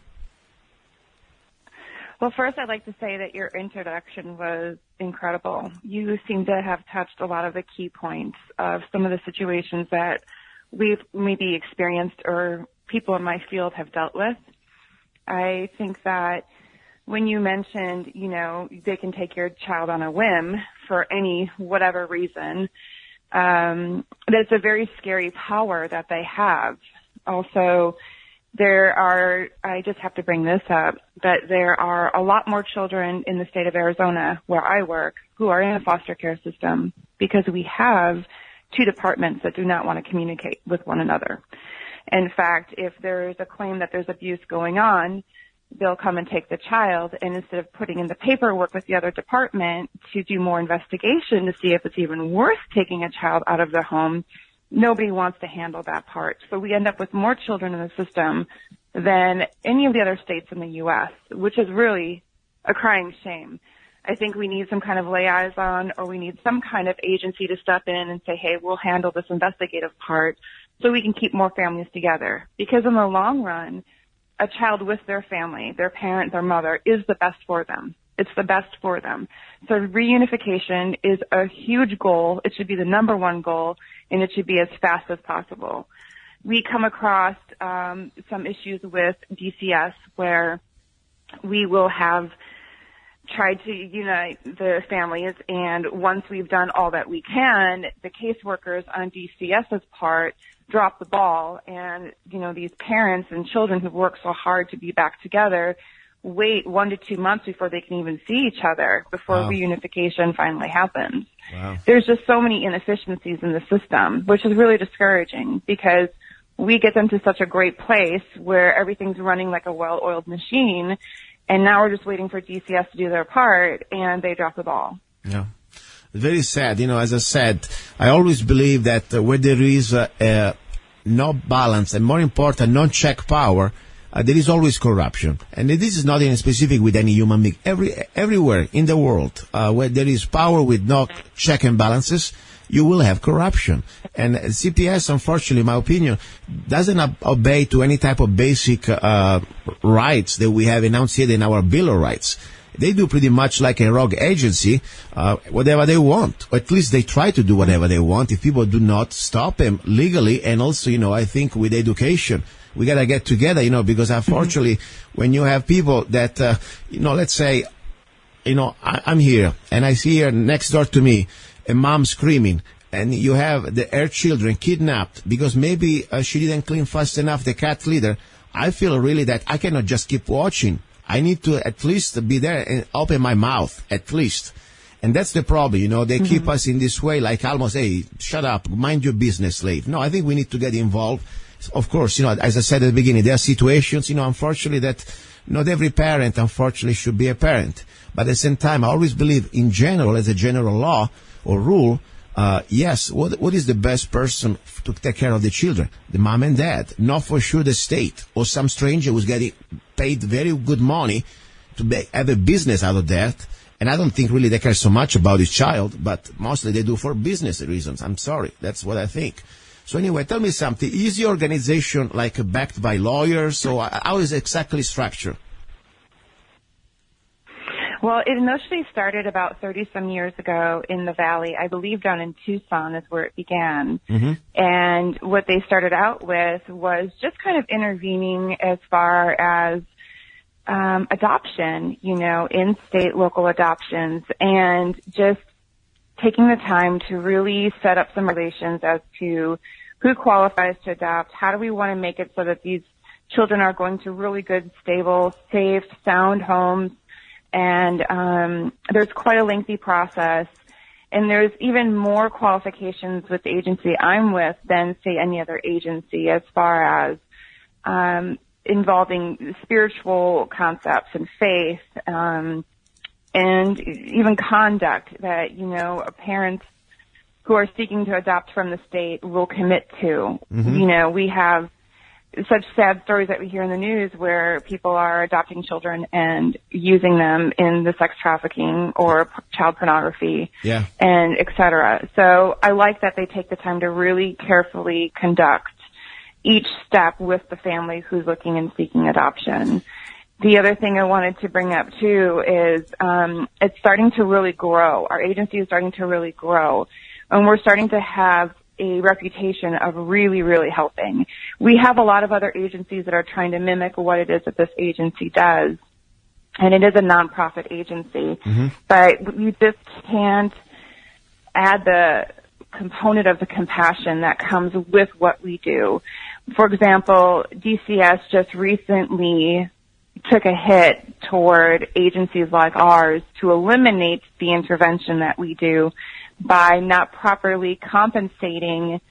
Well, first, I'd like to say that your introduction was incredible. You seem to have touched a lot of the key points of some of the situations that we've maybe experienced or people in my field have dealt with. I think that when you mentioned, they can take your child on a whim for whatever reason, that's a very scary power that they have. Also, I just have to bring this up, but there are a lot more children in the state of Arizona where I work who are in a foster care system because we have two departments that do not want to communicate with one another. In fact, if there's a claim that there's abuse going on, they'll come and take the child, and instead of putting in the paperwork with the other department to do more investigation to see if it's even worth taking a child out of their home, nobody wants to handle that part. So we end up with more children in the system than any of the other states in the U.S., which is really a crying shame. I think we need some kind of liaison, or we need some kind of agency to step in and say, hey, we'll handle this investigative part so we can keep more families together. Because in the long run, a child with their family, their parent, their mother, is the best for them. It's the best for them. So reunification is a huge goal. It should be the number one goal, and it should be as fast as possible. We come across some issues with DCS where we will have tried to unite the families, and once we've done all that we can, the caseworkers on DCS's part drop the ball, and these parents and children who've worked so hard to be back together wait 1 to 2 months before they can even see each other before reunification finally happens. Wow. There's just so many inefficiencies in the system, which is really discouraging because we get them to such a great place where everything's running like a well-oiled machine, and now we're just waiting for DCS to do their part, and they drop the ball. Yeah. Very sad. As I said, I always believe that where there is no balance and, more important, no check power, there is always corruption. And this is not even specific with any human being. Everywhere in the world, where there is power with no check and balances, you will have corruption. And CPS, unfortunately, in my opinion, doesn't obey to any type of basic rights that we have enunciated in our Bill of Rights. They do pretty much like a rogue agency, whatever they want. Or at least they try to do whatever they want if people do not stop them legally. And also, I think with education, we got to get together, because unfortunately, when you have people that, let's say, I'm here and I see here next door to me a mom screaming, and you have her children kidnapped because maybe she didn't clean fast enough the cat litter. I feel really that I cannot just keep watching. I need to at least be there and open my mouth, at least. And that's the problem, they keep us in this way, like almost, hey, shut up, mind your business, slave. No, I think we need to get involved. Of course, as I said at the beginning, there are situations, unfortunately, that not every parent, unfortunately, should be a parent. But at the same time, I always believe in general, as a general law or rule, yes, what is the best person to take care of the children? The mom and dad, not for sure the state or some stranger who's getting paid very good money to have a business out of that. And I don't think really they care so much about his child, but mostly they do for business reasons. I'm sorry. That's what I think. So anyway, tell me something. Is your organization backed by lawyers? So how is it exactly structured? Well, it initially started about 30-some years ago in the Valley. I believe down in Tucson is where it began. Mm-hmm. And what they started out with was just kind of intervening as far as adoption, in-state local adoptions, and just taking the time to really set up some relations as to who qualifies to adopt, how do we want to make it so that these children are going to really good, stable, safe, sound homes. And there's quite a lengthy process, and there's even more qualifications with the agency I'm with than, say, any other agency as far as involving spiritual concepts and faith and even conduct that, parents who are seeking to adopt from the state will commit to. Mm-hmm. We have such sad stories that we hear in the news where people are adopting children and using them in the sex trafficking or child pornography, and et cetera. So I like that they take the time to really carefully conduct each step with the family who's looking and seeking adoption. The other thing I wanted to bring up too is it's starting to really grow. Our agency is starting to really grow, and we're starting to have a reputation of really, really helping. We have a lot of other agencies that are trying to mimic what it is that this agency does, and it is a nonprofit agency, but we just can't add the component of the compassion that comes with what we do. For example, DCS just recently took a hit toward agencies like ours to eliminate the intervention that we do by not properly compensating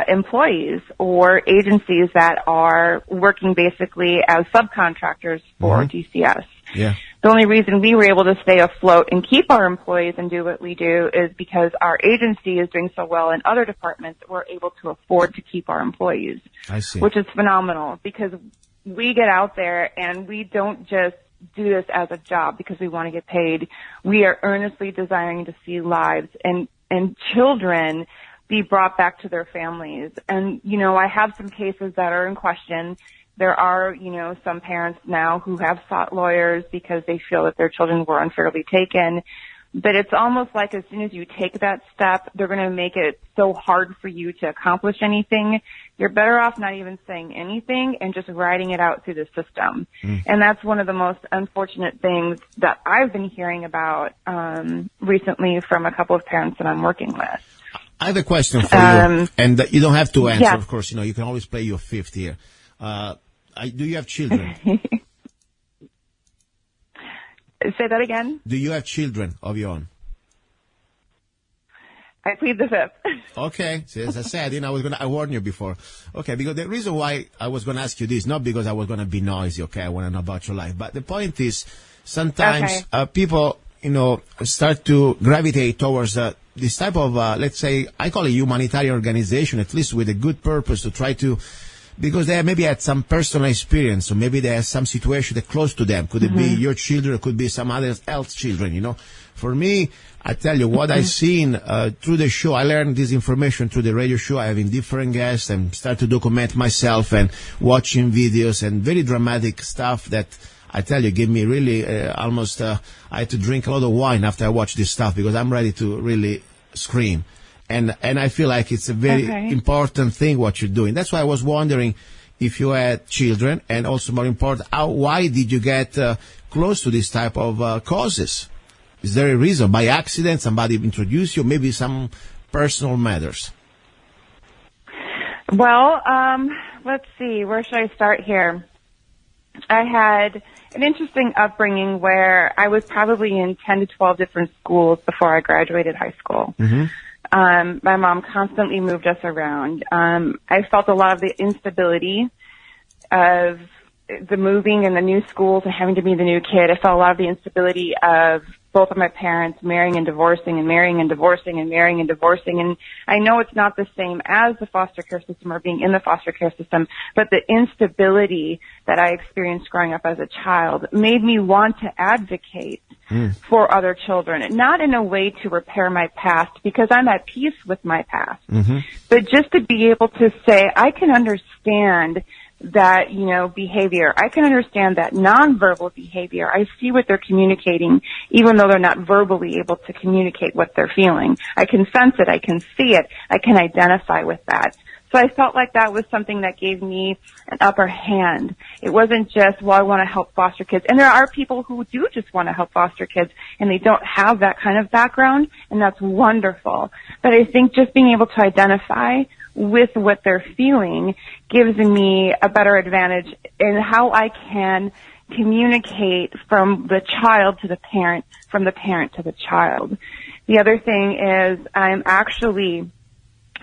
employees or agencies that are working basically as subcontractors for DCS. Yeah. The only reason we were able to stay afloat and keep our employees and do what we do is because our agency is doing so well in other departments that we're able to afford to keep our employees. I see. Which is phenomenal because we get out there and we don't just do this as a job because we want to get paid. We are earnestly desiring to see lives and children be brought back to their families. And, I have some cases that are in question. There are, some parents now who have sought lawyers because they feel that their children were unfairly taken. But it's almost like as soon as you take that step, they're going to make it so hard for you to accomplish anything. You're better off not even saying anything and just writing it out through the system. And that's one of the most unfortunate things that I've been hearing about recently from a couple of parents that I'm working with. I have a question for you, and you don't have to answer, of course. You can always play your fifth here. Do you have children? Say that again? Do you have children of your own? I plead the fifth. Okay. So as I said, I warned you before. Okay, because the reason why I was going to ask you this, not because I was going to be noisy, okay, I want to know about your life, but the point is sometimes people, start to gravitate towards this type of, let's say, I call it humanitarian organization, at least with a good purpose to try to because they maybe had some personal experience, or maybe they have some situation that close to them. Could it be your children, or could be some other else children, you know? For me, I tell you what I've seen through the show. I learned this information through the radio show, having different guests, and start to document myself and watching videos and very dramatic stuff that I tell you gave me really almost, I had to drink a lot of wine after I watched this stuff, because I'm ready to really scream. And I feel like it's a very important thing what you're doing. That's why I was wondering if you had children, and also more important, why did you get close to this type of causes? Is there a reason? By accident, somebody introduced you, maybe some personal matters? Well, let's see. Where should I start here? I had an interesting upbringing where I was probably in 10 to 12 different schools before I graduated high school. My mom constantly moved us around. I felt a lot of the instability of the moving and the new schools and having to be the new kid. I felt a lot of the instability of both of my parents marrying and divorcing and marrying and divorcing and marrying and divorcing. And I know it's not the same as the foster care system or being in the foster care system, but the instability that I experienced growing up as a child made me want to advocate for other children, not in a way to repair my past, because I'm at peace with my past, but just to be able to say, I can understand that, you know, behavior. I can understand that nonverbal behavior. I see what they're communicating, even though they're not verbally able to communicate what they're feeling. I can sense it. I can see it. I can identify with that. So I felt like that was something that gave me an upper hand. It wasn't just, well, I want to help foster kids. And there are people who do just want to help foster kids, and they don't have that kind of background, and that's wonderful. But I think just being able to identify with what they're feeling gives me a better advantage in how I can communicate from the child to the parent, from the parent to the child. The other thing is I'm actually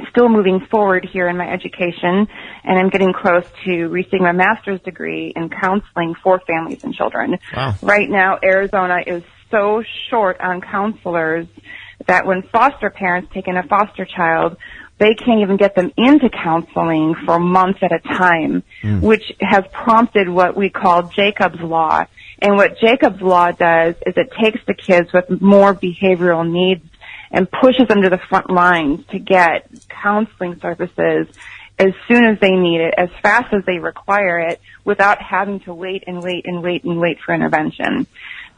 still moving forward here in my education, and I'm getting close to receiving my master's degree in counseling for families and children. Wow. Right now, Arizona is so short on counselors that when foster parents take in a foster child, they can't even get them into counseling for months at a time, which has prompted what we call Jacob's Law. And what Jacob's Law does is it takes the kids with more behavioral needs and pushes them to the front lines to get counseling services as soon as they need it, as fast as they require it, without having to wait and wait and wait and wait for intervention.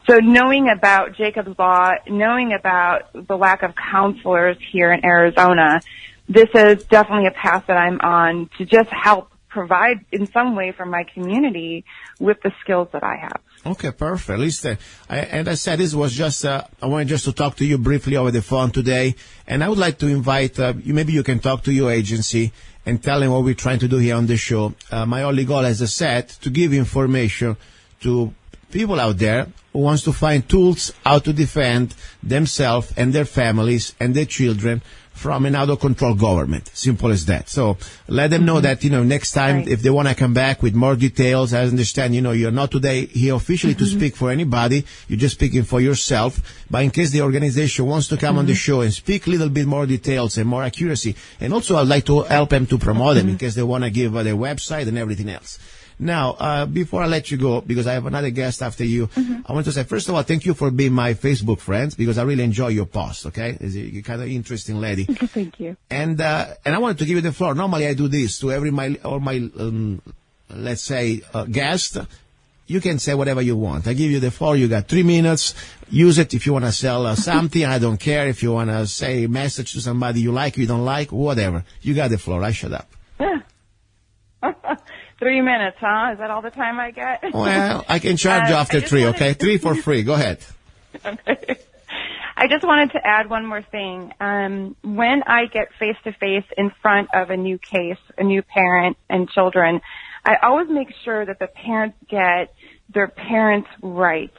So knowing about Jacob's Law, knowing about the lack of counselors here in Arizona, this is definitely a path that I'm on to just help provide in some way for my community with the skills that I have. Okay, perfect. At least, and I said this was just, I wanted just to talk to you briefly over the phone today, and I would like to invite, maybe you can talk to your agency and tell them what we're trying to do here on the show. My only goal, as I said, to give information to people out there who wants to find tools how to defend themselves and their families and their children from an out-of-control government. Simple as that. So let them know that, next time, if they want to come back with more details, I understand, you're not today here officially to speak for anybody. You're just speaking for yourself. But in case the organization wants to come on the show and speak a little bit more details and more accuracy, and also I'd like to help them to promote them in case they want to give their website and everything else. Now, before I let you go, because I have another guest after you, I want to say, first of all, thank you for being my Facebook friends, because I really enjoy your posts, okay? You're kind of interesting lady. Thank you. And I wanted to give you the floor. Normally I do this to all my let's say, guest. You can say whatever you want. I give you the floor. You got 3 minutes. Use it if you want to sell something. I don't care. If you want to say a message to somebody you like, you don't like, whatever. You got the floor. I shut up. 3 minutes, huh? Is that all the time I get? Well, I can charge you after 3, okay? 3 for free. Go ahead. Okay. I just wanted to add one more thing. When I get face-to-face in front of a new case, a new parent and children, I always make sure that the parents get their parents' rights.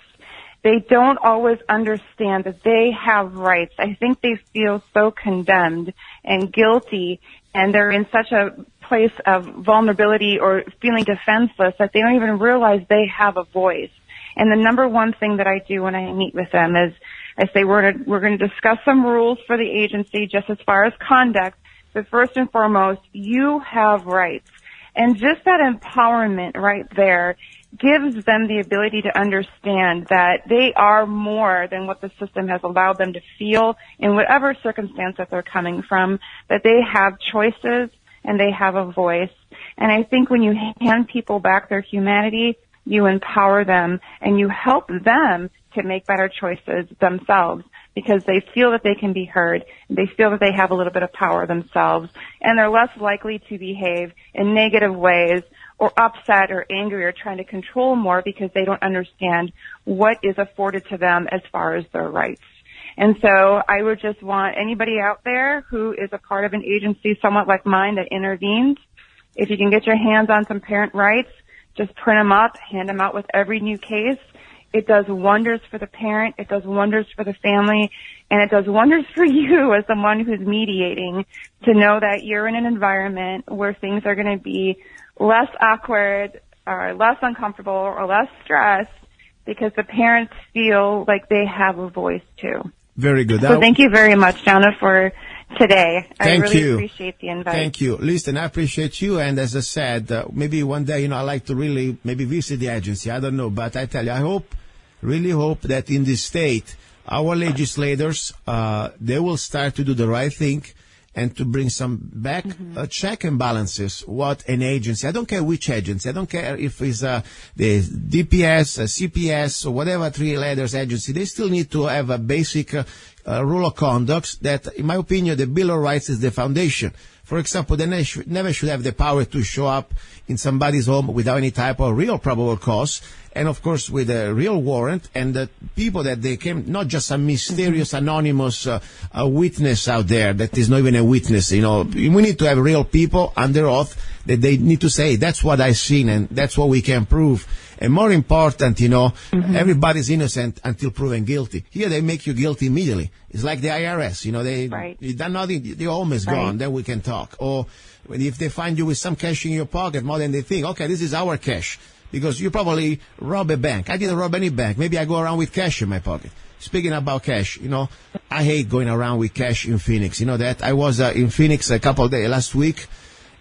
They don't always understand that they have rights. I think they feel so condemned and guilty, and they're in such a place of vulnerability or feeling defenseless that they don't even realize they have a voice. And the number one thing that I do when I meet with them is I say we're going to discuss some rules for the agency just as far as conduct, but first and foremost, you have rights. And just that empowerment right there gives them the ability to understand that they are more than what the system has allowed them to feel in whatever circumstance that they're coming from, that they have choices and they have a voice. And I think when you hand people back their humanity, you empower them and you help them to make better choices themselves, because they feel that they can be heard, they feel that they have a little bit of power themselves, and they're less likely to behave in negative ways or upset or angry or trying to control more because they don't understand what is afforded to them as far as their rights. And so I would just want anybody out there who is a part of an agency somewhat like mine that intervenes, if you can get your hands on some parent rights, just print them up, hand them out with every new case. It does wonders for the parent, it does wonders for the family, and it does wonders for you as someone who's mediating to know that you're in an environment where things are going to be less awkward or less uncomfortable or less stressed because the parents feel like they have a voice too. Very good. So thank you very much, Donna, for today. I really you. appreciate the invite. Thank you. Listen, I appreciate you. And as I said, maybe one day, I'd like to really maybe visit the agency. I don't know. But I tell you, really hope that in this state, our legislators, they will start to do the right thing and to bring some back check and balances. What an agency, I don't care which agency, I don't care if it's the DPS, CPS, or whatever three letters agency, they still need to have a basic rule of conduct that, in my opinion, the Bill of Rights is the foundation. For example, they never should have the power to show up in somebody's home without any type of real probable cause, and of course with a real warrant, and the people that they came, not just a mysterious anonymous witness out there that is not even a witness. We need to have real people under oath that they need to say, that's what I've seen and that's what we can prove. And more important, everybody's innocent until proven guilty. Here they make you guilty immediately. It's like the IRS, they done nothing, they're almost gone, then we can talk. Or if they find you with some cash in your pocket, more than they think, okay, this is our cash. Because you probably rob a bank. I didn't rob any bank. Maybe I go around with cash in my pocket. Speaking about cash, I hate going around with cash in Phoenix. You know that? I was in Phoenix a couple of days last week,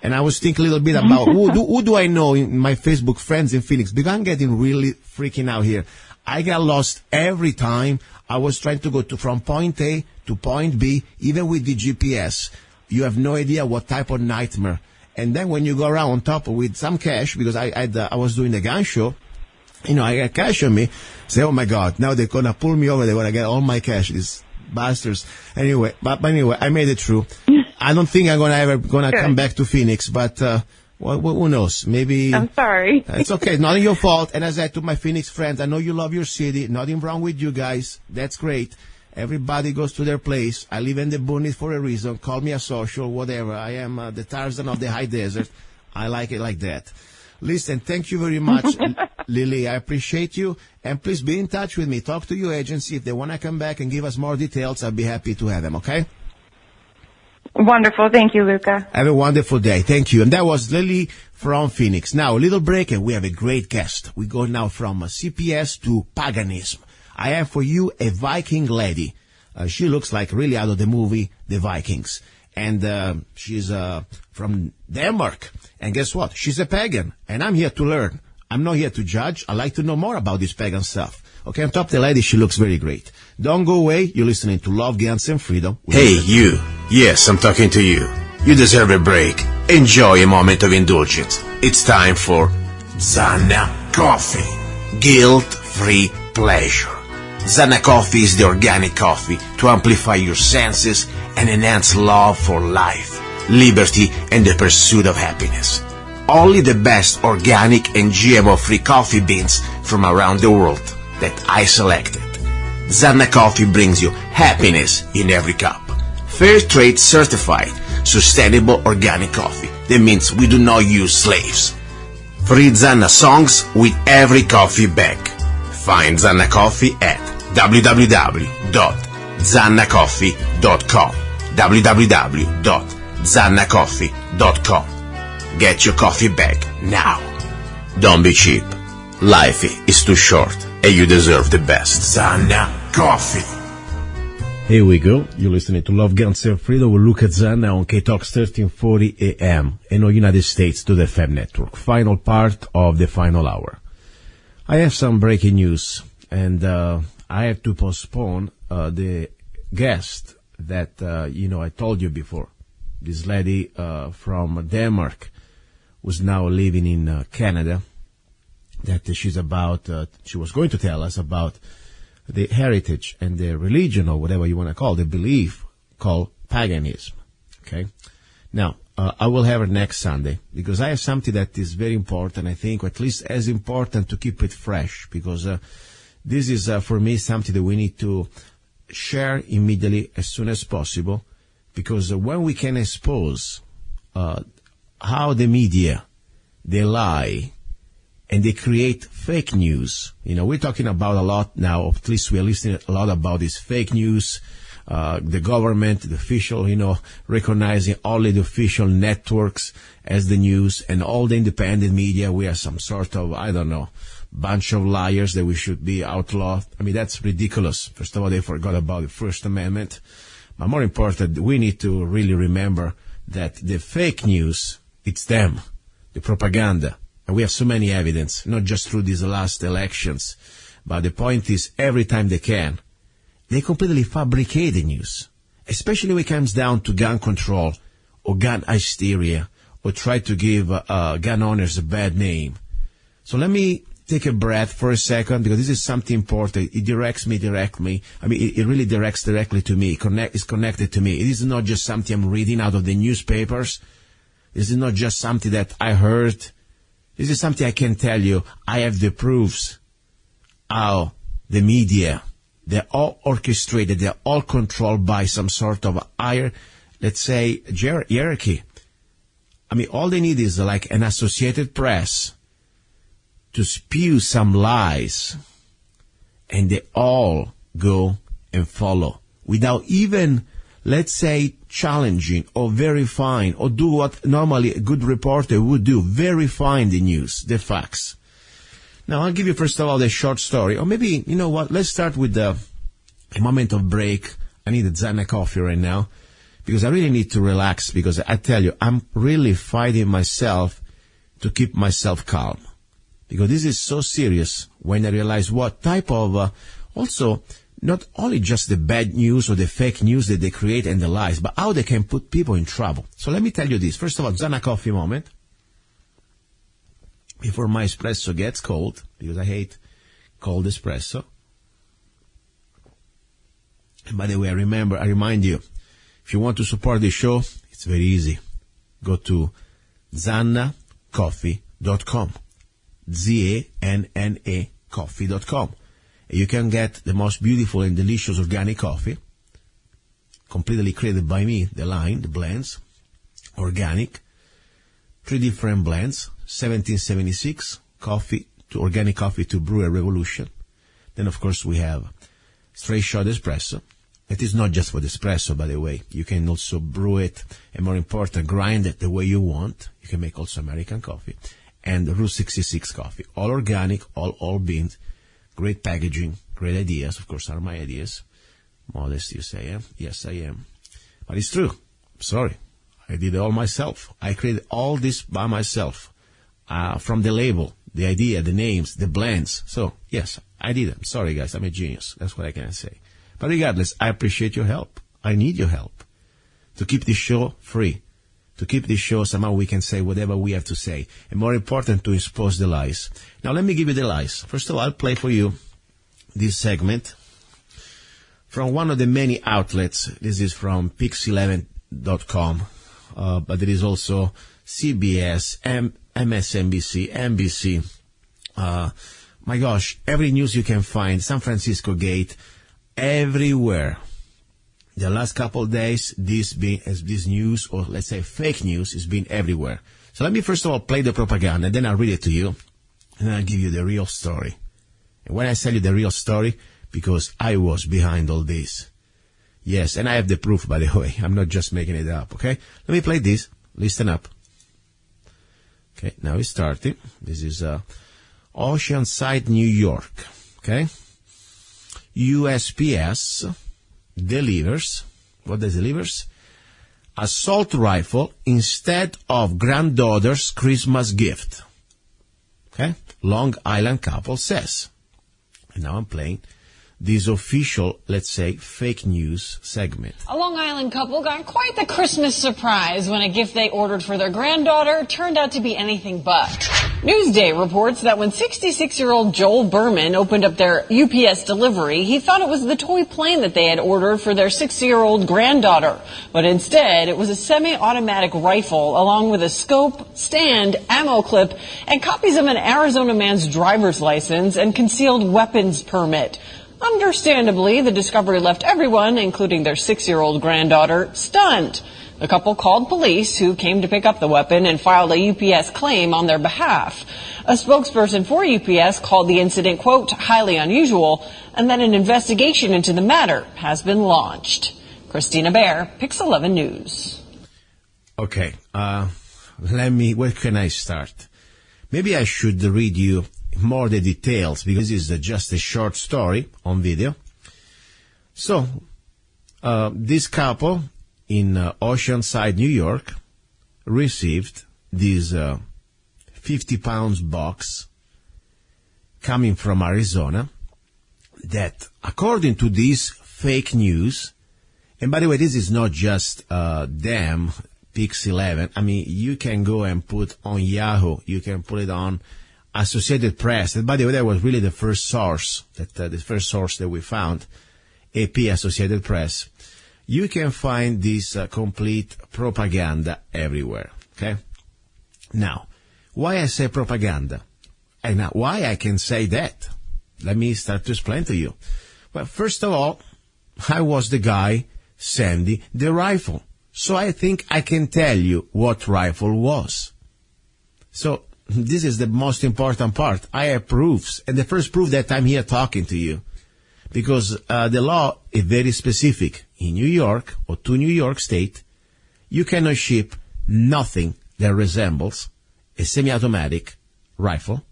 and I was thinking a little bit about who do I know in my Facebook friends in Phoenix, because I'm getting really freaking out here. I got lost every time I was trying to go from point A to point B, even with the GPS. You have no idea what type of nightmare. And then when you go around on top with some cash, because I was doing the gun show, I got cash on me, say, oh my God, now they're going to pull me over, they're going to get all my cash, these bastards. Anyway, but anyway, I made it through. I don't think I'm ever going to come back to Phoenix, but who knows? Maybe. I'm sorry. It's okay. It's not your fault. And as I told my Phoenix friends, I know you love your city. Nothing wrong with you guys. That's great. Everybody goes to their place. I live in the boonies for a reason. Call me a social, whatever. I am the Tarzan of the high desert. I like it like that. Listen, thank you very much, Lily. I appreciate you. And please be in touch with me. Talk to your agency. If they want to come back and give us more details, I'll be happy to have them, okay? Wonderful. Thank you, Luca. Have a wonderful day. Thank you. And that was Lily from Phoenix. Now, a little break, and we have a great guest. We go now from CPS to paganism. I have for you a Viking lady. She looks like really out of the movie The Vikings. And she's from Denmark. And guess what? She's a pagan. And I'm here to learn. I'm not here to judge. I like to know more about this pagan stuff. Okay, on top of the lady, she looks very great. Don't go away. You're listening to Love, Guns, and Freedom. Hey, you. Yes, I'm talking to you. You deserve a break. Enjoy a moment of indulgence. It's time for Zanna Coffee. Guilt-free pleasure. Zanna Coffee is the organic coffee to amplify your senses and enhance love for life, liberty, and the pursuit of happiness. Only the best organic and GMO-free coffee beans from around the world that I selected. Zanna Coffee brings you happiness in every cup. Fair trade certified, sustainable organic coffee. That means we do not use slaves. Free Zanna songs with every coffee bag. Find Zanna Coffee at www.zannacoffee.com. www.zannacoffee.com. Get your coffee bag now. Don't be cheap. Life is too short and you deserve the best. Zanna Coffee. Here we go. You're listening to Love, Guns, and Freedom with luca-zanna on KTOX 1340 AM in the United States to the FM network. Final part of the final hour. I have some breaking news, and I have to postpone the guest that, I told you before. This lady from Denmark who's now living in Canada, that she was going to tell us about the heritage and the religion, or whatever you want to call the belief, called paganism. Okay? Now, I will have her next Sunday, because I have something that is very important, I think, or at least as important, to keep it fresh, because this is, for me, something that we need to share immediately as soon as possible, because when we can expose how the media, they lie, and they create fake news. We're talking about a lot now, at least we're listening a lot about this fake news, the government, the official, recognizing only the official networks as the news, and all the independent media, we are some sort of, bunch of liars that we should be outlawed. I mean, that's ridiculous. First of all, they forgot about the First Amendment. But more important, we need to really remember that the fake news, it's them, the propaganda. And we have so many evidence, not just through these last elections, but the point is, every time they can, they completely fabricate the news, especially when it comes down to gun control or gun hysteria, or try to give gun owners a bad name. So let me take a breath for a second, because this is something important. It directs me directly. I mean, it really directs directly to me. It's connected to me. It is not just something I'm reading out of the newspapers. This is not just something that I heard. This is something I can tell you. I have the proofs how the media, they're all orchestrated, they're all controlled by some sort of higher, let's say, hierarchy. I mean, all they need is like an Associated Press to spew some lies, and they all go and follow without even, let's say, challenging or verifying, or do what normally a good reporter would do, verifying the news, the facts. Now, I'll give you, first of all, the short story, or maybe, you know what, let's start with a moment of break. I need a Zanna coffee right now, because I really need to relax, because I tell you, I'm really fighting myself to keep myself calm, because this is so serious when I realize what type of, also, not only just the bad news or the fake news that they create and the lies, but how they can put people in trouble. So let me tell you this. First of all, Zanna coffee moment. Before my espresso gets cold, because I hate cold espresso. And by the way, I remind you, if you want to support the show, it's very easy. Go to zannacoffee.com. ZANNA coffee.com. You can get the most beautiful and delicious organic coffee, completely created by me, the line, the blends, organic, 3 different blends, 1776, coffee to organic coffee to brew a revolution. Then, of course, we have straight shot espresso. It is not just for the espresso, by the way. You can also brew it, and more important, grind it the way you want. You can make also American coffee. And Route 66 coffee. All organic, all beans. Great packaging, great ideas, of course, are my ideas. Modest, you say, eh? Yes, I am. But it's true. I'm sorry. I did it all myself. I created all this by myself. From the label, the idea, the names, the blends. So, yes, I did it. I'm sorry, guys. I'm a genius. That's what I can say. But regardless, I appreciate your help. I need your help to keep this show free. To keep this show, somehow we can say whatever we have to say. And more important, to expose the lies. Now, let me give you the lies. First of all, I'll play for you this segment from one of the many outlets. This is from pix11.com. But there is also CBS, MSNBC, NBC. My gosh, every news you can find, San Francisco Gate, everywhere. The last couple of days, this news, or let's say fake news, has been everywhere. So let me first of all play the propaganda, and then I'll read it to you, and then I'll give you the real story. And when I tell you the real story, because I was behind all this. Yes, and I have the proof, by the way. I'm not just making it up, okay? Let me play this. Listen up. Okay, now it's starting. This is Oceanside, New York, okay? USPS delivers, assault rifle instead of granddaughter's Christmas gift. Okay? Long Island couple says. And now I'm playing this official, let's say, fake news segment. A Long Island couple got quite the Christmas surprise when a gift they ordered for their granddaughter turned out to be anything but. Newsday reports that when 66-year-old Joel Berman opened up their UPS delivery, he thought it was the toy plane that they had ordered for their 6-year-old granddaughter. But instead, it was a semi-automatic rifle along with a scope, stand, ammo clip, and copies of an Arizona man's driver's license and concealed weapons permit. Understandably, the discovery left everyone, including their 6-year-old granddaughter, stunned. The couple called police, who came to pick up the weapon and filed a UPS claim on their behalf. A spokesperson for UPS called the incident, quote, highly unusual, and that an investigation into the matter has been launched. Christina Baer, Pix 11 News. Okay, where can I start? Maybe I should read you more the details, because this is just a short story on video. So, this couple in Oceanside, New York, received this 50-pound box coming from Arizona that, according to this fake news, and by the way, this is not just them, Pix 11. I mean, you can go and put on Yahoo, you can put it on Associated Press. And by the way, that was really the first source that we found, AP, Associated Press. You can find this complete propaganda everywhere. Okay. Now, why I say propaganda, and now why I can say that? Let me start to explain to you. Well, first of all, I was the guy sending the rifle, so I think I can tell you what rifle was. So this is the most important part. I have proofs, and the first proof that I'm here talking to you, because the law is very specific. In New York, or to New York State, you cannot ship nothing that resembles a semi-automatic rifle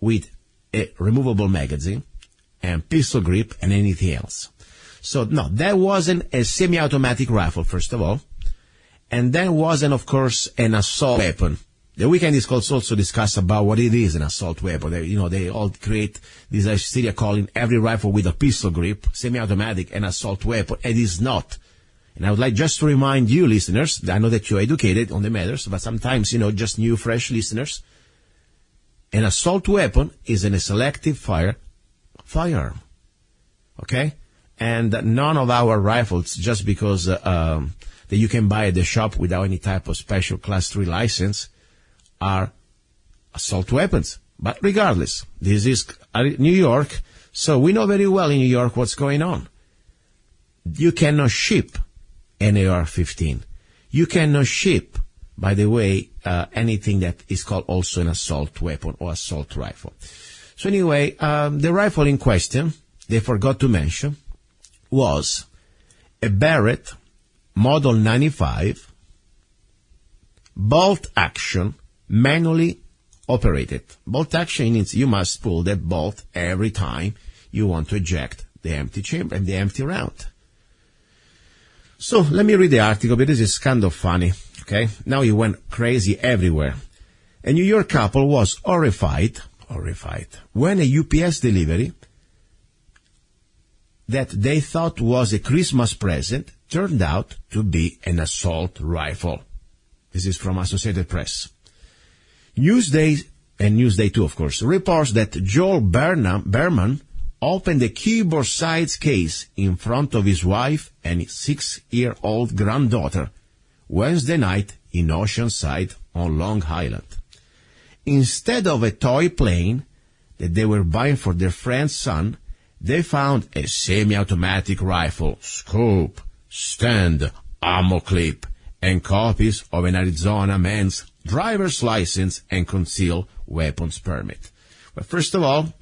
with a removable magazine and pistol grip and anything else. So, no, that wasn't a semi-automatic rifle, first of all, and that wasn't, of course, an assault weapon. The weekend is also discuss about what it is, an assault weapon. They all create this hysteria calling every rifle with a pistol grip, semi-automatic, an assault weapon. It is not. And I would like just to remind you, listeners, I know that you're educated on the matters, but sometimes, just new, fresh listeners, an assault weapon is a selective firearm. Okay? And none of our rifles, just because that you can buy at the shop without any type of special Class 3 license, are assault weapons. But regardless, this is New York, so we know very well in New York what's going on. You cannot ship an AR-15. You cannot ship, by the way, anything that is called also an assault weapon or assault rifle. So anyway, the rifle in question, they forgot to mention, was a Barrett Model 95 bolt action, manually operated. Bolt action means you must pull that bolt every time you want to eject the empty chamber and the empty round. So let me read the article, because this is kind of funny. Okay, now it went crazy everywhere. A New York couple was horrified when a UPS delivery that they thought was a Christmas present turned out to be an assault rifle. This is from Associated Press. Newsday, and Newsday too, of course, reports that Joel Berman opened the keyboard sides case in front of his wife and his 6-year-old granddaughter Wednesday night in Oceanside on Long Island. Instead of a toy plane that they were buying for their friend's son, they found a semi-automatic rifle, scope, stand, ammo clip, and copies of an Arizona man's driver's license and concealed weapons permit. But first of all,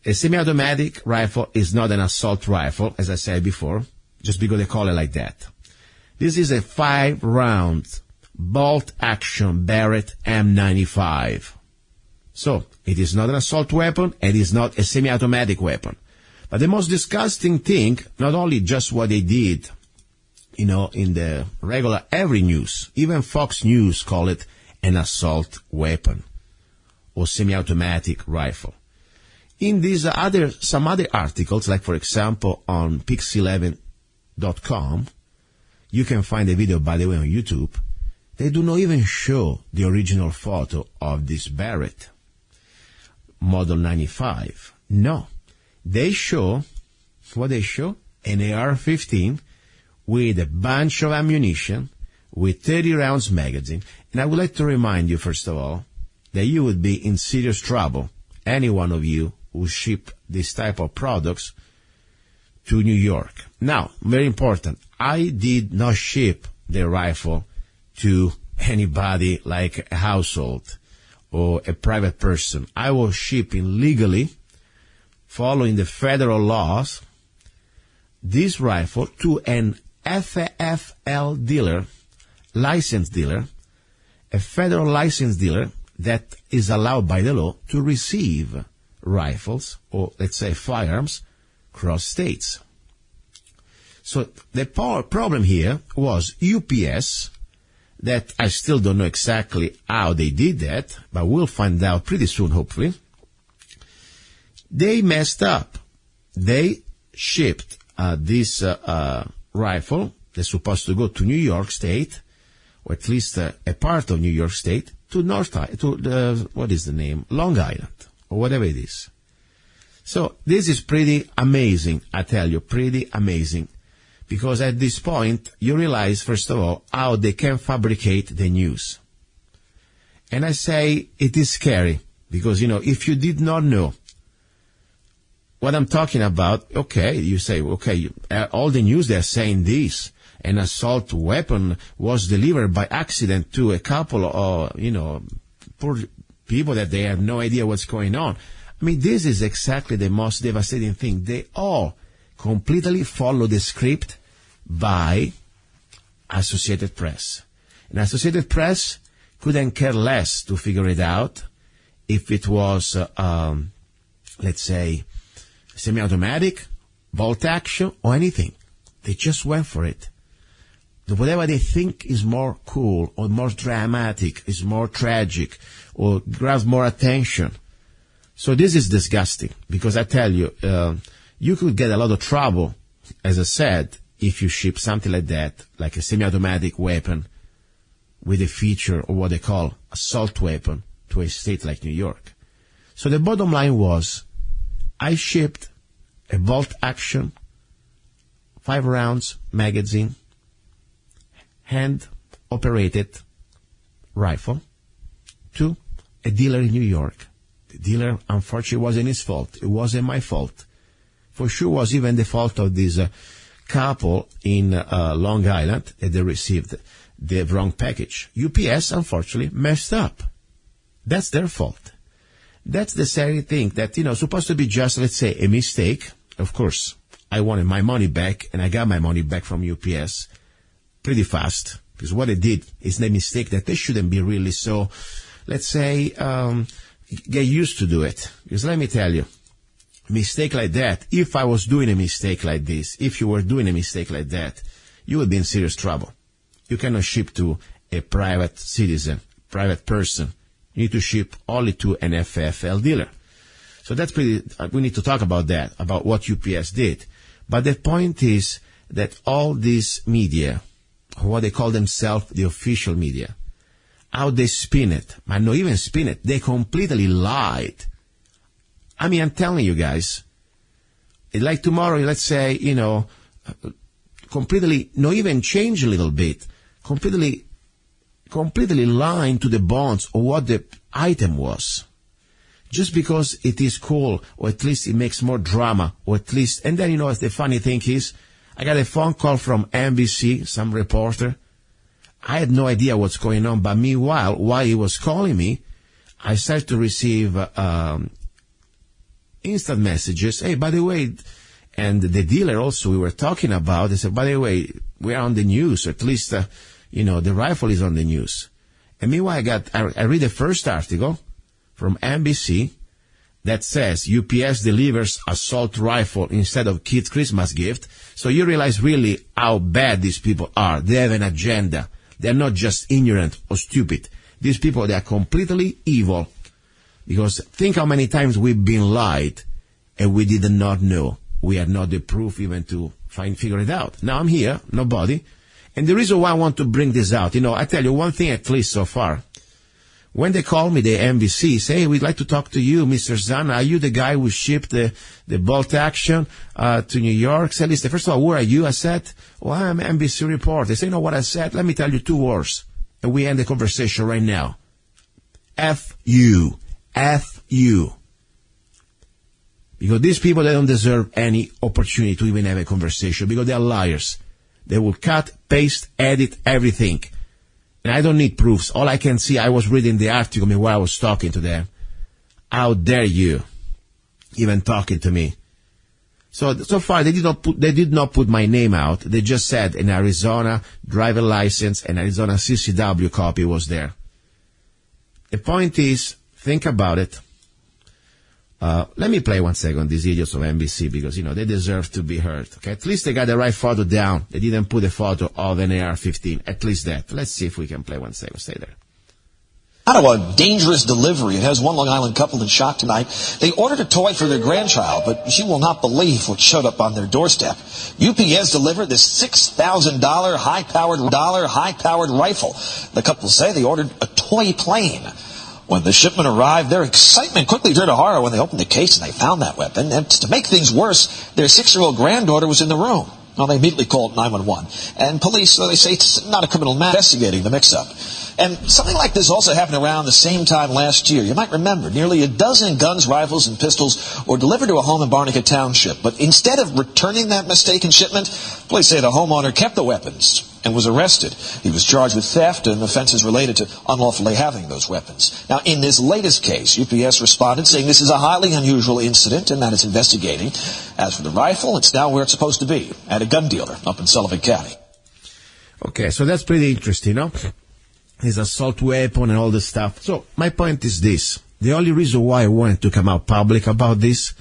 a semi-automatic rifle is not an assault rifle, as I said before, just because they call it like that. This is a 5-round bolt-action Barrett M95. So, it is not an assault weapon, and it is not a semi-automatic weapon. But the most disgusting thing, not only just what they did, in the regular every news, even Fox News call it an assault weapon or semi-automatic rifle. In these some other articles, like for example on pix11.com, you can find a video, by the way, on YouTube. They do not even show the original photo of this Barrett Model 95. No. They show, what they show? An AR-15 with a bunch of ammunition, with 30 rounds magazine. And I would like to remind you, first of all, that you would be in serious trouble, any one of you who ship this type of products to New York. Now, very important, I did not ship the rifle to anybody like a household or a private person. I was shipping legally, following the federal laws, this rifle to an FFL dealer, licensed dealer, a federal licensed dealer that is allowed by the law to receive rifles, or let's say firearms, cross states. So the problem here was UPS, that I still don't know exactly how they did that, but we'll find out pretty soon, hopefully. They messed up. They shipped this rifle that's supposed to go to New York State, or at least a part of New York State, to what is the name? Long Island, or whatever it is. So this is pretty amazing, I tell you, pretty amazing. Because at this point, you realize, first of all, how they can fabricate the news. And I say it is scary, because, if you did not know what I'm talking about, okay, you say, okay, all the news, they're saying this. An assault weapon was delivered by accident to a couple of, poor people that they have no idea what's going on. I mean, this is exactly the most devastating thing. They all completely follow the script by Associated Press. And Associated Press couldn't care less to figure it out if it was, let's say, semi-automatic, bolt action, or anything. They just went for it. Whatever they think is more cool, or more dramatic, is more tragic, or grabs more attention. So this is disgusting, because I tell you, you could get a lot of trouble, as I said, if you ship something like that, like a semi-automatic weapon with a feature or what they call assault weapon to a state like New York. So the bottom line was, I shipped a bolt action, 5 rounds magazine, hand operated rifle to a dealer in New York. The dealer, unfortunately, wasn't his fault. It wasn't my fault. For sure was even the fault of this couple in Long Island that they received the wrong package. UPS, unfortunately, messed up. That's their fault. That's the scary thing that, supposed to be just, let's say, a mistake. Of course, I wanted my money back, and I got my money back from UPS pretty fast, because what they did is a mistake that they shouldn't be really so, let's say, get used to do it. Because let me tell you, mistake like that, if I was doing a mistake like this, if you were doing a mistake like that, you would be in serious trouble. You cannot ship to a private citizen, private person. You need to ship only to an FFL dealer. So that's pretty, we need to talk about that, about what UPS did. But the point is that all this media, what they call themselves the official media, how they spin it, but not even spin it, they completely lied. I mean, I'm telling you guys, like tomorrow, let's say, completely, not even change a little bit, completely lying to the bonds of what the item was. Just because it is cool, or at least it makes more drama, or at least, and then, the funny thing is, I got a phone call from NBC, some reporter. I had no idea what's going on, but meanwhile, while he was calling me, I started to receive instant messages. Hey, by the way, and the dealer also we were talking about, they said, by the way, we're on the news, or at least, the rifle is on the news. And meanwhile, I read the first article from NBC, that says UPS delivers assault rifle instead of kids' Christmas gift. So you realize really how bad these people are. They have an agenda. They're not just ignorant or stupid. These people, they are completely evil. Because think how many times we've been lied and we did not know. We had not the proof even to figure it out. Now I'm here, nobody. And the reason why I want to bring this out, I tell you one thing at least so far. When they call me, the NBC, say, hey, we'd like to talk to you, Mr. Zanna. Are you the guy who shipped the bolt action to New York? So listen, first of all, who are you? I said, well, I'm an NBC reporter. They say, you know what I said? Let me tell you 2 words. And we end the conversation right now. F you. F you. Because these people, they don't deserve any opportunity to even have a conversation because they're liars. They will cut, paste, edit, everything. And I don't need proofs. All I can see, I was reading the article while I was talking to them. How dare you even talking to me? So far, they did not put my name out. They just said an Arizona driver license and Arizona CCW copy was there. The point is, think about it. Let me play 1 second these idiots of NBC because, they deserve to be heard. Okay, at least they got the right photo down. They didn't put a photo of an AR-15. At least that. Let's see if we can play 1 second. Stay there. Out of a dangerous delivery. It has one Long Island couple in shock tonight. They ordered a toy for their grandchild, but she will not believe what showed up on their doorstep. UPS delivered this $6,000 high-powered rifle. The couple say they ordered a toy plane. When the shipment arrived, their excitement quickly turned to horror when they opened the case and they found that weapon. And to make things worse, their 6-year-old granddaughter was in the room. Well, they immediately called 911. And police, they say it's not a criminal matter, investigating the mix-up. And something like this also happened around the same time last year. You might remember, nearly a dozen guns, rifles, and pistols were delivered to a home in Barnegat Township. But instead of returning that mistaken shipment, police say the homeowner kept the weapons and was arrested. He was charged with theft and offenses related to unlawfully having those weapons. Now, in this latest case, UPS responded saying this is a highly unusual incident and that it's investigating. As for the rifle, it's now where it's supposed to be, at a gun dealer up in Sullivan County. Okay, so that's pretty interesting, His assault weapon and all this stuff. So my point is this. The only reason why I wanted to come out public about this,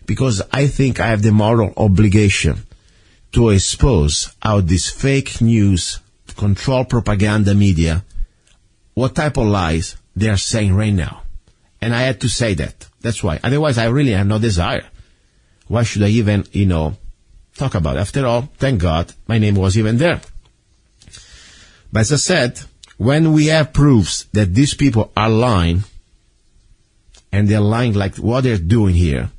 because I think I have the moral obligation to expose how this fake news, control propaganda media, what type of lies they are saying right now. And I had to say that. That's why. Otherwise, I really have no desire. Why should I even, talk about it? After all, thank God, my name was even there. But as I said, when we have proofs that these people are lying, and they're lying like what they're doing here,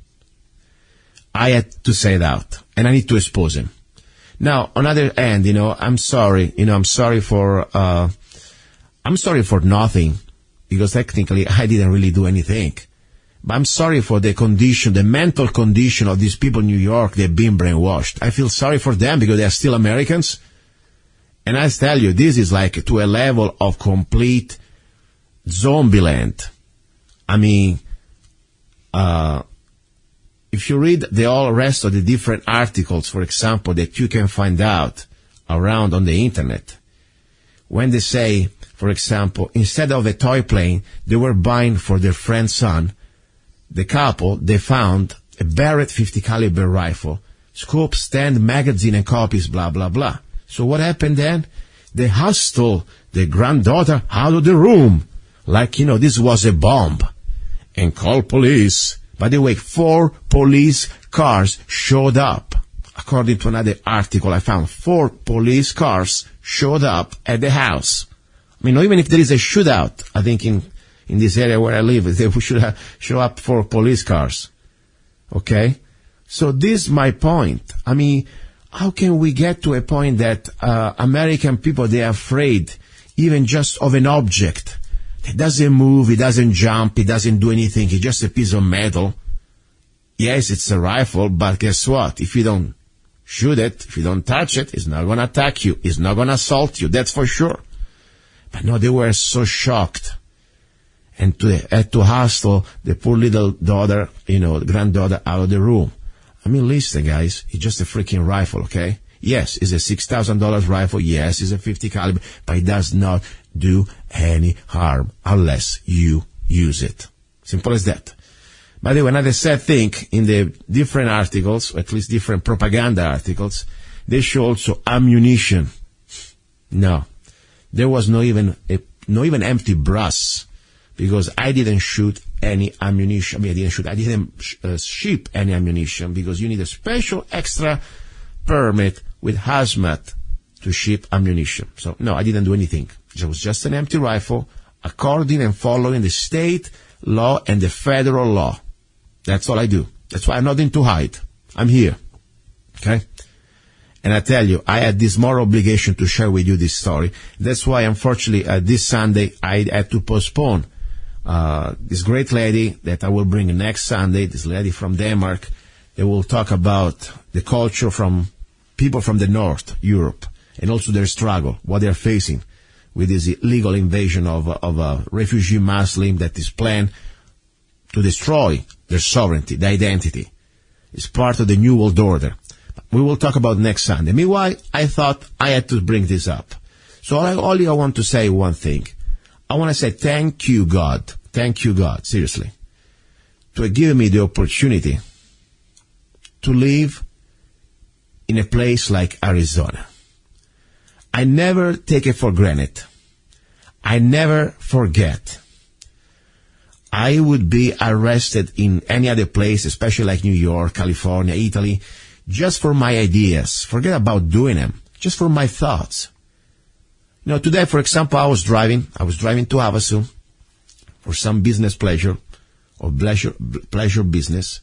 I had to say it out, and I need to expose them. Now, on the other hand, I'm sorry. I'm sorry for nothing, because technically I didn't really do anything. But I'm sorry for the condition, the mental condition of these people in New York. They've been brainwashed. I feel sorry for them because they are still Americans. And I tell you, this is like to a level of complete zombie land. I mean, if you read the all rest of the different articles, for example, that you can find out around on the internet, when they say, for example, instead of a toy plane, they were buying for their friend's son, the couple, they found a Barrett 50 caliber rifle, scope, stand, magazine, and copies, blah, blah, blah. So what happened then? They hustled the granddaughter out of the room, like, this was a bomb, and called police. By the way, 4 police cars showed up. According to another article I found, 4 police cars showed up at the house. I mean, even if there is a shootout, I think in this area where I live, they should show up 4 police cars. Okay? So this is my point. I mean, how can we get to a point that American people, they are afraid even just of an object? It doesn't move, it doesn't jump, it doesn't do anything, it's just a piece of metal. Yes, it's a rifle, but guess what? If you don't shoot it, if you don't touch it, it's not going to attack you, it's not going to assault you, that's for sure. But no, they were so shocked. And had to hustle the poor little daughter, granddaughter out of the room. I mean, listen, guys, it's just a freaking rifle, okay? Yes, it's a $6,000 rifle. Yes, it's a 50 caliber, but it does not do any harm unless you use it. Simple as that. By the way, another sad thing, in the different articles, or at least different propaganda articles, they show also ammunition. No. There was no even empty brass, because I didn't shoot any ammunition. I didn't ship any ammunition, because you need a special extra permit with hazmat to ship ammunition. So, no, I didn't do anything. It was just an empty rifle, according and following the state law and the federal law. That's all I do. That's why I'm not into hide. I'm here. Okay? And I tell you, I had this moral obligation to share with you this story. That's why, unfortunately, this Sunday, I had to postpone this great lady that I will bring next Sunday, this lady from Denmark. They will talk about the culture from people from the North, Europe, and also their struggle, what they're facing with this illegal invasion of a refugee Muslim that is planned to destroy their sovereignty, their identity. It's part of the New World Order. We will talk about next Sunday. Meanwhile, I thought I had to bring this up. So I want to say one thing. I want to say thank you, God. Thank you, God, seriously, to give me the opportunity to live in a place like Arizona. I never take it for granted. I never forget. I would be arrested in any other place, especially like New York, California, Italy, just for my ideas. Forget about doing them. Just for my thoughts. You know, today, for example, I was driving to Havasu for some business pleasure, or pleasure business.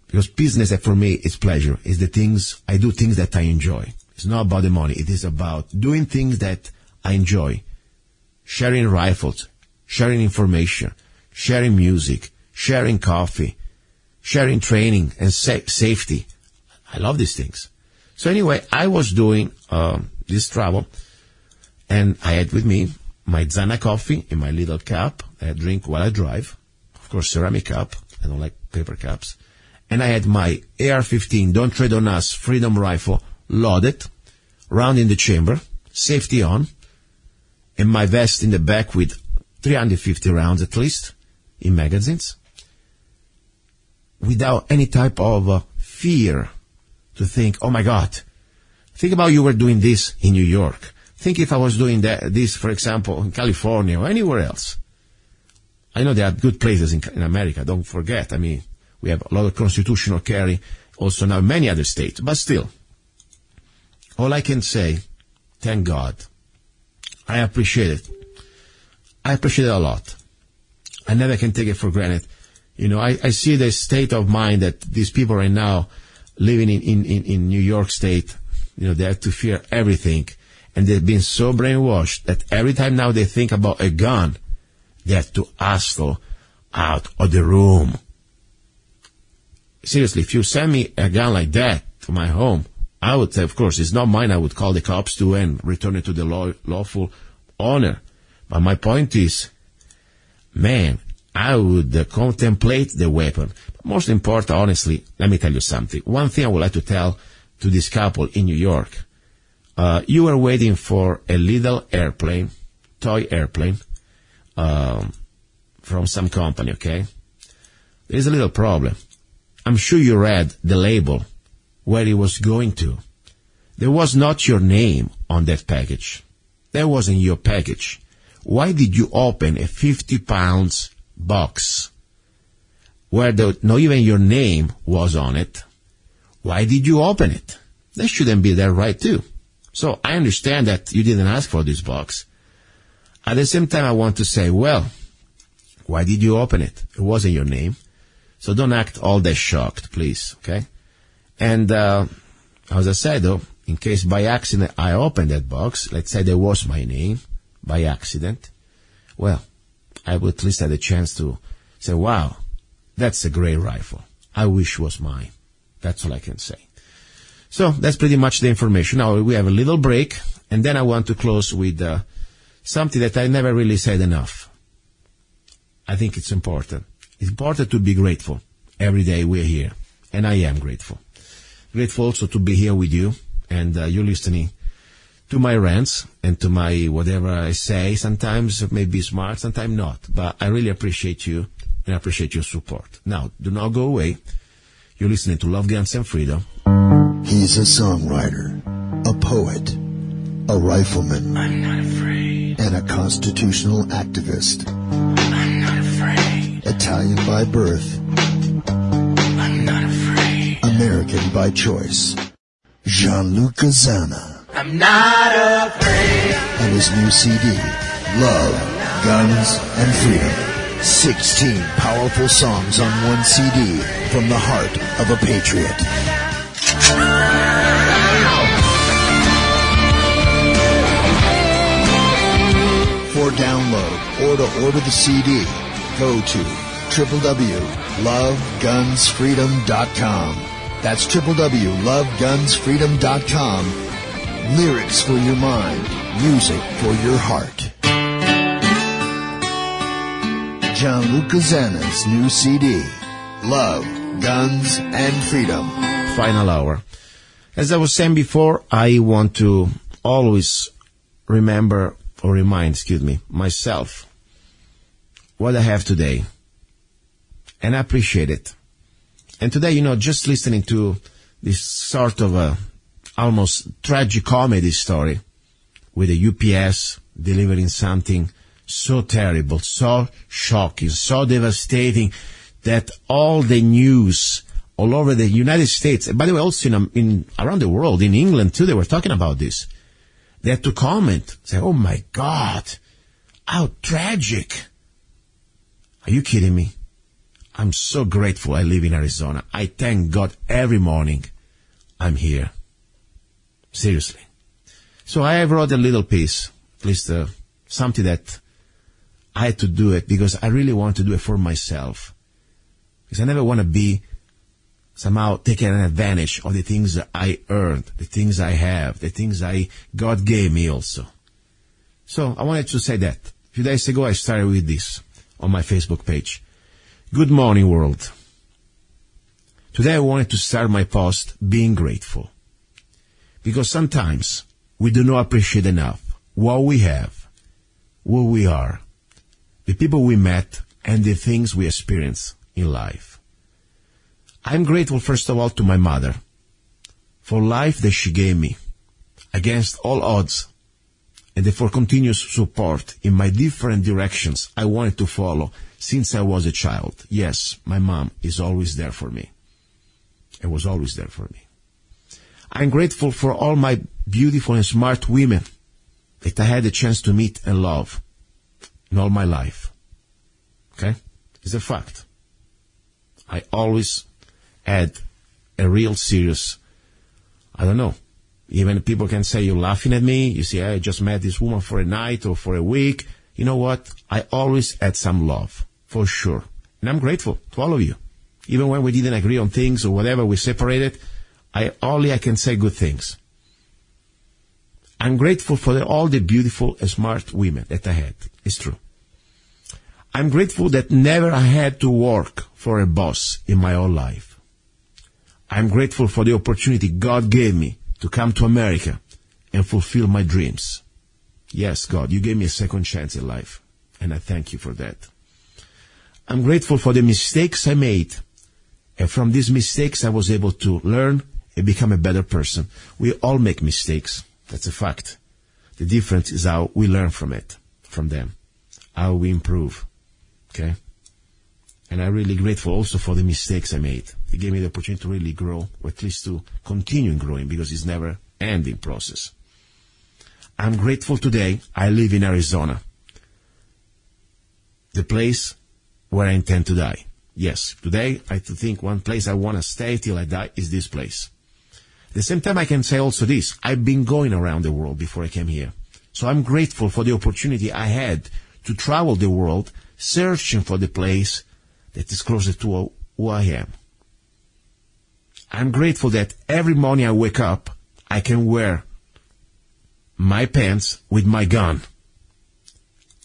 Because business, for me, is pleasure. It's the things, I do things that I enjoy. It's not about the money. It is about doing things that I enjoy. Sharing rifles, sharing information, sharing music, sharing coffee, sharing training and safety. I love these things. So anyway, I was doing this travel, and I had with me my Zanna coffee in my little cup that I drink while I drive. Of course, ceramic cup. I don't like paper cups. And I had my AR-15, Don't Tread on Us, Freedom Rifle, loaded, round in the chamber, safety on, and my vest in the back with 350 rounds at least in magazines, without any type of fear to think, oh my God, think about you were doing this in New York. Think if I was doing this, for example, in California or anywhere else. I know there are good places in America, don't forget. I mean, we have a lot of constitutional carry also now in many other states. But still, all I can say, thank God. I appreciate it. I appreciate it a lot. I never can take it for granted. You know, I see the state of mind that these people right now living in New York State, you know, they have to fear everything. And they've been so brainwashed that every time now they think about a gun, they have to hustle out of the room. Seriously, if you send me a gun like that to my home, I would say, of course, it's not mine. I would call the cops too and return it to the lawful owner. But my point is, man, I would contemplate the weapon. But most important, honestly, let me tell you something. One thing I would like to tell to this couple in New York. You were waiting for a little airplane, toy airplane, from some company, okay? There's a little problem. I'm sure you read the label where it was going to. There was not your name on that package. That wasn't your package. Why did you open a 50 pounds box where not even your name was on it? Why did you open it? That shouldn't be there, right, too. So I understand that you didn't ask for this box. At the same time, I want to say, well, why did you open it? It wasn't your name. So don't act all that shocked, please, okay? And as I said, though, in case by accident I opened that box, let's say there was my name by accident, well, I would at least have a chance to say, wow, that's a great rifle. I wish it was mine. That's all I can say. So that's pretty much the information. Now we have a little break, and then I want to close with something that I never really said enough. I think it's important. It's important to be grateful. Every day we're here, and I am grateful. Grateful also to be here with you, and you're listening to my rants and to my whatever I say. Sometimes it may be smart, sometimes not, but I really appreciate you, and I appreciate your support. Now, do not go away. You're listening to Love, Guns, and Freedom. He's a songwriter, a poet, a rifleman. I'm not afraid. And a constitutional activist. I'm not afraid. Italian by birth. I'm not afraid. American by choice. Luca-Zanna. I'm not afraid. And his new CD, Love, Guns, and Freedom. 16 powerful songs on one CD from the heart of a patriot. For download or to order the CD, go to www.lovegunsfreedom.com. That's www.lovegunsfreedom.com. Lyrics for your mind, music for your heart. Luca-Zanna's new CD, Love, Guns, and Freedom. Final hour. As I was saying before, I want to always remind myself what I have today. And I appreciate it. And today, just listening to this sort of a almost tragic comedy story with the UPS delivering something so terrible, so shocking, so devastating that all the news all over the United States, and by the way, also in around the world, in England too, they were talking about this. They had to comment, say, "Oh my God, how tragic." Are you kidding me? I'm so grateful I live in Arizona. I thank God every morning I'm here. Seriously. So I wrote a little piece, at least something that I had to do it because I really want to do it for myself. Because I never want to be somehow taking advantage of the things that I earned, the things I have, the things God gave me also. So I wanted to say that. A few days ago I started with this on my Facebook page. Good morning, world. Today I wanted to start my post being grateful. Because sometimes we do not appreciate enough what we have, who we are, the people we met, and the things we experience in life. I'm grateful, first of all, to my mother for life that she gave me against all odds and for continuous support in my different directions I wanted to follow since I was a child. Yes, my mom is always there for me. And was always there for me. I'm grateful for all my beautiful and smart women that I had the chance to meet and love in all my life. Okay? It's a fact. I always had a real serious, even people can say you're laughing at me, you say, I just met this woman for a night or for a week. You know what? I always had some love, for sure. And I'm grateful to all of you. Even when we didn't agree on things or whatever, we separated, I can say good things. I'm grateful for all the beautiful and smart women that I had. It's true. I'm grateful that never I had to work for a boss in my whole life. I'm grateful for the opportunity God gave me to come to America and fulfill my dreams. Yes, God, you gave me a second chance in life, and I thank you for that. I'm grateful for the mistakes I made, and from these mistakes I was able to learn and become a better person. We all make mistakes. That's a fact. The difference is how we learn from them, how we improve. Okay? And I'm really grateful also for the mistakes I made. It gave me the opportunity to really grow, or at least to continue growing, because it's never ending process. I'm grateful today I live in Arizona, the place where I intend to die. Yes, today I think one place I want to stay till I die is this place. At the same time, I can say also this. I've been going around the world before I came here. So I'm grateful for the opportunity I had to travel the world searching for the place that is closer to who I am. I'm grateful that every morning I wake up, I can wear my pants with my gun.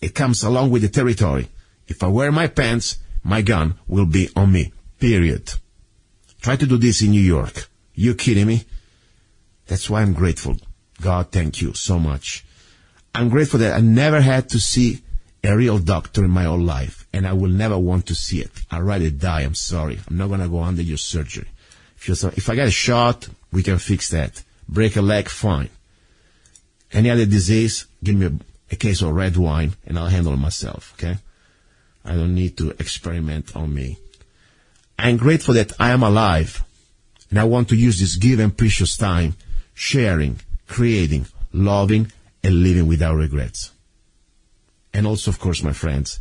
It comes along with the territory. If I wear my pants, my gun will be on me. Period. Try to do this in New York. You kidding me? That's why I'm grateful. God, thank you so much. I'm grateful that I never had to see a real doctor in my whole life. and I will never want to see it. I'd rather die. I'm sorry. I'm not going to go under your surgery. If I get a shot, we can fix that. Break a leg, fine. Any other disease, give me a case of red wine, and I'll handle it myself, okay? I don't need to experiment on me. I'm grateful that I am alive, and I want to use this given precious time, sharing, creating, loving, and living without regrets. And also, of course, my friends,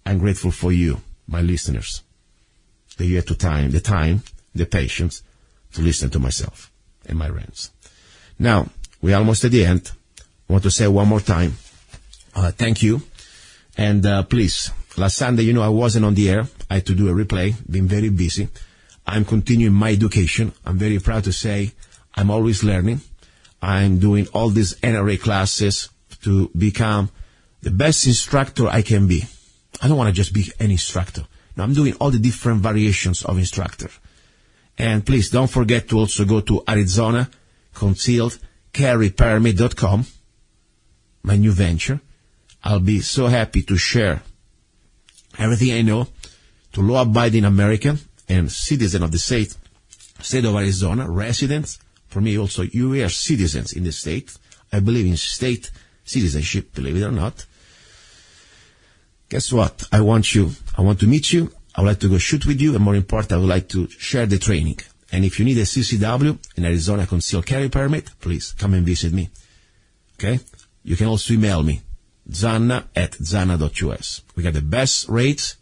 I'm grateful for you, my listeners, that you had the patience to listen to myself and my rants. Now, we're almost at the end. I want to say one more time, thank you. And please, last Sunday, I wasn't on the air. I had to do a replay, been very busy. I'm continuing my education. I'm very proud to say I'm always learning. I'm doing all these NRA classes to become the best instructor I can be. I don't want to just be an instructor. No, I'm doing all the different variations of instructor. And please don't forget to also go to Arizona Concealed Carry Permit.com, my new venture. I'll be so happy to share everything I know to law-abiding American and citizen of the state of Arizona, residents. For me also, you are citizens in the state. I believe in state citizenship, believe it or not. Guess what? I want to meet you. I would like to go shoot with you, and more important, I would like to share the training. And if you need a CCW, an Arizona Concealed Carry Permit, please come and visit me. Okay? You can also email me, zanna@zanna.us. We got the best rates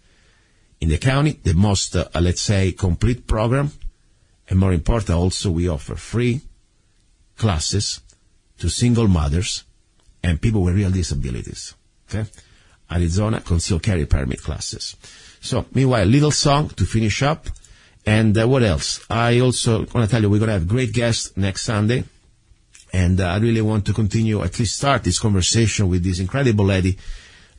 in the county, the most, let's say, complete program, and more important, also we offer free classes to single mothers and people with real disabilities. Okay? Arizona Concealed Carry Permit classes. So, meanwhile, little song to finish up. And what else? I also want to tell you we're going to have great guests next Sunday. And I really want to continue, at least start this conversation with this incredible lady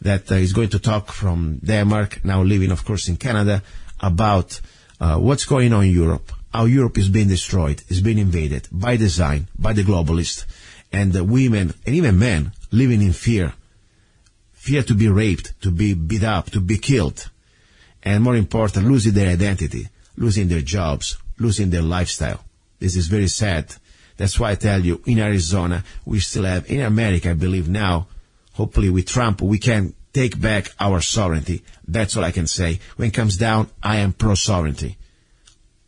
that is going to talk from Denmark, now living, of course, in Canada, about what's going on in Europe, how Europe is being destroyed, is being invaded by design, by the globalists, and women, and even men, living in fear. Fear to be raped, to be beat up, to be killed. And more important, losing their identity, losing their jobs, losing their lifestyle. This is very sad. That's why I tell you, in Arizona, we still have, in America, I believe now, hopefully with Trump, we can take back our sovereignty. That's all I can say. When it comes down, I am pro-sovereignty.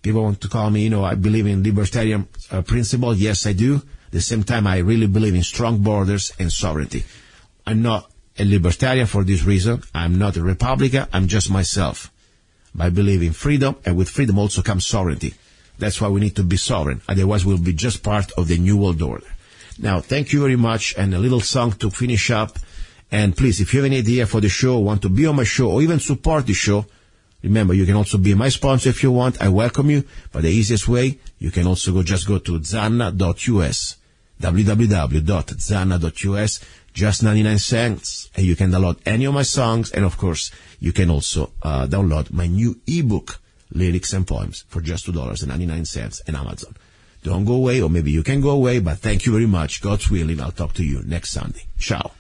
People want to call me, I believe in libertarian principle. Yes, I do. At the same time, I really believe in strong borders and sovereignty. I'm not a libertarian for this reason. I'm not a Republican. I'm just myself. I believe in freedom, and with freedom also comes sovereignty. That's why we need to be sovereign. Otherwise, we'll be just part of the New World Order. Now, thank you very much, and a little song to finish up. And please, if you have any idea for the show, want to be on my show, or even support the show, remember, you can also be my sponsor if you want. I welcome you. But the easiest way, you can also go to zanna.us, www.zanna.us, just 99 cents, and you can download any of my songs. And of course, you can also download my new ebook, Lyrics and Poems, for just $2.99 on Amazon. Don't go away, or maybe you can go away, but thank you very much. God's willing, I'll talk to you next Sunday. Ciao.